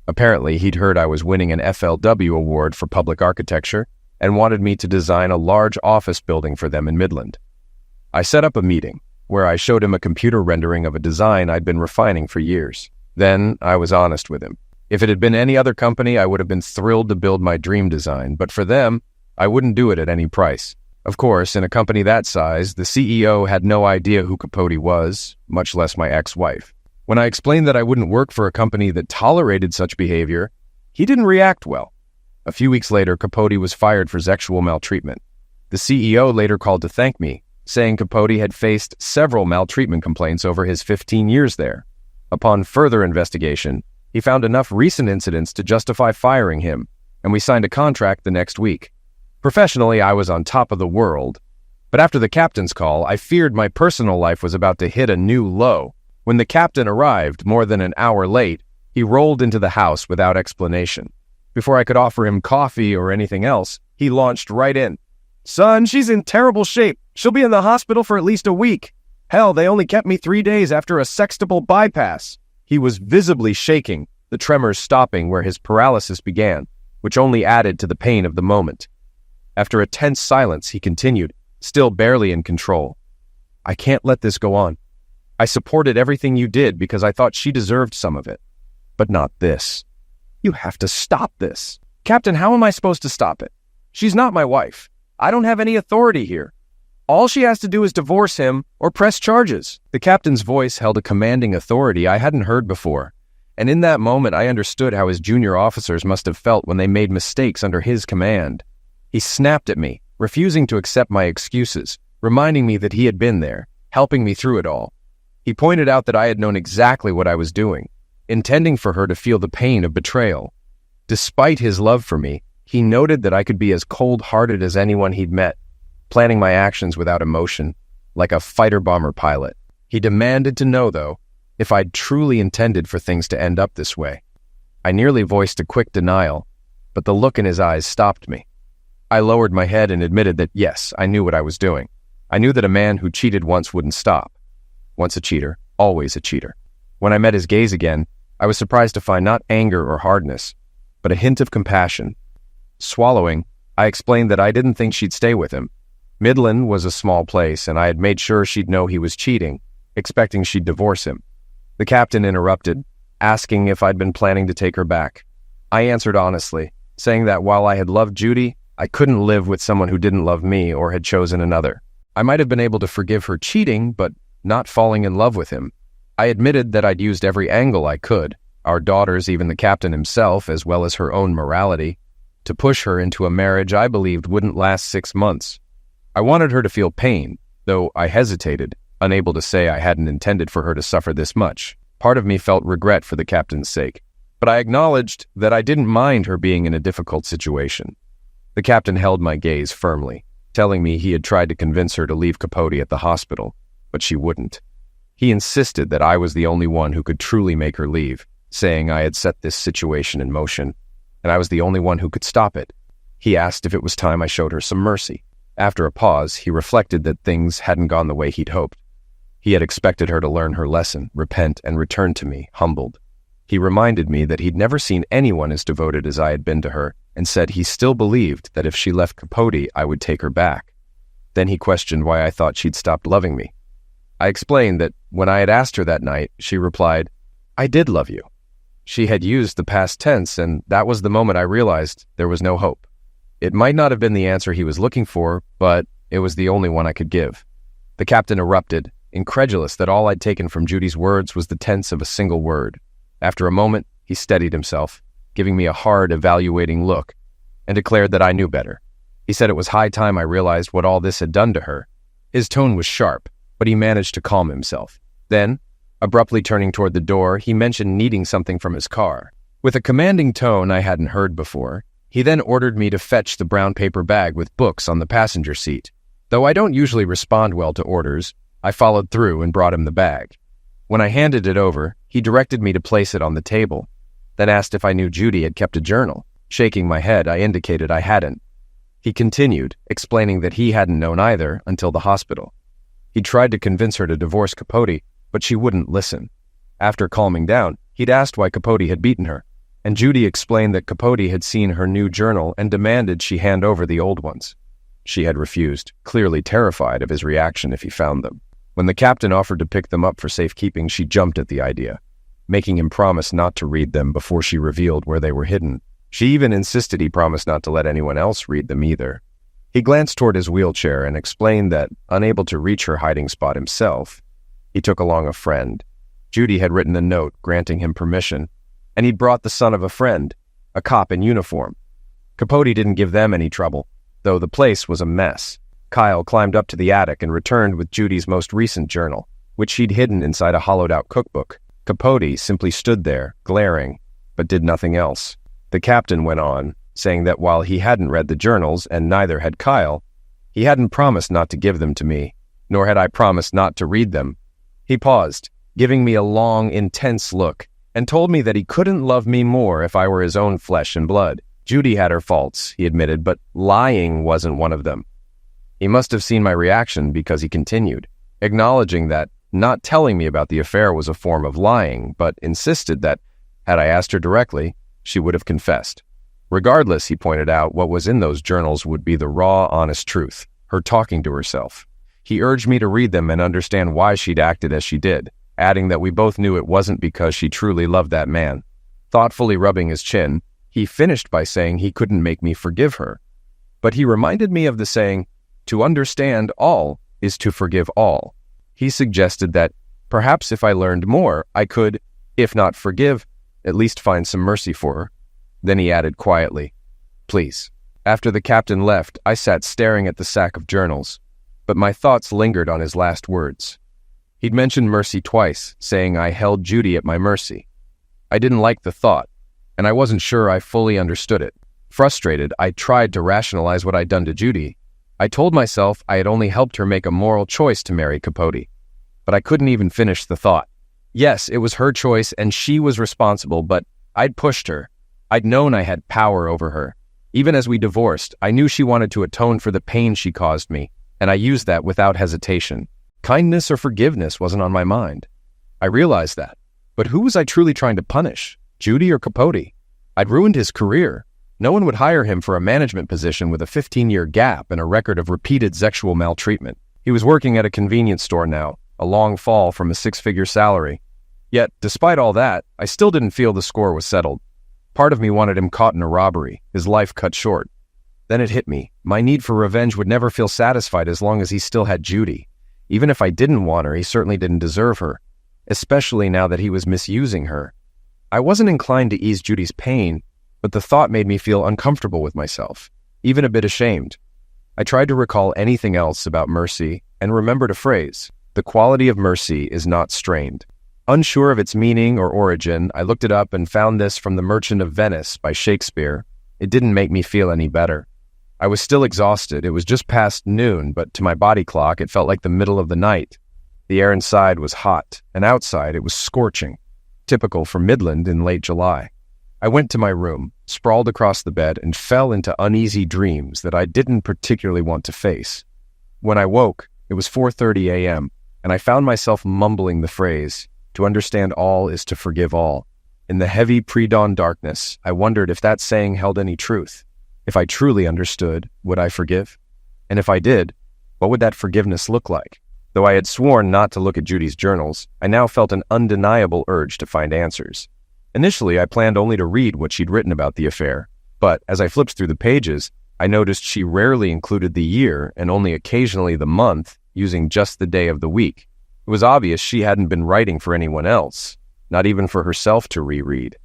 Apparently, he'd heard I was winning an FLW award for public architecture and wanted me to design a large office building for them in Midland. I set up a meeting, where I showed him a computer rendering of a design I'd been refining for years. Then, I was honest with him. If it had been any other company, I would have been thrilled to build my dream design, but for them, I wouldn't do it at any price. Of course, in a company that size, the CEO had no idea who Capote was, much less my ex-wife. When I explained that I wouldn't work for a company that tolerated such behavior, he didn't react well. A few weeks later, Capote was fired for sexual maltreatment. The CEO later called to thank me, saying Capote had faced several maltreatment complaints over his 15 years there. Upon further investigation, he found enough recent incidents to justify firing him, and we signed a contract the next week. Professionally, I was on top of the world, but after the captain's call, I feared my personal life was about to hit a new low. When the captain arrived, more than an hour late, he rolled into the house without explanation. Before I could offer him coffee or anything else, he launched right in. "Son, she's in terrible shape. She'll be in the hospital for at least a week. Hell, they only kept me 3 days after a sextuple bypass." He was visibly shaking, the tremors stopping where his paralysis began, which only added to the pain of the moment. After a tense silence, he continued, still barely in control. "I can't let this go on. I supported everything you did because I thought she deserved some of it. But not this. You have to stop this. Captain, how am I supposed to stop it? She's not my wife. I don't have any authority here. All she has to do is divorce him or press charges." The captain's voice held a commanding authority I hadn't heard before, and in that moment I understood how his junior officers must have felt when they made mistakes under his command. He snapped at me, refusing to accept my excuses, reminding me that he had been there, helping me through it all. He pointed out that I had known exactly what I was doing. intending for her to feel the pain of betrayal. Despite his love for me, he noted that I could be as cold-hearted as anyone he'd met, planning my actions without emotion, like a fighter-bomber pilot. He demanded to know, though, if I'd truly intended for things to end up this way. I nearly voiced a quick denial, but the look in his eyes stopped me. I lowered my head and admitted that, yes, I knew what I was doing. I knew that a man who cheated once wouldn't stop. Once a cheater, always a cheater. When I met his gaze again, I was surprised to find not anger or hardness, but a hint of compassion. Swallowing, I explained that I didn't think she'd stay with him. Midland was a small place, and I had made sure she'd know he was cheating, expecting she'd divorce him. The captain interrupted, asking if I'd been planning to take her back. I answered honestly, saying that while I had loved Judy, I couldn't live with someone who didn't love me or had chosen another. I might have been able to forgive her cheating, but not falling in love with him. I admitted that I'd used every angle I could, our daughters, even the captain himself, as well as her own morality, to push her into a marriage I believed wouldn't last 6 months. I wanted her to feel pain, though I hesitated, unable to say I hadn't intended for her to suffer this much. Part of me felt regret for the captain's sake, but I acknowledged that I didn't mind her being in a difficult situation. The captain held my gaze firmly, telling me he had tried to convince her to leave Capote at the hospital, but she wouldn't. He insisted that I was the only one who could truly make her leave, saying I had set this situation in motion, and I was the only one who could stop it. He asked if it was time I showed her some mercy. After a pause, he reflected that things hadn't gone the way he'd hoped. He had expected her to learn her lesson, repent, and return to me, humbled. He reminded me that he'd never seen anyone as devoted as I had been to her, and said he still believed that if she left Capote, I would take her back. Then he questioned why I thought she'd stopped loving me. I explained that when I had asked her that night, she replied, "I did love you." She had used the past tense, and that was the moment I realized there was no hope. It might not have been the answer he was looking for, but it was the only one I could give. The captain erupted, incredulous that all I'd taken from Judy's words was the tense of a single word. After a moment, he steadied himself, giving me a hard, evaluating look, and declared that I knew better. He said it was high time I realized what all this had done to her. His tone was sharp, but he managed to calm himself. Then, abruptly turning toward the door, he mentioned needing something from his car. With a commanding tone I hadn't heard before, he then ordered me to fetch the brown paper bag with books on the passenger seat. Though I don't usually respond well to orders, I followed through and brought him the bag. When I handed it over, he directed me to place it on the table, then asked if I knew Judy had kept a journal. Shaking my head, I indicated I hadn't. He continued, explaining that he hadn't known either until the hospital. He tried to convince her to divorce Capote, but she wouldn't listen. After calming down, he'd asked why Capote had beaten her, and Judy explained that Capote had seen her new journal and demanded she hand over the old ones. She had refused, clearly terrified of his reaction if he found them. When the captain offered to pick them up for safekeeping, she jumped at the idea, making him promise not to read them before she revealed where they were hidden. She even insisted he promise not to let anyone else read them either. He glanced toward his wheelchair and explained that, unable to reach her hiding spot himself, he took along a friend. Judy had written a note granting him permission, and he'd brought the son of a friend, a cop in uniform. Capote didn't give them any trouble, though the place was a mess. Kyle climbed up to the attic and returned with Judy's most recent journal, which she'd hidden inside a hollowed-out cookbook. Capote simply stood there, glaring, but did nothing else. The captain went on, saying that while he hadn't read the journals, and neither had Kyle, he hadn't promised not to give them to me, nor had I promised not to read them. He paused, giving me a long, intense look, and told me that he couldn't love me more if I were his own flesh and blood. Judy had her faults, he admitted, but lying wasn't one of them. He must have seen my reaction because he continued, acknowledging that not telling me about the affair was a form of lying, but insisted that, had I asked her directly, she would have confessed. Regardless, he pointed out, what was in those journals would be the raw, honest truth, her talking to herself. He urged me to read them and understand why she'd acted as she did, adding that we both knew it wasn't because she truly loved that man. Thoughtfully rubbing his chin, he finished by saying he couldn't make me forgive her. But he reminded me of the saying, "To understand all is to forgive all." He suggested that perhaps if I learned more, I could, if not forgive, at least find some mercy for her. Then he added quietly, "Please." After the captain left, I sat staring at the sack of journals, but my thoughts lingered on his last words. He'd mentioned mercy twice, saying I held Judy at my mercy. I didn't like the thought, and I wasn't sure I fully understood it. Frustrated, I tried to rationalize what I'd done to Judy. I told myself I had only helped her make a moral choice to marry Capote. But I couldn't even finish the thought. Yes, it was her choice and she was responsible, but I'd pushed her. I'd known I had power over her. Even as we divorced, I knew she wanted to atone for the pain she caused me, and I used that without hesitation. Kindness or forgiveness wasn't on my mind. I realized that. But who was I truly trying to punish? Judy or Capote? I'd ruined his career. No one would hire him for a management position with a 15-year gap and a record of repeated sexual maltreatment. He was working at a convenience store now, a long fall from a six-figure salary. Yet, despite all that, I still didn't feel the score was settled. Part of me wanted him caught in a robbery, his life cut short. Then it hit me. My need for revenge would never feel satisfied as long as he still had Judy. Even if I didn't want her, he certainly didn't deserve her, especially now that he was misusing her. I wasn't inclined to ease Judy's pain, but the thought made me feel uncomfortable with myself, even a bit ashamed. I tried to recall anything else about mercy and remembered a phrase: the quality of mercy is not strained. Unsure of its meaning or origin, I looked it up and found this from The Merchant of Venice by Shakespeare. It didn't make me feel any better. I was still exhausted. It was just past noon, but to my body clock, it felt like the middle of the night. The air inside was hot, and outside it was scorching, typical for Midland in late July. I went to my room, sprawled across the bed, and fell into uneasy dreams that I didn't particularly want to face. When I woke, it was 4:30 a.m., and I found myself mumbling the phrase, "To understand all is to forgive all." In the heavy pre-dawn darkness, I wondered if that saying held any truth. If I truly understood, would I forgive? And if I did, what would that forgiveness look like? Though I had sworn not to look at Judy's journals, I now felt an undeniable urge to find answers. Initially, I planned only to read what she'd written about the affair, but as I flipped through the pages, I noticed she rarely included the year and only occasionally the month, using just the day of the week. It was obvious she hadn't been writing for anyone else, not even for herself to reread.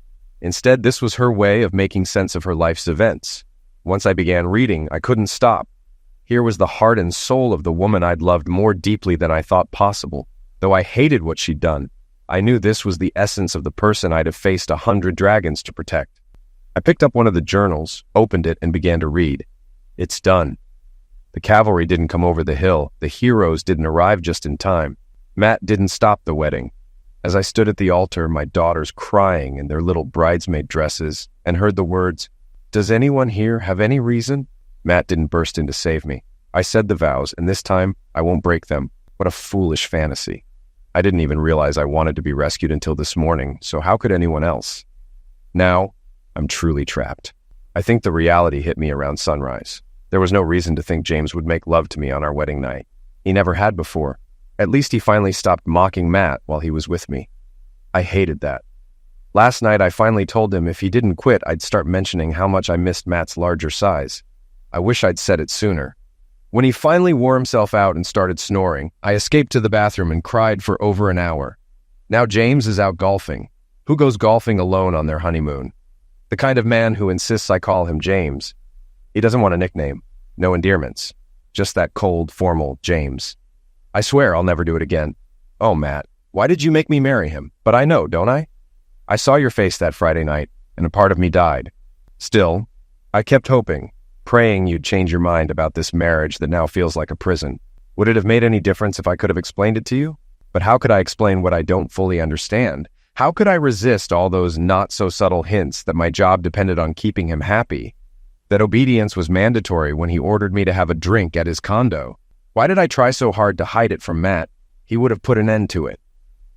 Instead, this was her way of making sense of her life's events. Once I began reading, I couldn't stop. Here was the heart and soul of the woman I'd loved more deeply than I thought possible. Though I hated what she'd done, I knew this was the essence of the person I'd have faced 100 dragons to protect. I picked up one of the journals, opened it, and began to read. It's done. The cavalry didn't come over the hill. The heroes didn't arrive just in time. Matt didn't stop the wedding. As I stood at the altar, my daughters crying in their little bridesmaid dresses, and heard the words, "Does anyone here have any reason?" Matt didn't burst in to save me. I said the vows, and this time I won't break them. What a foolish fantasy. I didn't even realize I wanted to be rescued until this morning, so how could anyone else? Now, I'm truly trapped. I think the reality hit me around sunrise. There was no reason to think James would make love to me on our wedding night. He never had before. At least he finally stopped mocking Matt while he was with me. I hated that. Last night, I finally told him if he didn't quit, I'd start mentioning how much I missed Matt's larger size. I wish I'd said it sooner. When he finally wore himself out and started snoring, I escaped to the bathroom and cried for over an hour. Now James is out golfing. Who goes golfing alone on their honeymoon? The kind of man who insists I call him James. He doesn't want a nickname. No endearments. Just that cold, formal James. I swear I'll never do it again. Oh, Matt, why did you make me marry him? But I know, don't I? I saw your face that Friday night, and a part of me died. Still, I kept hoping, praying you'd change your mind about this marriage that now feels like a prison. Would it have made any difference if I could have explained it to you? But how could I explain what I don't fully understand? How could I resist all those not-so-subtle hints that my job depended on keeping him happy? That obedience was mandatory when he ordered me to have a drink at his condo? Why did I try so hard to hide it from Matt? He would have put an end to it.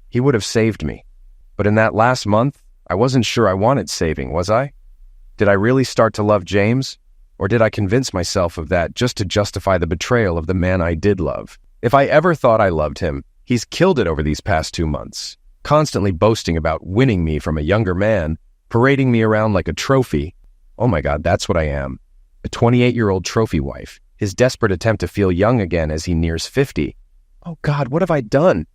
He would have saved me. But in that last month, I wasn't sure I wanted saving, was I? Did I really start to love James? Or did I convince myself of that just to justify the betrayal of the man I did love? If I ever thought I loved him, he's killed it over these past 2 months, constantly boasting about winning me from a younger man, parading me around like a trophy. Oh my God, that's what I am. A 28-year-old trophy wife. His desperate attempt to feel young again as he nears 50. Oh God, what have I done?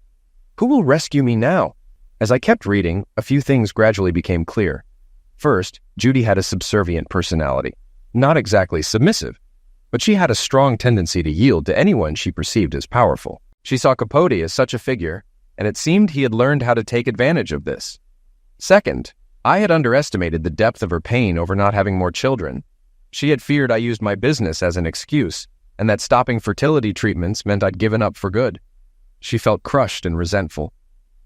Who will rescue me now? As I kept reading, a few things gradually became clear. First, Judy had a subservient personality. Not exactly submissive, but she had a strong tendency to yield to anyone she perceived as powerful. She saw Capote as such a figure, and it seemed he had learned how to take advantage of this. Second, I had underestimated the depth of her pain over not having more children. She had feared I used my business as an excuse, and that stopping fertility treatments meant I'd given up for good. She felt crushed and resentful,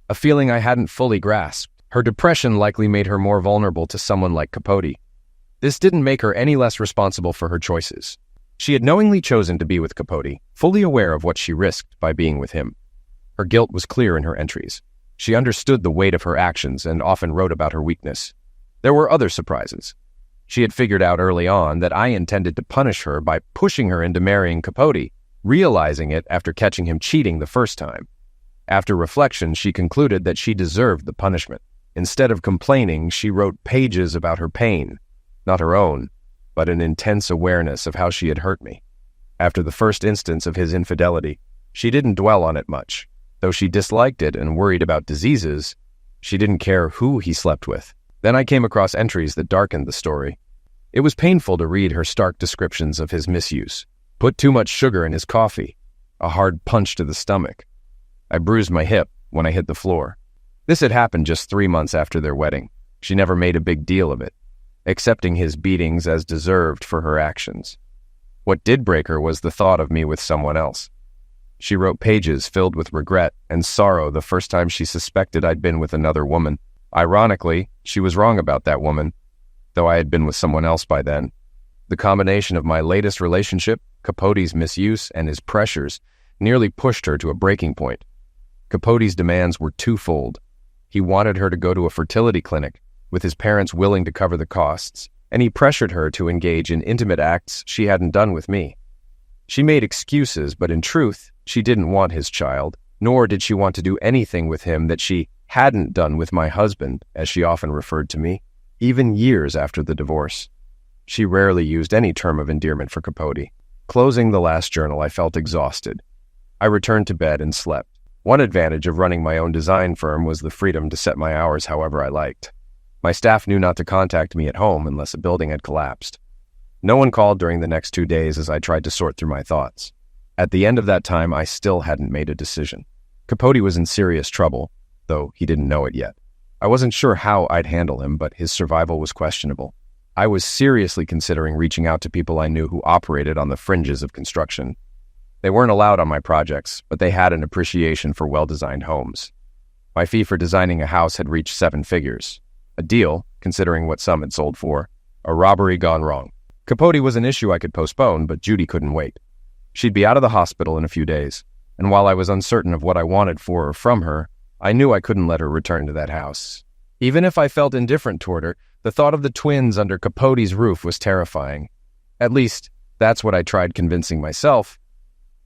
a feeling I hadn't fully grasped. Her depression likely made her more vulnerable to someone like Capote. This didn't make her any less responsible for her choices. She had knowingly chosen to be with Capote, fully aware of what she risked by being with him. Her guilt was clear in her entries. She understood the weight of her actions and often wrote about her weakness. There were other surprises. She had figured out early on that I intended to punish her by pushing her into marrying Capote, realizing it after catching him cheating the first time. After reflection, she concluded that she deserved the punishment. Instead of complaining, she wrote pages about her pain, not her own, but an intense awareness of how she had hurt me. After the first instance of his infidelity, she didn't dwell on it much. Though she disliked it and worried about diseases, she didn't care who he slept with. Then I came across entries that darkened the story. It was painful to read her stark descriptions of his misuse. Put too much sugar in his coffee. A hard punch to the stomach. I bruised my hip when I hit the floor. This had happened just 3 months after their wedding. She never made a big deal of it, accepting his beatings as deserved for her actions. What did break her was the thought of me with someone else. She wrote pages filled with regret and sorrow the first time she suspected I'd been with another woman. Ironically, she was wrong about that woman, though I had been with someone else by then. The combination of my latest relationship, Capote's misuse, and his pressures nearly pushed her to a breaking point. Capote's demands were twofold. He wanted her to go to a fertility clinic, with his parents willing to cover the costs, and he pressured her to engage in intimate acts she hadn't done with me. She made excuses, but in truth, she didn't want his child, nor did she want to do anything with him that she hadn't done with my husband, as she often referred to me, even years after the divorce. She rarely used any term of endearment for Capote. Closing the last journal, I felt exhausted. I returned to bed and slept. One advantage of running my own design firm was the freedom to set my hours however I liked. My staff knew not to contact me at home unless a building had collapsed. No one called during the next 2 days as I tried to sort through my thoughts. At the end of that time, I still hadn't made a decision. Capote was in serious trouble, though he didn't know it yet. I wasn't sure how I'd handle him, but his survival was questionable. I was seriously considering reaching out to people I knew who operated on the fringes of construction. They weren't allowed on my projects, but they had an appreciation for well-designed homes. My fee for designing a house had reached 7 figures. A deal, considering what some had sold for. A robbery gone wrong. Capote was an issue I could postpone, but Judy couldn't wait. She'd be out of the hospital in a few days, and while I was uncertain of what I wanted for or from her, I knew I couldn't let her return to that house. Even if I felt indifferent toward her, the thought of the twins under Capote's roof was terrifying. At least, that's what I tried convincing myself.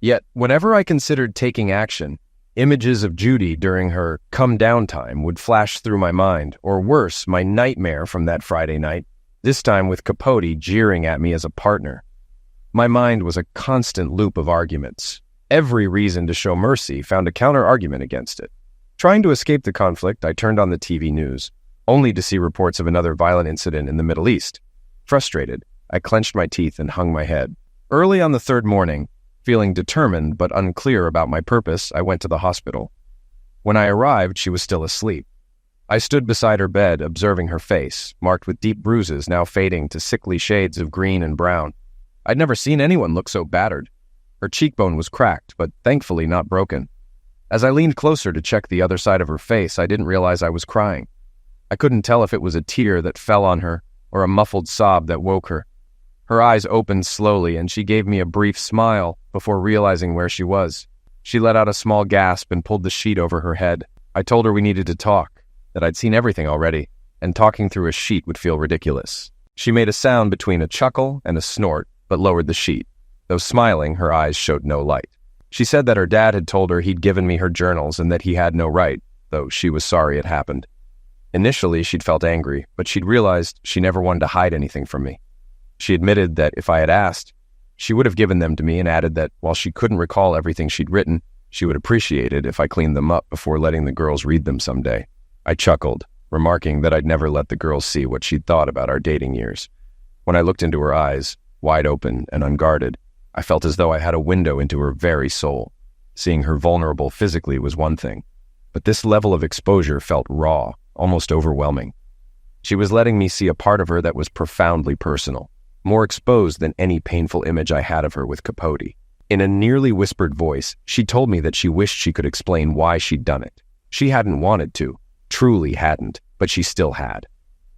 Yet, whenever I considered taking action, images of Judy during her come-down time would flash through my mind, or worse, my nightmare from that Friday night, this time with Capote jeering at me as a partner. My mind was a constant loop of arguments. Every reason to show mercy found a counter-argument against it. Trying to escape the conflict, I turned on the TV news, only to see reports of another violent incident in the Middle East. Frustrated, I clenched my teeth and hung my head. Early on the 3rd morning, feeling determined but unclear about my purpose, I went to the hospital. When I arrived, she was still asleep. I stood beside her bed, observing her face, marked with deep bruises now fading to sickly shades of green and brown. I'd never seen anyone look so battered. Her cheekbone was cracked, but thankfully not broken. As I leaned closer to check the other side of her face, I didn't realize I was crying. I couldn't tell if it was a tear that fell on her or a muffled sob that woke her. Her eyes opened slowly, and she gave me a brief smile before realizing where she was. She let out a small gasp and pulled the sheet over her head. I told her we needed to talk, that I'd seen everything already, and talking through a sheet would feel ridiculous. She made a sound between a chuckle and a snort, but lowered the sheet. Though smiling, her eyes showed no light. She said that her dad had told her he'd given me her journals and that he had no right, though she was sorry it happened. Initially, she'd felt angry, but she'd realized she never wanted to hide anything from me. She admitted that if I had asked, she would have given them to me, and added that while she couldn't recall everything she'd written, she would appreciate it if I cleaned them up before letting the girls read them someday. I chuckled, remarking that I'd never let the girls see what she'd thought about our dating years. When I looked into her eyes, wide open and unguarded, I felt as though I had a window into her very soul. Seeing her vulnerable physically was one thing, but this level of exposure felt raw, almost overwhelming. She was letting me see a part of her that was profoundly personal, more exposed than any painful image I had of her with Capote. In a nearly whispered voice, she told me that she wished she could explain why she'd done it. She hadn't wanted to, truly hadn't, but she still had.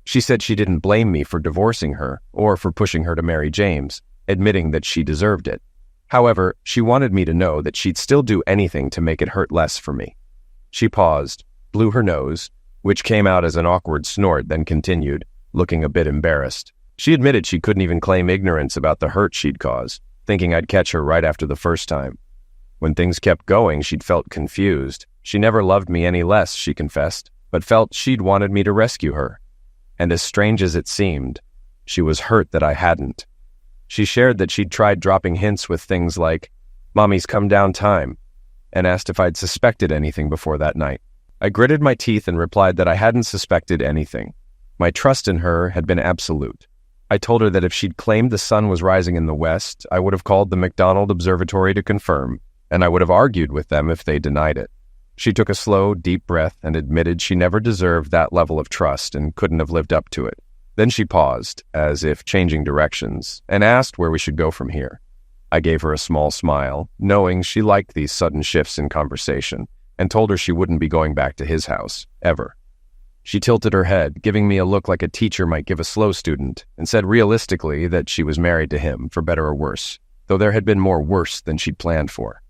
She said she didn't blame me for divorcing her or for pushing her to marry James, admitting that she deserved it. However, she wanted me to know that she'd still do anything to make it hurt less for me. She paused, blew her nose, which came out as an awkward snort, then continued, looking a bit embarrassed. She admitted she couldn't even claim ignorance about the hurt she'd caused, thinking I'd catch her right after the first time. When things kept going, she'd felt confused. She never loved me any less, she confessed, but felt she'd wanted me to rescue her. And as strange as it seemed, she was hurt that I hadn't. She shared that she'd tried dropping hints with things like, "Mommy's come down time," and asked if I'd suspected anything before that night. I gritted my teeth and replied that I hadn't suspected anything. My trust in her had been absolute. I told her that if she'd claimed the sun was rising in the west, I would have called the McDonald Observatory to confirm, and I would have argued with them if they denied it. She took a slow, deep breath and admitted she never deserved that level of trust and couldn't have lived up to it. Then she paused, as if changing directions, and asked where we should go from here. I gave her a small smile, knowing she liked these sudden shifts in conversation, and told her she wouldn't be going back to his house, ever. She tilted her head, giving me a look like a teacher might give a slow student, and said realistically that she was married to him, for better or worse, though there had been more worse than she'd planned for.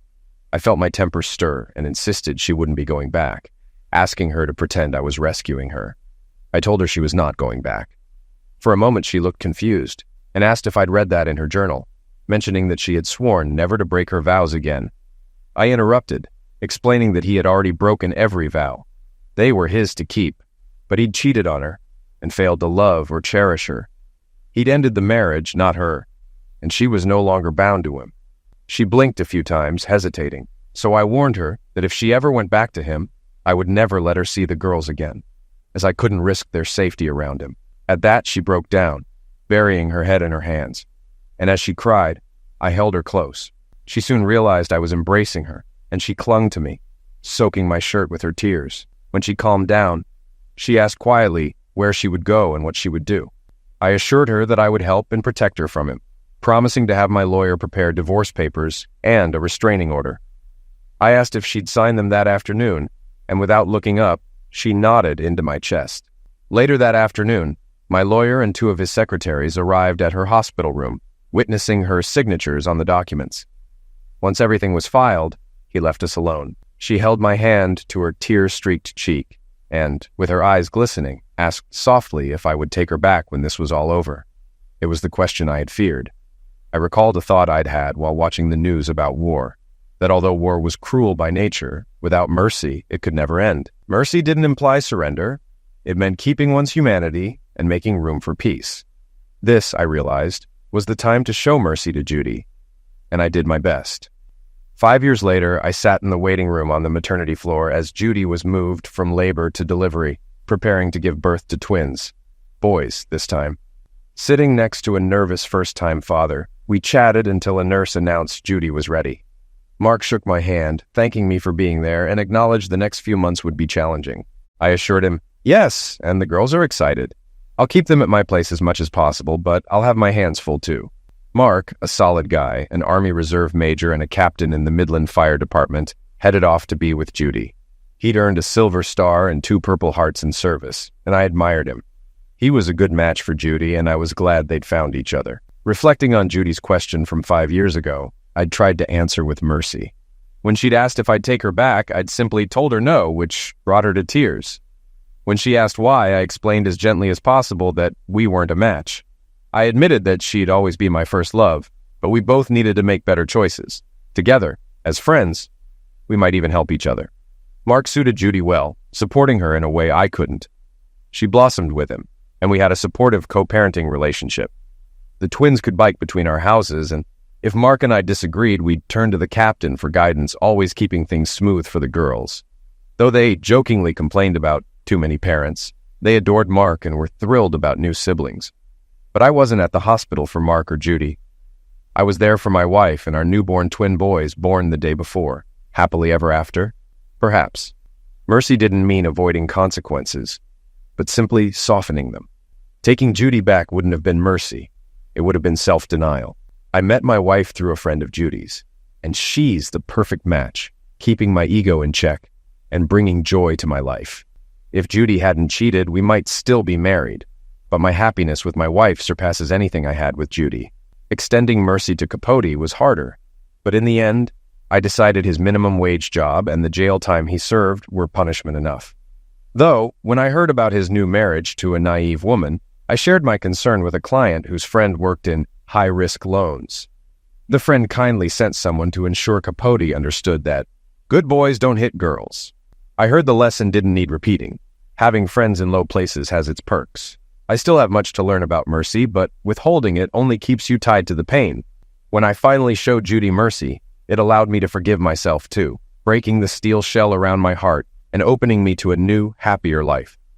I felt my temper stir and insisted she wouldn't be going back, asking her to pretend I was rescuing her. I told her she was not going back. For a moment she looked confused, and asked if I'd read that in her journal, mentioning that she had sworn never to break her vows again. I interrupted, explaining that he had already broken every vow. They were his to keep, but he'd cheated on her and failed to love or cherish her. He'd ended the marriage, not her, and she was no longer bound to him. She blinked a few times, hesitating, so I warned her that if she ever went back to him, I would never let her see the girls again, as I couldn't risk their safety around him. At that, she broke down, burying her head in her hands, and as she cried, I held her close. She soon realized I was embracing her, and she clung to me, soaking my shirt with her tears. When she calmed down, she asked quietly where she would go and what she would do. I assured her that I would help and protect her from him, promising to have my lawyer prepare divorce papers and a restraining order. I asked if she'd sign them that afternoon, and without looking up, she nodded into my chest. Later that afternoon, my lawyer and 2 of his secretaries arrived at her hospital room, witnessing her signatures on the documents. Once everything was filed, he left us alone. She held my hand to her tear-streaked cheek and, with her eyes glistening, asked softly if I would take her back when this was all over. It was the question I had feared. I recalled a thought I'd had while watching the news about war, that although war was cruel by nature, without mercy, it could never end. Mercy didn't imply surrender. It meant keeping one's humanity and making room for peace. This, I realized, was the time to show mercy to Judy, and I did my best. 5 years later, I sat in the waiting room on the maternity floor as Judy was moved from labor to delivery, preparing to give birth to twins. Boys, this time. Sitting next to a nervous first-time father, we chatted until a nurse announced Judy was ready. Mark shook my hand, thanking me for being there, and acknowledged the next few months would be challenging. I assured him, yes, and the girls are excited. I'll keep them at my place as much as possible, but I'll have my hands full too. Mark, a solid guy, an Army Reserve major and a captain in the Midland Fire Department, headed off to be with Judy. He'd earned a Silver Star and 2 Purple Hearts in service, and I admired him. He was a good match for Judy, and I was glad they'd found each other. Reflecting on Judy's question from 5 years ago, I'd tried to answer with mercy. When she'd asked if I'd take her back, I'd simply told her no, which brought her to tears. When she asked why, I explained as gently as possible that we weren't a match. I admitted that she'd always be my first love, but we both needed to make better choices. Together, as friends, we might even help each other. Mark suited Judy well, supporting her in a way I couldn't. She blossomed with him, and we had a supportive co-parenting relationship. The twins could bike between our houses, and if Mark and I disagreed, we'd turn to the captain for guidance, always keeping things smooth for the girls. Though they jokingly complained about too many parents, they adored Mark and were thrilled about new siblings. But I wasn't at the hospital for Mark or Judy. I was there for my wife and our newborn twin boys born the day before. Happily ever after? Perhaps. Mercy didn't mean avoiding consequences. but simply softening them. Taking Judy back wouldn't have been mercy. It would have been self-denial. I met my wife through a friend of Judy's, and she's the perfect match, keeping my ego in check and bringing joy to my life. If Judy hadn't cheated, we might still be married, but my happiness with my wife surpasses anything I had with Judy. Extending mercy to Capote was harder, but in the end, I decided his minimum wage job and the jail time he served were punishment enough. Though, when I heard about his new marriage to a naive woman, I shared my concern with a client whose friend worked in high-risk loans. The friend kindly sent someone to ensure Capote understood that good boys don't hit girls. I heard the lesson didn't need repeating. Having friends in low places has its perks. I still have much to learn about mercy, but withholding it only keeps you tied to the pain. When I finally showed Judy mercy, it allowed me to forgive myself too, breaking the steel shell around my heart and opening me to a new, happier life.